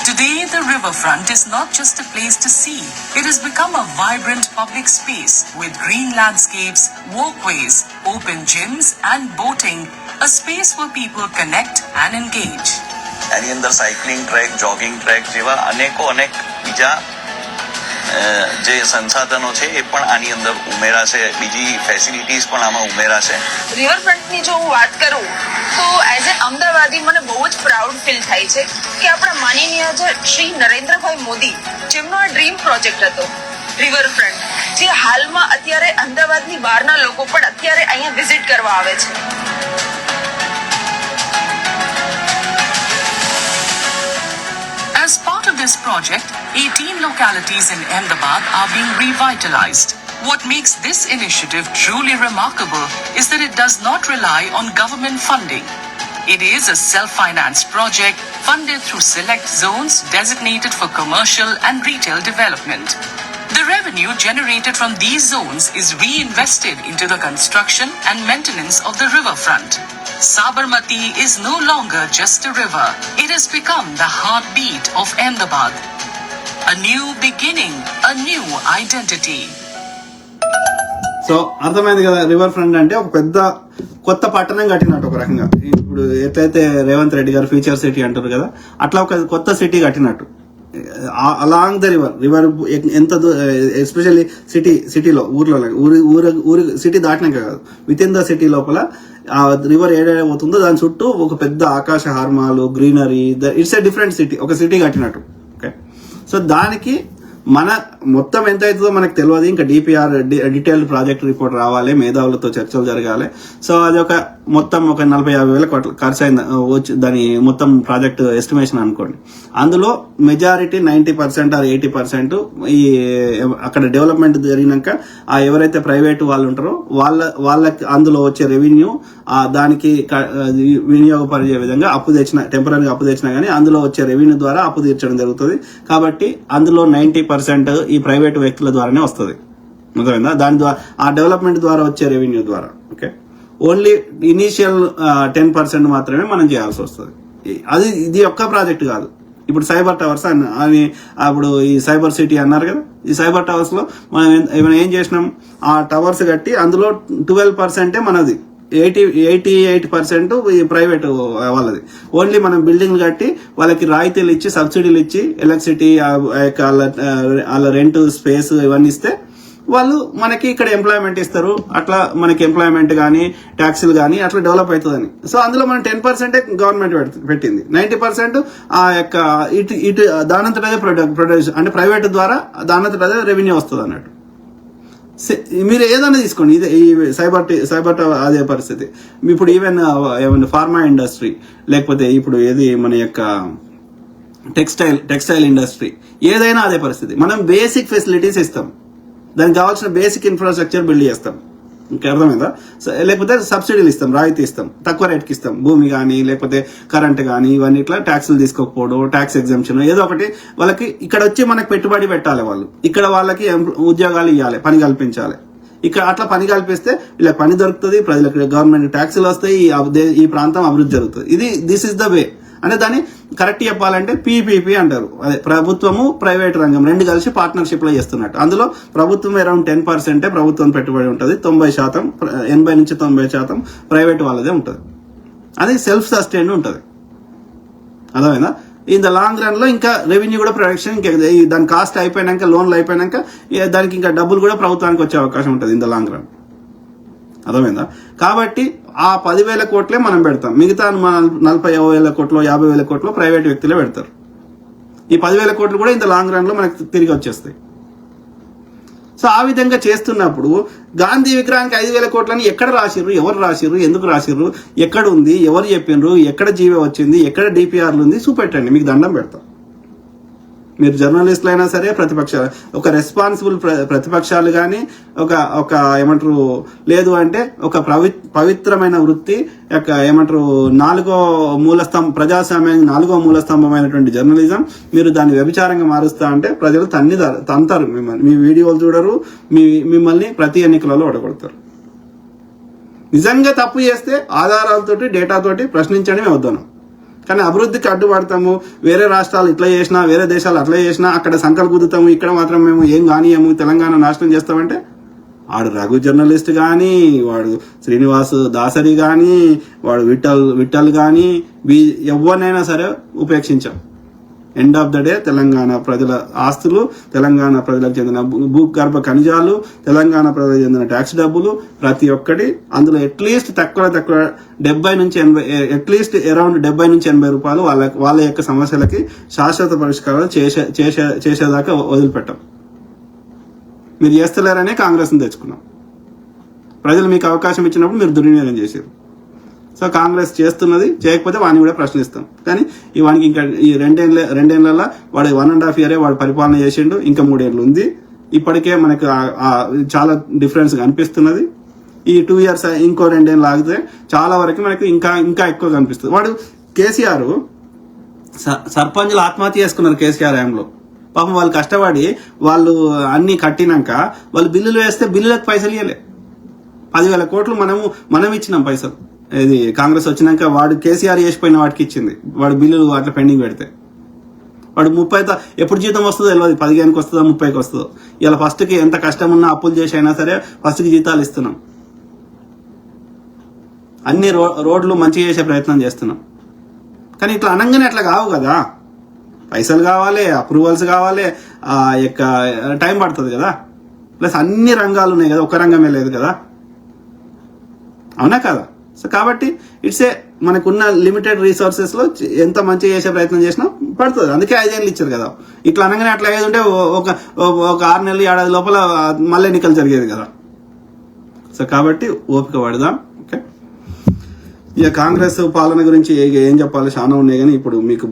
Today, the riverfront is not just a place to see. It has become a vibrant public space with green landscapes, walkways, open gyms and boating, a space where people connect and engage. એની અંદર cycling track, jogging track જેવા અનેક બીજા જે સંસાધનો છે એ પણ આની અંદર ઉમેરા છે, બીજી ફેસિલિટીઝ પણ આમાં ઉમેરા છે. રિવરફ્રન્ટની જો હું વાત કરું તો એઝ એ અમદાવાદી મને બહુ જ પ્રાઉડ ફીલ થાય છે કે આપણા માનનીય શ્રી નરેન્દ્રભાઈ મોદી, જેમનો આ ડ્રીમ પ્રોજેક્ટ હતો રિવરફ્રન્ટ, જે હાલમાં અત્યારે અમદાવાદની બહારના લોકો પણ અત્યારે અહીંયા વિઝિટ કરવા આવે છે. As part of this project, 18 localities in Ahmedabad are being revitalized. What makes this initiative truly remarkable is that it does not rely on government funding. It is a self-financed project funded through select zones designated for commercial and retail development. The revenue generated from these zones is reinvested into the construction and maintenance of the riverfront. Sabarmati is no longer just a river. It has become the heartbeat of Ahmedabad. A new beginning, a new identity. So అర్థమైంది కదా, river front అంటే ఒక పెద్ద కొత్త పట్టణం కట్టినట్టు ఒక రకంగా. ఇప్పుడు ఎట్లయితే రేవంత్ రెడ్డి గారు ఫ్యూచర్ సిటీ అంటారు కదా, అట్లా ఒక కొత్త సిటీ కట్టినట్టు అలాంగ్ ద రివర్ ఎంత ఎస్పెషల్లీ సిటీలో ఊరు సిటీ దాటినాక కాదు, విత్ ఇన్ ద సిటీ లోపల ఆ రివర్ ఏడైపోతుందో దాని చుట్టూ ఒక పెద్ద ఆకాశ హార్మాలు, greenery, it's a different city, ఒక సిటీ కట్టినట్టు. ఓకే, సో దానికి మన మొత్తం ఎంత అవుతుందో మనకు తెలియదు. ఇంకా డిపిఆర్ డీటెయిల్డ్ ప్రాజెక్ట్ రిపోర్ట్ రావాలి, మేధావులతో చర్చలు జరగాలి. సో అది ఒక మొత్తం ఒక 40-50 వేల కోట్ల ఖర్చు అయింది దాని మొత్తం ప్రాజెక్ట్ ఎస్టిమేషన్ అనుకోండి. అందులో మెజారిటీ 90% ఆర్ 80% ఈ అక్కడ డెవలప్మెంట్ జరిగినాక ఆ ఎవరైతే ప్రైవేట్ వాళ్ళు ఉంటారో వాళ్ళకి అందులో వచ్చే రెవెన్యూ దానికి వినియోగపరిచే విధంగా టెంపరీగా అప్పు తెచ్చినా కానీ అందులో వచ్చే రెవెన్యూ ద్వారా అప్పు తీర్చడం జరుగుతుంది. కాబట్టి అందులో 90% ఈ ప్రైవేట్ వ్యక్తుల ద్వారానే వస్తుంది. అర్థమైందా? దాని ద్వారా ఆ డెవలప్మెంట్ ద్వారా వచ్చే రెవెన్యూ ద్వారా. ఓకే, ఓన్లీ ఇనీషియల్ 10% మాత్రమే మనం చేయాల్సి వస్తుంది. ఇది ఒక్క ప్రాజెక్ట్ కాదు. ఇప్పుడు సైబర్ టవర్స్ అని అప్పుడు ఈ సైబర్ సిటీ అన్నారు కదా, ఈ సైబర్ టవర్స్ లో మనం ఏం చేసినాం, ఆ టవర్స్ కట్టి అందులో 12% మనది, 88% ఈ ప్రైవేట్ వాళ్ళది. ఓన్లీ మనం బిల్డింగ్లు కట్టి వాళ్ళకి రాయితీలు ఇచ్చి సబ్సిడీలు ఇచ్చి ఎలక్ట్రిసిటీ వాళ్ళ రెంట్ స్పేస్ ఇవన్నీ ఇస్తే వాళ్ళు మనకి ఇక్కడ ఎంప్లాయ్మెంట్ ఇస్తారు. అట్లా మనకి ఎంప్లాయ్మెంట్ కానీ ట్యాక్సీలు కానీ అట్లా డెవలప్ అవుతుందని. సో అందులో మనం 10% గవర్నమెంట్ పెట్టింది, 90% ఆ యొక్క ఇటు దానంతట అదే ప్రొడ్యూస్ అంటే ప్రైవేట్ ద్వారా దానంతట అదే రెవెన్యూ వస్తుంది అన్నట్టు. మీరు ఏదైనా తీసుకోండి, ఇదే ఈ సైబర్ అదే పరిస్థితి. ఇప్పుడు ఈవెన్ ఏమన్నా ఫార్మా ఇండస్ట్రీ, లేకపోతే ఇప్పుడు ఏది మన యొక్క టెక్స్టైల్ ఇండస్ట్రీ, ఏదైనా అదే పరిస్థితి. మనం బేసిక్ ఫెసిలిటీస్ ఇస్తాం, దానికి కావాల్సిన బేసిక్ ఇన్ఫ్రాస్ట్రక్చర్ బిల్డ్ చేస్తాం. ఇంకా అర్థమైందా? లేకపోతే సబ్సిడీలు ఇస్తాం, రాయితీ ఇస్తాం, తక్కువ రేట్కి ఇస్తాం. భూమి కానీ లేకపోతే కరెంట్ కానీ ఇవన్నీ ఇట్లా ట్యాక్సులు తీసుకోకపోవడం, ట్యాక్స్ ఎగ్జంప్షన్ ఏదో ఒకటి వాళ్ళకి ఇక్కడ వచ్చి మనకి పెట్టుబడి పెట్టాలి. వాళ్ళు ఇక్కడ వాళ్ళకి ఉద్యోగాలు ఇవ్వాలి, పని కల్పించాలి. ఇక్కడ అట్లా పని కల్పిస్తే వీళ్ళకి పని దొరుకుతుంది, ప్రజలకు గవర్నమెంట్ ట్యాక్సులు వస్తాయి, ఈ ప్రాంతం అభివృద్ధి జరుగుతుంది. This is the way. అంటే దాన్ని కరెక్ట్ చెప్పాలంటే పీపీపీ అంటారు. అదే ప్రభుత్వము ప్రైవేట్ రంగం రెండు కలిసి పార్ట్నర్షిప్ లో చేస్తున్నట్టు. అందులో ప్రభుత్వం అరౌండ్ 10% ప్రభుత్వం పెట్టుబడి ఉంటుంది, 90%, 80 నుంచి 90% ప్రైవేట్ వాళ్ళదే ఉంటుంది. అది సెల్ఫ్ సస్టైన్ ఉంటుంది. అర్థమైందా? ఇన్ ద లాంగ్ రన్ లో ఇంకా రెవెన్యూ కూడా ప్రొడక్షన్, ఇంకా దాని కాస్ట్ అయిపోయినాక, లోన్లు అయిపోయినాక దానికి ఇంకా డబ్బులు కూడా ప్రభుత్వానికి వచ్చే అవకాశం ఉంటుంది ఇన్ ద లాంగ్ రన్. అర్థమైందా? కాబట్టి ఆ 10,000 కోట్లే మనం పెడతాం, మిగతా 40,000 కోట్లు 50,000 కోట్లు ప్రైవేట్ వ్యక్తులే పెడతారు. ఈ 10,000 కోట్లు కూడా ఇంత లాంగ్ రన్ లో మనకు తిరిగి వచ్చేస్తాయి. సో ఆ విధంగా చేస్తున్నప్పుడు గాంధీ విగ్రహానికి 5,000 కోట్లని ఎక్కడ రాసిర్రు, ఎవరు రాసిర్రు, ఎందుకు రాసిర్రు, ఎక్కడ ఉంది, ఎవరు చెప్పిండ్రు, ఎక్కడ జీవో వచ్చింది, ఎక్కడ డిపిఆర్లు ఉంది చూపెట్టండి, మీకు దండం పెడతాం. మీరు జర్నలిస్టులు అయినా సరే, ప్రతిపక్షాలు, ఒక రెస్పాన్సిబుల్ ప్రతిపక్షాలు కానీ ఒక ఏమంటారు లేదు అంటే ఒక పవిత్రమైన వృత్తి యొక్క ఏమంటారు 4వ మూలస్తంభం, ప్రజాస్వామ్యం 4వ మూలస్తంభమైనటువంటి జర్నలిజం, మీరు దాన్ని వ్యభిచారంగా మారుస్తా అంటే ప్రజలు తంతారు మిమ్మల్ని. మీ వీడియోలు చూడరు, మిమ్మల్ని ప్రతి ఎన్నికలలో ఓడగొడతారు. నిజంగా తప్పు చేస్తే ఆధారాలతోటి, డేటాతోటి ప్రశ్నించడమే వద్దాను. కానీ అభివృద్ధికి అడ్డుపడతాము, వేరే రాష్ట్రాలు ఇట్లా చేసినా వేరే దేశాలు అట్లా చేసినా అక్కడ సంకలు గుద్దుతాము, ఇక్కడ మాత్రం మేము ఏం కానియము, తెలంగాణ నాశనం చేస్తామంటే వాడు రఘు జర్నలిస్ట్ కానీ, వాడు శ్రీనివాస్ దాసరి కానీ, వాడు విఠల్ కానీ ఎవరినైనా సరే ఉపేక్షించాం. End of the day Telangana ప్రజల ఆస్తులు, తెలంగాణ ప్రజలకు చెందిన భూగర్భ ఖనిజాలు, తెలంగాణ ప్రజలకు చెందిన ట్యాక్స్ డబ్బులు ప్రతి ఒక్కటి అందులో అట్లీస్ట్ తక్కువ 70 నుంచి 80, అట్లీస్ట్ అరౌండ్ 70 నుంచి 80 రూపాయలు వాళ్ళ యొక్క సమస్యలకి శాశ్వత పరిష్కారాలు చేసేదాకా వదిలిపెట్టాం. మీరు చేస్తలేరనే కాంగ్రెస్ని తెచ్చుకున్నాం. ప్రజలు మీకు అవకాశం ఇచ్చినప్పుడు మీరు దుర్వినియోగం చేశారు. సో కాంగ్రెస్ చేస్తున్నది, చేయకపోతే వాడిని కూడా ప్రశ్నిస్తాం. కానీ వానికి ఇంకా ఈ రెండేళ్లలో వాడు 1.5 year వాడు పరిపాలన చేసిండు, ఇంకా 3 ఏళ్ళు ఉంది. ఇప్పటికే మనకు చాలా డిఫరెన్స్ కనిపిస్తున్నది. ఈ 2 years ఇంకో 2 ఏళ్ళు ఆగితే చాలా వరకు మనకు ఇంకా ఎక్కువ కనిపిస్తుంది. వాడు కేసీఆర్ సర్పంచ్లు ఆత్మహత్య చేసుకున్నారు కేసీఆర్ హయాంలో. పాపం వాళ్ళు కష్టపడి వాళ్ళు అన్ని కట్టినాక వాళ్ళు బిల్లులు వేస్తే బిల్లులకు పైసలు ఇవ్వలే. 10,000 కోట్లు మనం ఇచ్చినాం పైసలు. ఇది కాంగ్రెస్ వచ్చినాక వాడు కేసీఆర్ చేసిపోయిన వాటికి ఇచ్చింది. వాడు బిల్లులు అట్లా పెండింగ్ పెడితే వాడు 30 ఎప్పుడు జీతం వస్తుందో తెలియదు, 15కి వస్తుందో 30కి వస్తుందో. ఇలా ఫస్ట్కి ఎంత కష్టం ఉన్నా అప్పులు చేసి అయినా సరే ఫస్ట్కి జీతాలు ఇస్తున్నాం. అన్ని రోడ్లు మంచిగా చేసే ప్రయత్నం చేస్తున్నాం. కానీ ఇట్లా అనగానే అట్లా కావు కదా, పైసలు కావాలి, అప్రూవల్స్ కావాలి, యొక్క టైం పడుతుంది కదా. ప్లస్ అన్ని రంగాలు ఉన్నాయి కదా, ఒక రంగమే లేదు కదా, అవునా కదా. సో కాబట్టి మనకున్న లిమిటెడ్ రిసోర్సెస్ లో ఎంత మంచిగా చేసే ప్రయత్నం చేసినా పడుతుంది. అందుకే 5 ఏళ్ళు ఇచ్చారు కదా. ఇట్లా అనగానే అట్లా అయ్యేది ఉంటే ఒక 6 నెలలు 7 లోపల మళ్ళీ ఎన్నికలు జరిగేది కదా. సో కాబట్టి ఓపిక పడదాం. ఓకే, ఇక కాంగ్రెస్ పాలన గురించి ఏం చెప్పాలి చాలా ఉన్నాయి, కానీ ఇప్పుడు మీకు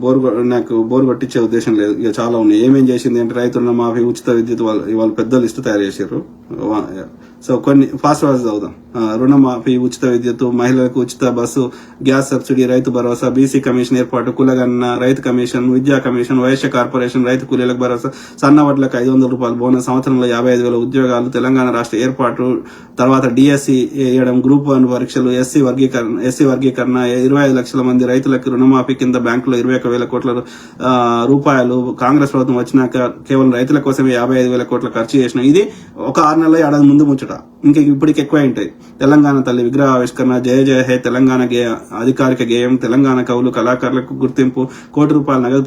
నాకు బోర్ కొట్టించే ఉద్దేశం లేదు. ఇక చాలా ఉన్నాయి. ఏమేం చేసింది అంటే రైతు రుణమాఫీ, ఉచిత విద్యుత్, వాళ్ళు పెద్ద లిస్టు తయారు చేశారు. సో కొన్ని ఫాస్ట్ చదువుదాం. రుణమాఫీ, ఉచిత విద్యుత్, మహిళలకు ఉచిత bus, gas subsidy, Rythu Bharosa, BC commission ఏర్పాటు, కులగన్న, రైతు కమిషన్, విద్యా కమిషన్, వైశ్య కార్పొరేషన్, రైతు కూలీలకు భరోసా, సన్న వడ్లకు 500 రూపాయలు బోనస్, సంవత్సరంలో 55,000 ఉద్యోగాలు, తెలంగాణ రాష్ట్ర ఏర్పాటు, తర్వాత డిఎస్సి వేయడం, గ్రూప్ 1 పరీక్షలు, ఎస్సీ వర్గీకరణ, 25 లక్షల మంది రైతులకు రుణమాఫీ కింద బ్యాంకులో 21,000 కోట్ల రూపాయలు. కాంగ్రెస్ ప్రభుత్వం వచ్చినాక కేవలం రైతుల కోసమే 55,000 కోట్ల ఖర్చు చేసిన. ఇది ఒక 6 నెలల ఏడాది ముందు ముచ్చట. ఇంకా ఇప్పటికి ఎక్కువ ఉంటాయి. తెలంగాణ తల్లి విగ్రహ ఆవిష్కరణ, జయ జయ హే తెలంగాణ అధికారిక గేయం, తెలంగాణ కవులు కళాకారులకు గుర్తింపు, కోటి రూపాయల నగదు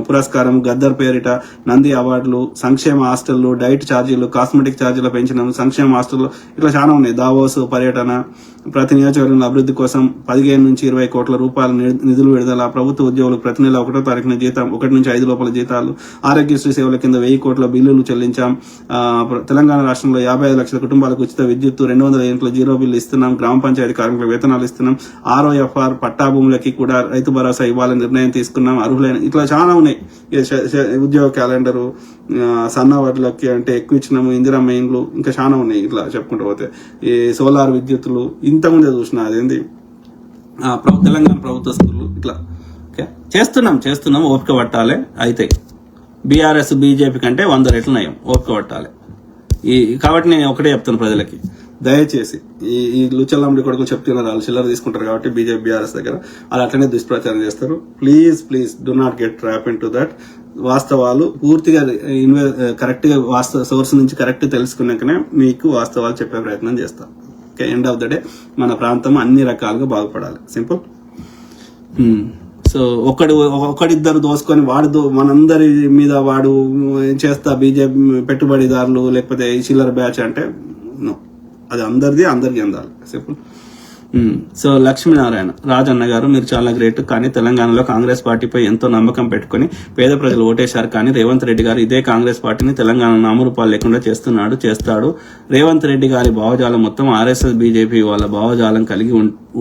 పురస్కారం, గద్దర్ పేరిట నంది అవార్డులు, సంక్షేమ హాస్టళ్లు, డైట్ ఛార్జీలు, కాస్మెటిక్ ఛార్జీల పెంచడం, సంక్షేమ హాస్టళ్లు, ఇట్లా చాలా ఉన్నాయి. దావోస్ పర్యటన, ప్రతి నియోజకవర్గంలో అభివృద్ధి కోసం 15 నుంచి 20 కోట్ల రూపాయల నిధులు విడుదల, ప్రభుత్వ ఉద్యోగులకు ప్రతి నెల 1వ తారీఖున జీతం, 1 నుంచి 5 లోపల జీతాలు, ఆరోగ్యశ్రీ సేవల కింద 1000 కోట్ల బిల్లులు చెల్లించాం. తెలంగాణ రాష్ట్రంలో 55 లక్షల కుటుంబాలకు ఉచిత విద్యుత్, 200 యూనిట్ల జీరో బిల్లు ఇస్తున్నాం. గ్రామ పంచాయతీ కార్మికుల వేతనాలు ఇస్తున్నాం. ROFR పట్టా భూములకి కూడా రైతు భరోసా ఇవ్వాలని నిర్ణయం తీసుకున్నాం. అర్హులైన ఇట్లా చాలా ఉన్నాయి. ఉద్యోగ క్యాలెండరు, సన్న వడ్లకి అంటే ఎక్కువ ఇచ్చినాము, ఇందిరమ్మ ఇండ్లు, ఇంకా చాలా ఉన్నాయి. ఇట్లా చెప్పుకుంటూ పోతే ఈ సోలార్ విద్యుత్తులు ఇంతకుముందే చూసిన, అదేంది తెలంగాణ ప్రభుత్వ స్కూళ్ళు, ఇట్లా చేస్తున్నాం. ఓపిక పట్టాలి. అయితే బీఆర్ఎస్ బీజేపీ కంటే 100 రెట్లు నయం. ఓపిక పట్టాలి. కాబట్టి నేను ఒకటే చెప్తాను ప్రజలకి, దయచేసి ఈ లుచల్లండి కొడుకులు చెప్తున్నారు, వాళ్ళు చిల్లర తీసుకుంటారు కాబట్టి బీజేపీ బీఆర్ఎస్ దగ్గర వాళ్ళు అట్లనే దుష్ప్రచారం చేస్తారు. Please do not get trap in to that. వాస్తవాలు పూర్తిగా కరెక్ట్ గా సోర్స్ నుంచి కరెక్ట్ తెలుసుకున్నాకనే మీకు వాస్తవాలు చెప్పే ప్రయత్నం చేస్తాం. Okay, end of the day మన ప్రాంతం అన్ని రకాలుగా బాగుపడాలి. సింపుల్. సో ఒకడిద్దరు దోసుకొని మనందరి మీద వాడు చేస్తా బీజేపీ పెట్టుబడిదారులు లేకపోతే చిల్లర బ్యాచ్ అంటే నో, అది అందరికీ అందాలి. సింపుల్. సో లక్ష్మీనారాయణ రాజన్న గారు, మీరు చాలా గ్రేట్. కానీ తెలంగాణలో కాంగ్రెస్ పార్టీపై ఎంతో నమ్మకం పెట్టుకుని పేద ప్రజలు ఓటేశారు. కానీ రేవంత్ రెడ్డి గారు ఇదే కాంగ్రెస్ పార్టీని తెలంగాణ నామరూపాలు లేకుండా చేస్తాడు. రేవంత్ రెడ్డి గారి భావజాలం మొత్తం RSS బీజేపీ వాళ్ళ భావజాలం కలిగి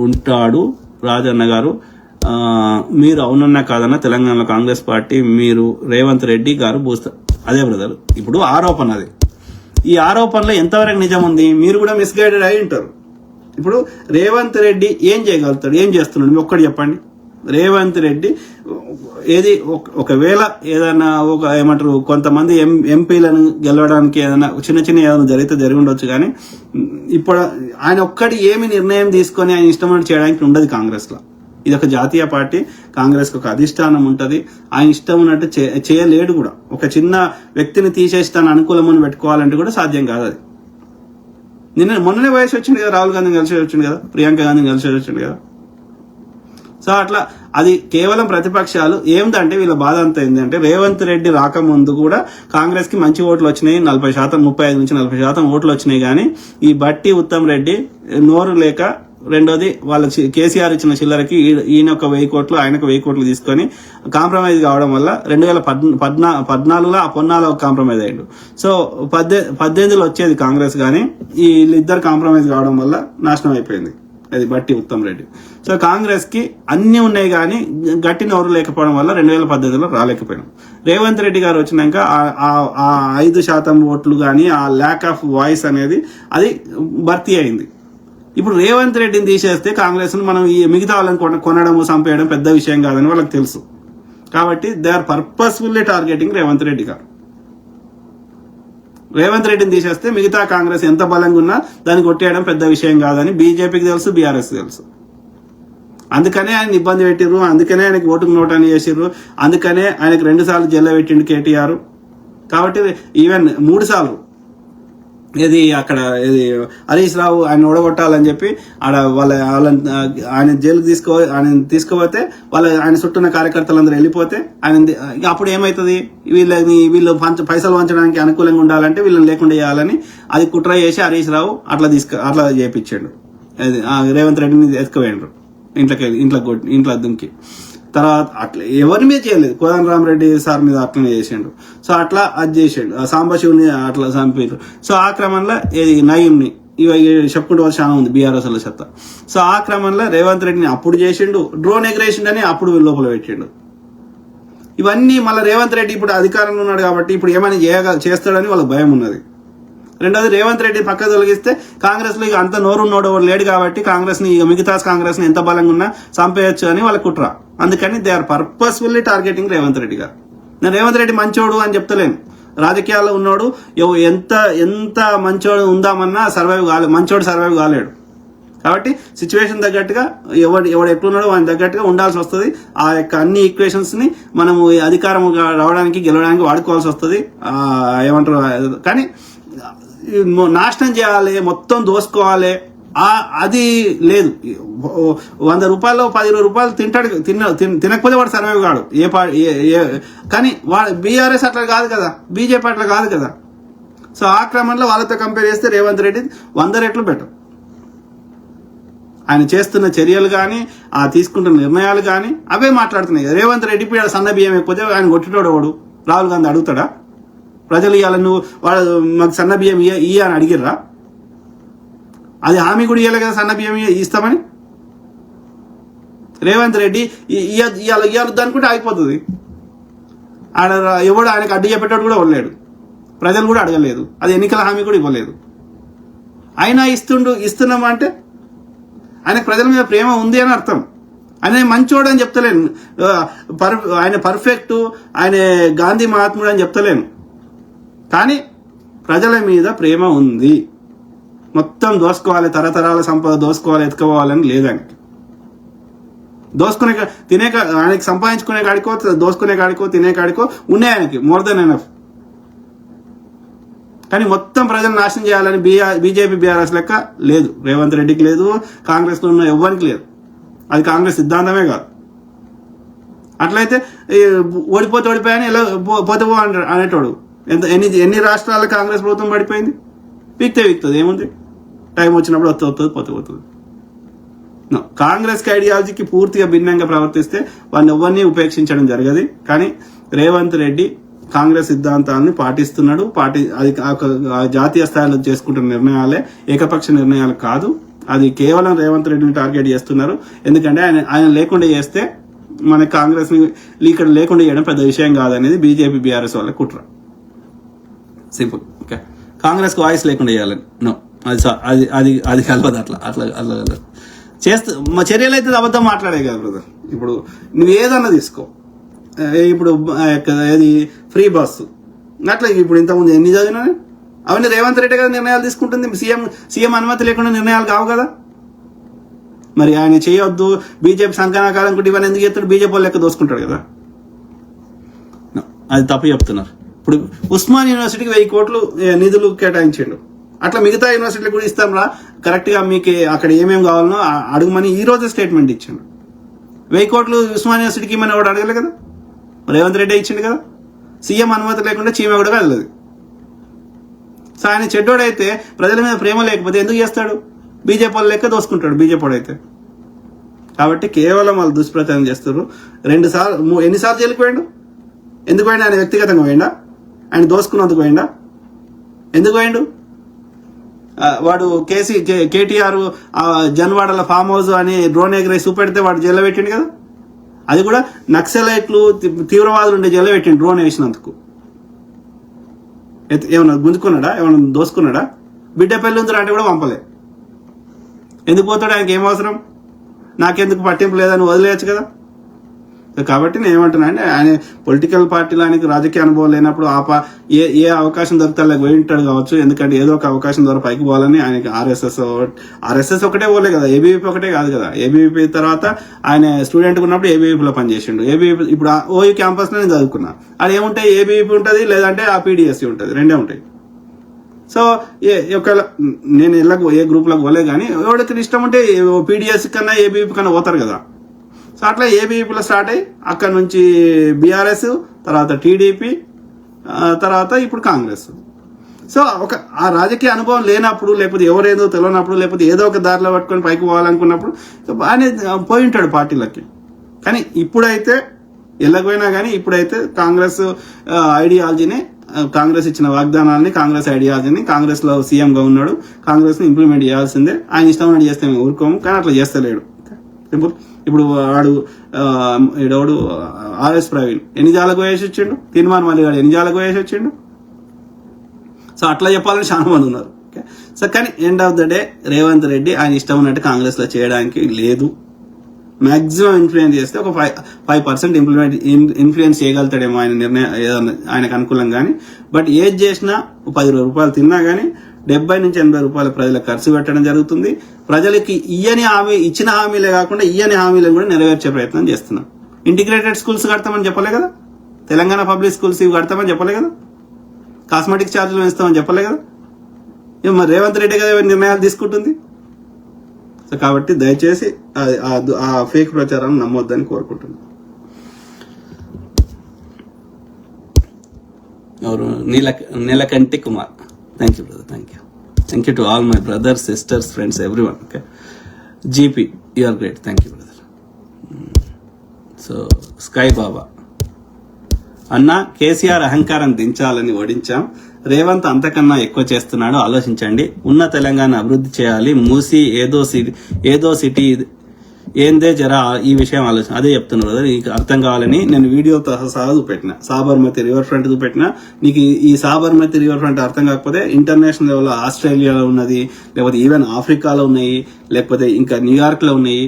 ఉంటాడు. రాజన్న గారు, మీరు అవునన్నా కాదన్నా తెలంగాణలో కాంగ్రెస్ పార్టీ, మీరు రేవంత్ రెడ్డి గారు అదే బ్రదర్. ఇప్పుడు ఆరోపణ, అది ఈ ఆరోపణలో ఎంతవరకు నిజం ఉంది? మీరు కూడా మిస్గైడెడ్ అయి ఉంటారు. ఇప్పుడు రేవంత్ రెడ్డి ఏం చేయగలుగుతాడు, ఏం చేస్తున్నాడు, మీరు ఒక్కటి చెప్పండి. రేవంత్ రెడ్డి ఒకవేళ ఏదైనా ఏమంటారు కొంతమంది ఎంపీలను గెలవడానికి ఏదైనా చిన్న ఏదైనా జరిగి ఉండొచ్చు, కానీ ఇప్పుడు ఆయన ఒక్కటి ఏమి నిర్ణయం తీసుకొని ఆయన ఇష్టమైనట్టు చేయడానికి ఉండదు కాంగ్రెస్ లో. ఇది ఒక జాతీయ పార్టీ, కాంగ్రెస్కి ఒక అధిష్టానం ఉంటుంది. ఆయన ఇష్టం ఉన్నట్టు చేయలేడు కూడా. ఒక చిన్న వ్యక్తిని తీసేసి తన అనుకూలమని పెట్టుకోవాలంటే కూడా సాధ్యం కాదు. అది మొన్ననే వయసు వచ్చింది కదా, రాహుల్ గాంధీని కలిసి వచ్చింది కదా, ప్రియాంక గాంధీని కలిసి వచ్చింది కదా. సో అట్లా అది కేవలం ప్రతిపక్షాలు ఏందంటే వీళ్ళ బాధ అంతా ఏంటంటే రేవంత్ రెడ్డి రాకముందు కూడా కాంగ్రెస్ కి మంచి ఓట్లు వచ్చినాయి, 40%, 35 నుంచి 40% ఓట్లు వచ్చినాయి. కానీ ఈ బట్టి ఉత్తమ్ రెడ్డి నోరు లేక, రెండోది వాళ్ళ కేసీఆర్ ఇచ్చిన చిల్లరకి ఈయన ఒక 1000 కోట్లు ఆయనకు 1000 కోట్లు తీసుకొని కాంప్రమైజ్ కావడం వల్ల 2014లో ఆ పొన్నాలో కాంప్రమైజ్ అయ్యాడు. సో 18లో వచ్చేది కాంగ్రెస్, కానీ వీళ్ళిద్దరు కాంప్రమైజ్ కావడం వల్ల నాశనం అయిపోయింది అది బట్టి ఉత్తమ్ రెడ్డి. సో కాంగ్రెస్ కి అన్ని ఉన్నాయి కానీ గట్టి నోరు లేకపోవడం వల్ల 2018లో రాలేకపోయినాం. రేవంత్ రెడ్డి గారు వచ్చినాక ఆ 5% ఓట్లు కానీ ఆ ల్యాక్ ఆఫ్ వాయిస్ అనేది అది భర్తీ అయింది. ఇప్పుడు రేవంత్ రెడ్డిని తీసేస్తే కాంగ్రెస్ మనం ఈ మిగతా వాళ్ళని కొనడం చంపేయడం పెద్ద విషయం కాదని వాళ్ళకి తెలుసు. కాబట్టి they are purposefully targeting Revanth Reddy గారు. రేవంత్ రెడ్డిని తీసేస్తే మిగతా కాంగ్రెస్ ఎంత బలంగా ఉన్నా దాన్ని కొట్టేయడం పెద్ద విషయం కాదని బీజేపీకి తెలుసు, బీఆర్ఎస్ తెలుసు. అందుకనే ఆయన ఇబ్బంది పెట్టిర్రు, అందుకనే ఆయనకి ఓటుకు నోట్ అని చేసిర్రు, అందుకనే ఆయనకు 2 సార్లు జైల్లో పెట్టిండు కేటీఆర్. కాబట్టి ఈవెన్ 3 సార్లు అక్కడ హరీష్ రావు ఆయన ఓడగొట్టాలని చెప్పి ఆయన జైలుకి ఆయన తీసుకుపోతే ఆయన చుట్టూన్న కార్యకర్తలందరూ వెళ్ళిపోతే ఆయన అప్పుడు ఏమవుతుంది, వీళ్ళు పైసలు పంచడానికి అనుకూలంగా ఉండాలంటే వీళ్ళని లేకుండా చేయాలని అది కుట్ర చేసి హరీష్ రావు అట్లా చేపించాడు. రేవంత్ రెడ్డిని ఎత్తుకుపోయిండ్రు ఇంట్లో దుంకి. తర్వాత అట్లా ఎవరి మీద చేయలేదు, కోదండరామరెడ్డి సార్ మీద అట్లనే చేసిండు. సో అట్లా అది చేసిండు, సాంబశివుని అట్లా చంపారు. సో ఆ క్రమంలో నయీంని ఇవి చెప్పుకుంటూ వచ్చి చాలా ఉంది బీఆర్ఎస్ లో చెత్త. సో ఆ క్రమంలో రేవంత్ రెడ్డిని అప్పుడు చేసిండు, డ్రోన్ ఎగరేసిండని అప్పుడు లోపల పెట్టిండు. ఇవన్నీ మళ్ళీ రేవంత్ రెడ్డి ఇప్పుడు అధికారంలో ఉన్నాడు కాబట్టి ఇప్పుడు ఏమైనా చేస్తాడని వాళ్ళకి భయం ఉన్నది. రెండోది రేవంత్ రెడ్డి పక్క తొలగిస్తే కాంగ్రెస్ లో అంత నోరు లేడు కాబట్టి కాంగ్రెస్ ని మిగతా కాంగ్రెస్ ని ఎంత బలంగా ఉన్నా చంపేయచ్చు అని వాళ్ళ కుట్ర. అందుకని they are purposefully targeting Revanth Reddy గారు. నేను రేవంత్ రెడ్డి మంచోడు అని చెప్తలేను, రాజకీయాల్లో ఉన్నాడు, ఎంత మంచోడు ఉందామన్నా మంచోడు సర్వైవ్ కాలేడు. కాబట్టి సిచ్యువేషన్ తగ్గట్టుగా ఎవడు ఎట్లున్నాడో ఆయన తగ్గట్టుగా ఉండాల్సి వస్తుంది. ఆ యొక్క అన్ని ఈక్వేషన్స్ ని మనము అధికారం రావడానికి గెలవడానికి వాడుకోవాల్సి వస్తుంది. ఏమంటారు కానీ నాశనం చేయాలి, మొత్తం దోసుకోవాలి అది లేదు. 100 రూపాయలు 10 రూపాయలు తినకపోతే వాడు సర్వైవ్ కాడు. కానీ బీఆర్ఎస్ అట్లా కాదు కదా, బీజేపీ అట్లా కాదు కదా. సో ఆ క్రమంలో వాళ్ళతో కంపేర్ చేస్తే రేవంత్ రెడ్డి 100 రెట్లు బెటర్. ఆయన చేస్తున్న చర్యలు కానీ తీసుకుంటున్న నిర్ణయాలు కానీ అవే మాట్లాడుతున్నాయి. రేవంత్ రెడ్డి ఇప్పుడు సన్న బియ్యం అయిపోతే ఆయన కొట్టేటోడు వాడు రాహుల్ గాంధీ అడుగుతాడా? ప్రజలు ఇవ్వాలి, నువ్వు వాళ్ళ మాకు సన్న బియ్యం ఇయ్య అని అడిగిర్రా? అది హామీ కూడా ఇవ్వాలి కదా సన్న బియ్యం ఇస్తామని. రేవంత్ రెడ్డి ఇవ్వద్దు అనుకుంటే అయిపోతుంది. ఎవడు ఆయనకు అడ్డు చెప్పేటోడు కూడా ఇవ్వలేడు, ప్రజలు కూడా అడగలేదు, అది ఎన్నికల హామీ కూడా ఇవ్వలేదు. అయినా ఇస్తున్నామంటే ఆయనకు ప్రజల మీద ప్రేమ ఉంది అని అర్థం. ఆయన మంచోడు అని చెప్తలేను, ఆయన పర్ఫెక్ట్, ఆయన గాంధీ మహాత్ముడు అని చెప్తలేను. కానీ ప్రజల మీద ప్రేమ ఉంది. మొత్తం దోసుకోవాలి, తరతరాల సంపద దోసుకోవాలి, ఎత్తుకోవాలని లేదని. ఆయనకి సంపాదించుకునే కాడికో దోసుకునే కాడికో తినే కాడికో ఉన్నాయి ఆయనకి మోర్ దెన్ ఎనఫ్. కానీ మొత్తం ప్రజలు నాశనం చేయాలని బీజేపీ బీఆర్ఎస్ లెక్క లేదు, రేవంత్ రెడ్డికి లేదు, కాంగ్రెస్ లో ఉన్న ఎవ్వరికి లేదు. అది కాంగ్రెస్ సిద్ధాంతమే కాదు. అట్లయితే ఓడిపోయాని ఎలా పోతే అనేటోడు. ఎన్ని రాష్ట్రాల కాంగ్రెస్ ప్రభుత్వం పడిపోయింది? వీక్తుంది, ఏముంది, టైం వచ్చినప్పుడు పోతుంది. కాంగ్రెస్ కి ఐడియాలజీకి పూర్తిగా భిన్నంగా ప్రవర్తిస్తే వాడిని ఎవరిని ఉపేక్షించడం జరగదు. కానీ రేవంత్ రెడ్డి కాంగ్రెస్ సిద్ధాంతాన్ని పాటిస్తున్నాడు. అది జాతీయ స్థాయిలో చేసుకుంటున్న నిర్ణయాలే, ఏకపక్ష నిర్ణయాలు కాదు. అది కేవలం రేవంత్ రెడ్డిని టార్గెట్ చేస్తున్నారు. ఎందుకంటే ఆయన లేకుండా చేస్తే మన కాంగ్రెస్ ని ఇక్కడ లేకుండా చేయడం పెద్ద విషయం కాదనేది బీజేపీ బీఆర్ఎస్ వాళ్ళ కుట్ర. సింపుల్. ఓకే, కాంగ్రెస్ కు వాయిస్ లేకుండా చేయాలని నో, అది కలవదు. అట్లా చేస్తే మా చర్యలు అయితే అబద్ధం మాట్లాడే కదా బ్రదర్. ఇప్పుడు నువ్వు ఏదన్నా తీసుకో, ఇప్పుడు ఏది ఫ్రీ బస్సు అట్లా ఇప్పుడు ఇంతకుముందు ఎన్ని చదివినా అవన్నీ రేవంత్ రెడ్డి కదా నిర్ణయాలు తీసుకుంటుంది. సీఎం అనుమతి లేకుండా నిర్ణయాలు కావు కదా. మరి ఆయన చేయొద్దు, బీజేపీ సంకనాకాలం కూడా ఇవన్నీ ఎందుకు చేస్తాడు? బీజేపీ వాళ్ళు లెక్క దోసుకుంటాడు కదా, అది తప్పు చెప్తున్నారు. ఇప్పుడు ఉస్మాన్ యూనివర్సిటీకి 1000 కోట్లు నిధులు కేటాయించిండు, అట్లా మిగతా యూనివర్సిటీలకు కూడా ఇస్తాం రా, కరెక్ట్ గా మీకు అక్కడ ఏమేమి కావాలనో అడుగుమని ఈ రోజే స్టేట్మెంట్ ఇచ్చిండు. 1000 కోట్లు ఉస్మాన్ యూనివర్సిటీకి ఇమ్మని వాడు అడగలే కదా, రేవంత్ రెడ్డి ఇచ్చిండు కదా. సీఎం అనుమతి లేకుండా చీమ కూడా వెళ్ళదు. సో ఆయన చెడ్డోడైతే, ప్రజల మీద ప్రేమ లేకపోతే ఎందుకు చేస్తాడు? బీజేపీ వాళ్ళు లెక్క దోసుకుంటాడు బీజేపీ అయితే. కాబట్టి కేవలం వాళ్ళు దుష్ప్రచారం చేస్తారు. 2 సార్లు ఎన్నిసార్లు జైలుకు పోయిండు? ఎందుకు పోయిండు? ఆయన వ్యక్తిగతంగా పోయిండా? ఆయన దోసుకున్నందుకు పోయిండా? ఎందుకు పోయిండు? వాడు కేటీఆర్ జన్వాడల ఫామ్ హౌస్ అని డ్రోన్ ఎగరేసి చూపెడితే వాడు జైల్లో పెట్టిండు కదా. అది కూడా నక్సలైట్లు తీవ్రవాదులు ఉండే జైల్లో పెట్టిండు డ్రోన్ వేసినందుకు. ఏమన్నా గుంజుకున్నాడా? ఏమన్నా దోసుకున్నాడా? బిడ్డ పెళ్లి ఉందిరా అంటే కూడా పంపలే. ఎందుకు పోతాడు? ఆయనకి ఏం అవసరం? నాకెందుకు పట్టింపు లేదని వదిలేయచ్చు కదా. కాబట్టి నేను ఏమంటున్నా అంటే, ఆయన పొలిటికల్ పార్టీలో ఆయనకి రాజకీయ అనుభవం లేనప్పుడు ఏ అవకాశం దొరికితే అలా పోయి ఉంటాడు కావచ్చు. ఎందుకంటే ఏదో ఒక అవకాశం ద్వారా పైకి పోవాలని ఆయనకి ఆర్ఎస్ఎస్ ఒకటే పోలే కదా, ఏబీవీపీ ఒకటే కాదు కదా. ఏబీవీపీ తర్వాత ఆయన స్టూడెంట్ ఉన్నప్పుడు ఏబీవీపీలో పనిచేసిండు. ఏబీవీపీ ఇప్పుడు ఓయూ క్యాంపస్ లో నేను చదువుకున్నా. అది ఏముంటాయి? ఏబీవీపీ ఉంటుంది, లేదంటే ఆ పీడిఎస్సీ ఉంటుంది, రెండే ఉంటాయి. సో ఒకవేళ నేను ఏ గ్రూప్లకు పోలే కానీ ఎవరికి ఇష్టం ఉంటే పీడిఎస్సీ కన్నా ఏబీవీపీ కన్నా పోతారు కదా. సో అట్లా ఏబీవీపీలో స్టార్ట్ అయ్యి అక్కడ నుంచి బీఆర్ఎస్, తర్వాత టీడీపీ, తర్వాత ఇప్పుడు కాంగ్రెస్. సో ఆ రాజకీయ అనుభవం లేనప్పుడు, లేకపోతే ఎవరేదో తెలియనప్పుడు, లేకపోతే ఏదో ఒక దారిలో పట్టుకొని పైకి పోవాలనుకున్నప్పుడు ఆయన పోయి ఉంటాడు పార్టీలకి. కానీ ఇప్పుడైతే ఎల్లకపోయినా కానీ ఇప్పుడైతే కాంగ్రెస్ ఐడియాలజీని, కాంగ్రెస్ ఇచ్చిన వాగ్దానాలని, కాంగ్రెస్ ఐడియాలజీని, కాంగ్రెస్ లో సీఎం గా ఉన్నాడు, కాంగ్రెస్ ని ఇంప్లిమెంట్ చేయాల్సిందే. ఆయన ఇష్టం చేస్తే మేము ఊరుకోము, కానీ అట్లా చేస్తలేడు. సింపుల్. ఇప్పుడు వాడు ఈడోడు ఆర్ఎస్ ప్రవీణ్ ఎన్ని జాలకు వేసి వచ్చిండు, తీర్మానం మళ్ళీ వాడు ఎన్ని జాలకు వేసి వచ్చిండు. సో అట్లా చెప్పాలని చాలా మంది ఉన్నారు. సో కానీ end of the day Revanth Reddy ఆయన ఇష్టం ఉన్నట్టు కాంగ్రెస్ లో చేయడానికి లేదు. మాక్సిమం ఇన్ఫ్లుయెన్స్ చేస్తే ఒక 5% ఇన్ఫ్లుయెన్స్ చేయగలుగుతాడేమో ఆయన నిర్ణయం, ఆయనకు అనుకూలం. కానీ బట్ ఏది చేసినా 10 రూపాయలు తిన్నా కానీ 70 నుంచి 80 రూపాయలు ప్రజలకు ఖర్చు పెట్టడం జరుగుతుంది. ప్రజలకి ఇచ్చిన హామీలే కాకుండా ఇయ్యని హామీలను కూడా నెరవేర్చే ప్రయత్నం చేస్తున్నాం. ఇంటిగ్రేటెడ్ స్కూల్స్ కడతామని చెప్పలే కదా, తెలంగాణ పబ్లిక్ స్కూల్స్ ఇవి కడతామని చెప్పలే కదా, కాస్మెటిక్ ఛార్జీలు వేస్తామని చెప్పలే కదా. మరి రేవంత్ రెడ్డి కదా నిర్ణయాలు తీసుకుంటుంది. సో కాబట్టి దయచేసి ఆ ఫేక్ ప్రచారాన్ని నమ్మొద్దని కోరుకుంటున్నాను. ఎవరు? Neelakanti Kumar. Thank you brother, thank you to all my brothers, sisters, friends, everyone. Okay, GP you are great, thank you brother. So Sky Baba అన్న, కేసీఆర్ అహంకారం దించాలని ఓడించాం, రేవంత్ అంతకన్నా ఎక్కువ చేస్తున్నాడు, ఆలోచించండి. ఉన్న తెలంగాణ అభివృద్ధి చేయాలి, మూసి ఏదో సిటీ ఏందే జరా ఈ విషయం ఆలోచన. అదే చెప్తున్నారు కదా, నీకు అర్థం కావాలని నేను వీడియోతో సహా చూపెట్టిన. సాబర్మతి రివర్ ఫ్రంట్ చూపెట్టిన. నీకు ఈ సాబర్మతి రివర్ ఫ్రంట్ అర్థం కాకపోతే ఇంటర్నేషనల్ లెవెల్ ఆస్ట్రేలియాలో ఉన్నది, లేకపోతే ఈవెన్ ఆఫ్రికాలో ఉన్నాయి, లేకపోతే ఇంకా న్యూయార్క్ లో ఉన్నాయి,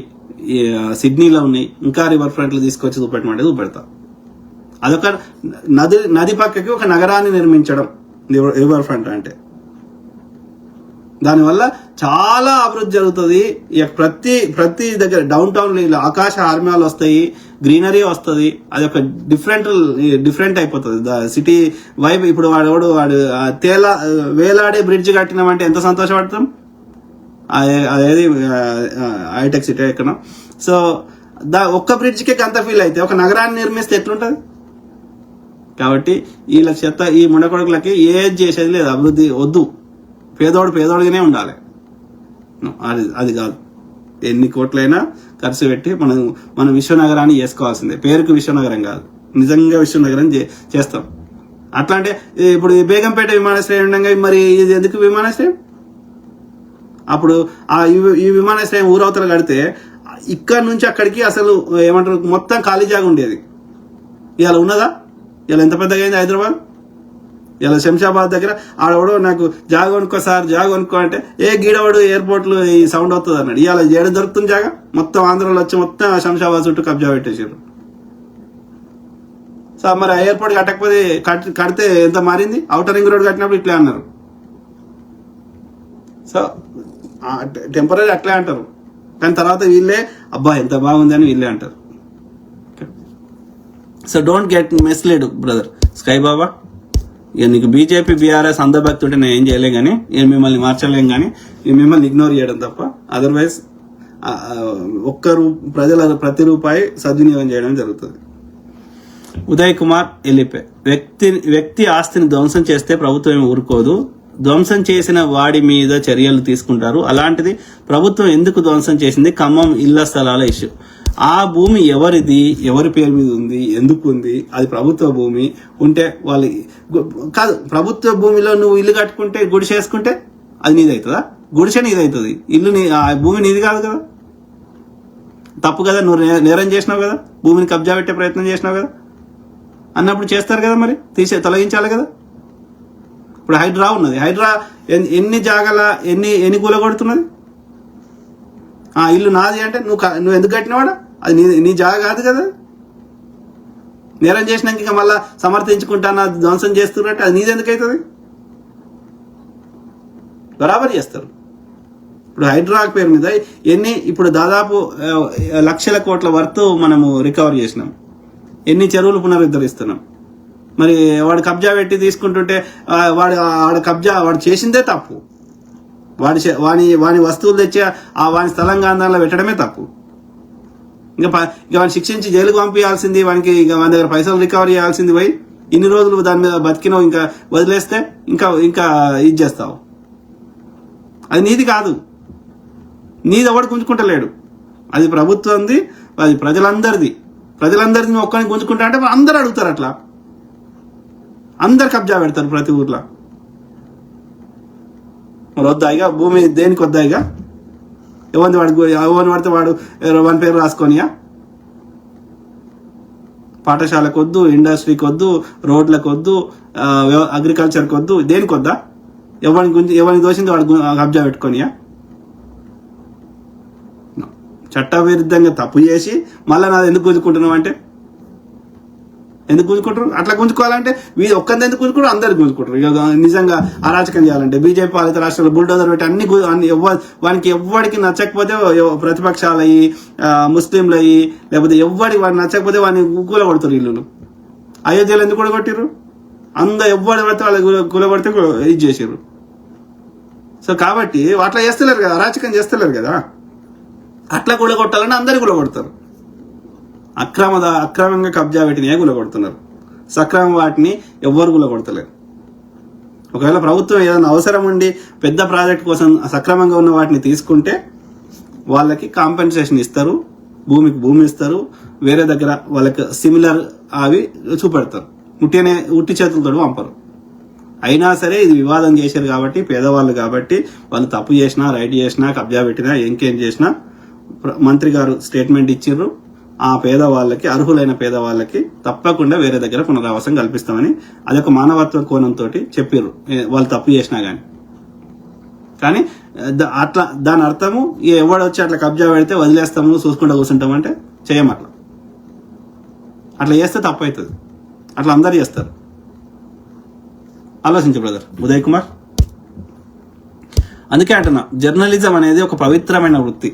సిడ్నీలో ఉన్నాయి, ఇంకా రివర్ ఫ్రంట్లు తీసుకొచ్చి చూపెట్టమంటే చూపెడతా. అదొక నది పక్కకి ఒక నగరాన్ని నిర్మించడం రివర్ ఫ్రంట్ అంటే. దానివల్ల చాలా అభివృద్ధి జరుగుతుంది. ప్రతి దగ్గర డౌన్ టౌన్ లో ఆకాశ ఆర్మ్యాలు వస్తాయి, గ్రీనరీ వస్తుంది. అది ఒక డిఫరెంట్ అయిపోతుంది సిటీ వైబ్. ఇప్పుడు వాడు వేలాడే బ్రిడ్జ్ కట్టినామంటే ఎంత సంతోషపడతాం. అదేది హైటెక్ సిటీ ఎక్కడ. సో ఒక్క బ్రిడ్జ్కి అంత ఫీల్ అయితే ఒక నగరాన్ని నిర్మిస్తే ఎట్లుంటది. కాబట్టి వీళ్ళకి చెత్త, ఈ ముండకొడుకులకి ఏది చేసేది లేదు, అభివృద్ధి వద్దు. పేదోడుగానే ఉండాలి. అది కాదు, ఎన్ని కోట్లైనా ఖర్చు పెట్టి మనం విశ్వనగరాన్ని చేసుకోవాల్సిందే. పేరుకు విశ్వనగరం కాదు, నిజంగా విశ్వనగరం చేస్తాం. అట్లా అంటే ఇప్పుడు బేగంపేట విమానాశ్రయం ఉండగా మరి ఇది ఎందుకు విమానాశ్రయం? అప్పుడు ఈ విమానాశ్రయం ఊరవతల కడితే ఇక్కడ నుంచి అక్కడికి అసలు ఏమంటారు మొత్తం ఖాళీ జాగా ఉండేది. ఇవాళ ఉన్నదా? ఇలా ఎంత పెద్దగా అయింది హైదరాబాద్. ఇలా శంషాబాద్ దగ్గర ఆడవాడు నాకు జాగ కొనుక్కో సార్, జాగ కొనుక్కో అంటే గీడవాడు ఎయిర్పోర్ట్లు ఈ సౌండ్ అవుతుంది అన్నాడు. ఇవాళ ఏడు దొరుకుతుంది జాగా. మొత్తం ఆంధ్రలో వచ్చి మొత్తం శంషాబాద్ చుట్టూ కబ్జా పెట్టేసారు. సో మరి ఆ ఎయిర్పోర్ట్ కట్టకపోతే కడితే ఎంత మారింది. ఔటర్ రింగ్ రోడ్ కట్టినప్పుడు ఇట్లే అన్నారు. సో టెంపరీ అట్లే అంటారు. కానీ తర్వాత వీళ్ళే అబ్బా ఎంత బాగుంది అని వీళ్ళే అంటారు. So don't get mislead brother Sky Baba. ఇక నీకు బీజేపీ బీఆర్ఎస్ అందభక్తి ఉంటే నేను ఏం చేయలేం కానీ, నేను మిమ్మల్ని మార్చలేం కానీ, మిమ్మల్ని ఇగ్నోర్ చేయడం తప్ప. అదర్వైజ్ ప్రజల ప్రతి రూపాయి సద్వినియోగం చేయడం జరుగుతుంది. ఉదయ్ కుమార్ ఎలిపే, వ్యక్తి ఆస్తిని ధ్వంసం చేస్తే ప్రభుత్వం ఏమి ఊరుకోదు, ధ్వంసం చేసిన వాడి మీద చర్యలు తీసుకుంటారు. అలాంటిది ప్రభుత్వం ఎందుకు ధ్వంసం చేసింది? ఖమ్మం ఇళ్ల స్థలాల ఇష్యూ. ఆ భూమి ఎవరిది, ఎవరి పేరు మీద ఉంది, ఎందుకు ఉంది? అది ప్రభుత్వ భూమి ఉంటే వాళ్ళు కాదు. ప్రభుత్వ భూమిలో నువ్వు ఇల్లు కట్టుకుంటే, గుడిసె వేసుకుంటే అది నీదవుతుందా? గుడిసె నీదవుతుంది, ఇల్లు ఆ భూమి నీది కాదు కదా. తప్పు కదా, నువ్వు నేరం చేసినావు కదా, భూమిని కబ్జా పెట్టే ప్రయత్నం చేసినావు కదా అన్నప్పుడు చేస్తారు కదా, మరి తొలగించాలి కదా. ఇప్పుడు హైడ్రా ఉన్నది, హైడ్రా ఎన్ని జాగాల ఎన్ని కూలగొడుతున్నది? ఇల్లు నాది అంటే నువ్వు ఎందుకు కట్టినవాడా? అది నీ జాగా కాదు కదా. నేరం చేసినాక ఇంకా మళ్ళా సమర్థించుకుంటాను ధ్వంసం చేస్తున్నట్టు అది నీది ఎందుకు అవుతుంది? బరాబర్ చేస్తారు. ఇప్పుడు హైడ్రా పేరు మీద ఇప్పుడు దాదాపు లక్షల కోట్ల వర్త్ మనము రికవర్ చేసినాం. ఎన్ని చెరువులు పునరుద్ధరిస్తున్నాం. మరి వాడు కబ్జా పెట్టి తీసుకుంటుంటే వాడు చేసిందే తప్పు. వాని వస్తువులు తెచ్చి వాని స్థలం గాంధారంలో పెట్టడమే తప్పు. ఇంకా వాడిని శిక్షించి జైలుకు పంపించాల్సింది, వానికి వాని దగ్గర పైసలు రికవర్ చేయాల్సింది. పోయి ఇన్ని రోజులు దాని మీద బతికినావు, ఇంకా వదిలేస్తే ఇంకా ఇది చేస్తావు. అది నీది కాదు, నీది ఎవడు గుంజుకుంటలేడు. అది ప్రభుత్వంది, అది ప్రజలందరిది. ప్రజలందరిది ఒక్కడిని గుంజుకుంటా అంటే అందరు అడుగుతారు. అట్లా అందరు కబ్జా పెడతారు ప్రతి ఊర్లో. మరి వద్దాయిగా భూమి దేనికి వద్దాయిగా? ఎవరిని పడితే వాడు వాని పేరు రాసుకొనియా? పాఠశాలకు వద్దు, ఇండస్ట్రీకి వద్దు, రోడ్లకు వద్దు, అగ్రికల్చర్కి వద్దు, దేనికి వద్దా? ఎవరిని దోషింది వాడు కబ్జా పెట్టుకొనియా? చట్టవిరుద్ధంగా తప్పు చేసి మళ్ళీ నాది ఎందుకు గుంజుకుంటున్నావు అంటే ఎందుకు గుంజుకుంటారు? అట్లా గుంజుకోవాలంటే వీళ్ళు ఒక్కరిని ఎందుకు గుంజుకుంటారు? అందరు గుంజుకుంటారు. ఇక నిజంగా అరాచకం చేయాలంటే బీజేపీ పాలిత రాష్ట్రాల్లో బుల్డోజర్ పెట్టి అన్ని వానికి ఎవ్వడికి నచ్చకపోతే ప్రతిపక్షాలు అయ్యి, ముస్లింలు అయ్యి, లేకపోతే వాడిని నచ్చకపోతే వాడిని కూలగొడతారు. ఇల్లులు అయోధ్యలో ఎందుకు కూలగొట్టిర్రు? ఎవ్వడి పడితే వాళ్ళు కూలగొడితే ఇది చేసారు. సో కాబట్టి అట్లా చేస్తలేరు కదా, అరాచకం చేస్తలేరు కదా. అట్లా కూలగొట్టాలని అందరు కూలగొడతారు. అక్రమంగా కబ్జా పెట్టినయే కూలగొడుతున్నారు. సక్రమ వాటిని ఎవ్వరు కూలగొడతలేరు. ఒకవేళ ప్రభుత్వం ఏదైనా అవసరం ఉండి పెద్ద ప్రాజెక్ట్ కోసం సక్రమంగా ఉన్న వాటిని తీసుకుంటే వాళ్ళకి కాంపెన్సేషన్ ఇస్తారు, భూమికి భూమి ఇస్తారు, వేరే దగ్గర వాళ్ళకి సిమిలర్ అవి చూపెడతారు. ఉట్టి చేతులతో పంపరు. అయినా సరే ఇది వివాదం చేశారు కాబట్టి, పేదవాళ్ళు కాబట్టి, వాళ్ళు తప్పు చేసినా, రైట్ చేసినా, కబ్జా పెట్టినా, ఇంకేం చేసినా మంత్రి గారు స్టేట్మెంట్ ఇచ్చిర్రు. ఆ పేదవాళ్ళకి, అర్హులైన పేదవాళ్ళకి తప్పకుండా వేరే దగ్గర పునరావాసం కల్పిస్తామని అదొక మానవత్వ కోణంతో చెప్పిర్రు, వాళ్ళు తప్పు చేసినా కానీ అట్లా దాని అర్థము ఎవడొచ్చి అట్లా కబ్జా పెడితే వదిలేస్తాము, చూసుకుంటూ కూర్చుంటామంటే చేయం. అట్లా చేస్తే తప్పు అవుతుంది. అట్లా అందరు చేస్తారు. ఆలోచించు బ్రదర్ ఉదయ్ కుమార్. అందుకే అంటున్నా, జర్నలిజం అనేది ఒక పవిత్రమైన వృత్తి.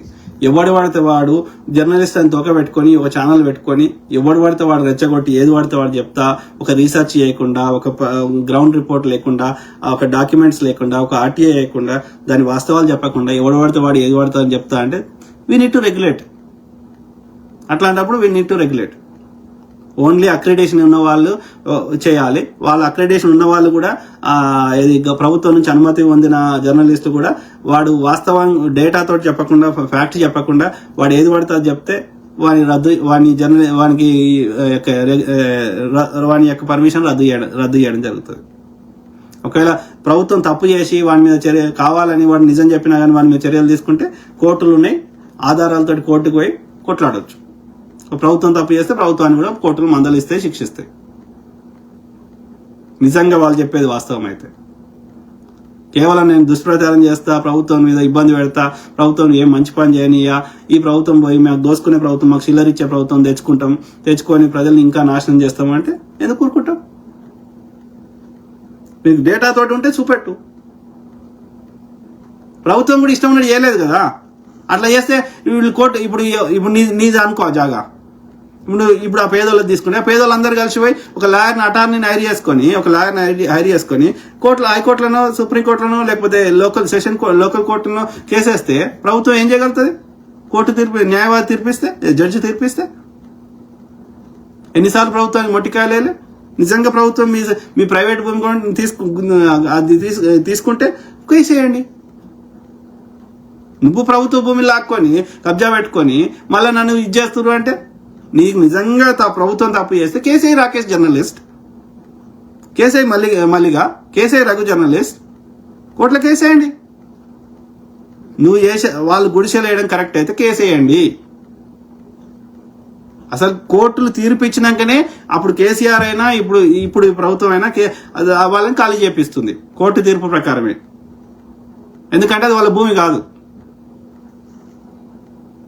ఎవడు పడితే వాడు జర్నలిస్ట్ అని తోక పెట్టుకొని, ఒక ఛానల్ పెట్టుకొని, ఎవడు పడితే వాడు రెచ్చగొట్టి ఏది పడితే వాడు చెప్తా, ఒక రీసెర్చ్ చేయకుండా, ఒక గ్రౌండ్ రిపోర్ట్ లేకుండా, ఒక డాక్యుమెంట్స్ లేకుండా, ఒక ఆర్టీఐ లేకుండా, దాని వాస్తవాలు చెప్పకుండా ఎవడు పడితే వాడు ఏది పడతా అని చెప్తా అంటే వీ నీడ్ టు రెగ్యులేట్. అట్లాంటప్పుడు we need to regulate. Only accreditation ఉన్న వాళ్ళు చేయాలి. వాళ్ళ అక్రిడేషన్ ఉన్న వాళ్ళు కూడా ప్రభుత్వం నుంచి అనుమతి పొందిన జర్నలిస్టు కూడా వాడు వాస్తవం డేటాతో చెప్పకుండా, ఫ్యాక్ట్ చెప్పకుండా వాడు ఏది పడితే అది చెప్తే వాని యొక్క పర్మిషన్ రద్దు చేయడం జరుగుతుంది. ఒకవేళ ప్రభుత్వం తప్పు చేసి వాని మీద చర్య కావాలని వాడు నిజం చెప్పినా కానీ వాని మీద చర్యలు తీసుకుంటే కోర్టులు ఉన్నాయి, ఆధారాలతో కోర్టుకు పోయి కొట్లాడవచ్చు. ప్రభుత్వం తప్పు చేస్తే ప్రభుత్వాన్ని కూడా కోర్టులు మందలిస్తాయి, శిక్షిస్తాయి, నిజంగా వాళ్ళు చెప్పేది వాస్తవం అయితే. కేవలం నేను దుష్ప్రచారం చేస్తా, ప్రభుత్వం మీద ఇబ్బంది పెడతా, ప్రభుత్వం ఏం మంచి పని చేయనియా, ఈ ప్రభుత్వం పోయి మేము దోసుకునే ప్రభుత్వం, మాకు చిల్లరిచ్చే ప్రభుత్వం తెచ్చుకొని ప్రజల్ని ఇంకా నాశనం చేస్తామంటే ఎందుకు కూరుకుంటాం? మీకు డేటా తోటి ఉంటే చూపెట్టు. ప్రభుత్వం కూడా ఇష్టం ఉన్నట్టు చేయలేదు కదా. అట్లా చేస్తే వీళ్ళు కోర్టు ఇప్పుడు నీది అనుకో జాగా, ఇప్పుడు ఆ పేదోళ్ళకి తీసుకుని ఆ పేదోళ్ళందరూ కలిసిపోయి ఒక లాయర్ని అటార్నీని హైర్ చేసుకొని కోర్టులో హైకోర్టులను సుప్రీంకోర్టులను లేకపోతే లోకల్ కోర్టులను కేసేస్తే ప్రభుత్వం ఏం చేయగలుగుతుంది? న్యాయవాది తీర్పిస్తే, జడ్జి తీర్పిస్తే ఎన్నిసార్లు ప్రభుత్వానికి మొట్టికాయలే? నిజంగా ప్రభుత్వం మీ ప్రైవేట్ భూమి తీసుకుంటే కేసేయండి. నువ్వు ప్రభుత్వ భూమి లాక్కొని కబ్జా పెట్టుకొని మళ్ళీ నన్ను ఇది చేస్తున్నారు అంటే, నీకు నిజంగా ప్రభుత్వం తప్పు చేస్తే కేసీఐ రాకేష్ జర్నలిస్ట్, కేసీఐ మల్లిగా, కేసీఐ రఘు జర్నలిస్ట్, కోర్టులో కేసేయండి. నువ్వు వాళ్ళు గుడిసెలు వేయడం కరెక్ట్ అయితే కేసేయండి. అసలు కోర్టులు తీర్పు ఇచ్చినాకనే అప్పుడు కేసీఆర్ అయినా ఇప్పుడు ప్రభుత్వం అయినా వాళ్ళని ఖాళీ చేపిస్తుంది కోర్టు తీర్పు ప్రకారమే. ఎందుకంటే అది వాళ్ళ భూమి కాదు.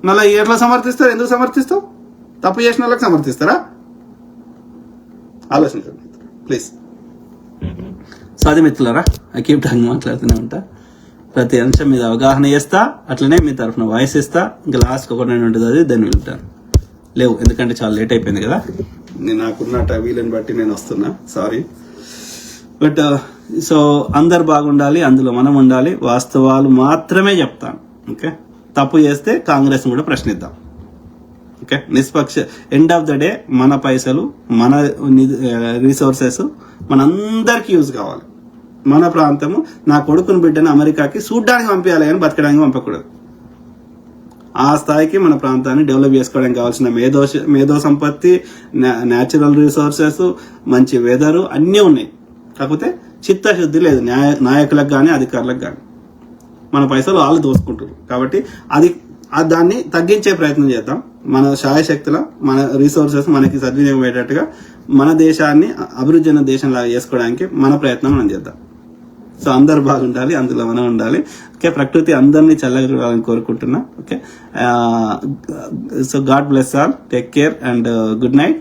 మళ్ళీ ఎట్లా సమర్థిస్తారు? ఎందుకు సమర్థిస్తావు? తప్పు చేసిన వాళ్ళకి సమర్థిస్తారా? ఆలోచించండి ప్లీజ్. సాధి మిత్రులారా, ఐ కీప్ టాకింగ్, మాట్లాడుతూనే ఉంటా. ప్రతి అంశం మీద అవగాహన చేస్తా, అట్లనే మీ తరఫున వాయిస్ ఇస్తా. ఇంకా లాస్ట్ ఒక 2 ఉంటుంది, అది దాన్ని వెళ్తాను. లేవు ఎందుకంటే చాలా లేట్ అయిపోయింది కదా. నాకున్న వీలుని బట్టి నేను వస్తున్నా, సారీ. బట్ సో అందరు బాగుండాలి, అందులో మనం ఉండాలి, వాస్తవాలు మాత్రమే చెప్తాను. ఓకే, తప్పు చేస్తే కాంగ్రెస్ కూడా ప్రశ్నిద్దాం. ఓకే, నిష్పక్ష ఎండ్ ఆఫ్ ద డే మన పైసలు, మన రిసోర్సెస్ మనందరికి యూజ్ కావాలి. మన ప్రాంతము, నా కొడుకుని బిడ్డను అమెరికాకి చూడ్డానికి పంపించాలి కానీ బతకడానికి పంపకూడదు. ఆ స్థాయికి మన ప్రాంతాన్ని డెవలప్ చేసుకోవడానికి కావాల్సిన మేధో సంపత్తి, న్యాచురల్ రిసోర్సెస్, మంచి వెదరు అన్నీ ఉన్నాయి. కాకపోతే చిత్తశుద్ధి లేదు నాయకులకు కానీ అధికారులకు కానీ. మన పైసలు వాళ్ళు దోసుకుంటారు. కాబట్టి దాన్ని తగ్గించే ప్రయత్నం చేద్దాం. మన శాయశక్తుల మన రిసోర్సెస్ మనకి సద్వినియోగం అయ్యేటట్టుగా మన దేశాన్ని అభివృద్ధి చెందిన దేశంలాగా చేసుకోవడానికి మన ప్రయత్నం మనం చేద్దాం. సో అందరు బాగుండాలి, అందులో మనం ఉండాలి. ఓకే, ప్రకృతి అందరినీ చల్లగా చూడాలని కోరుకుంటున్నా. Okay, so God bless all, take care and good night.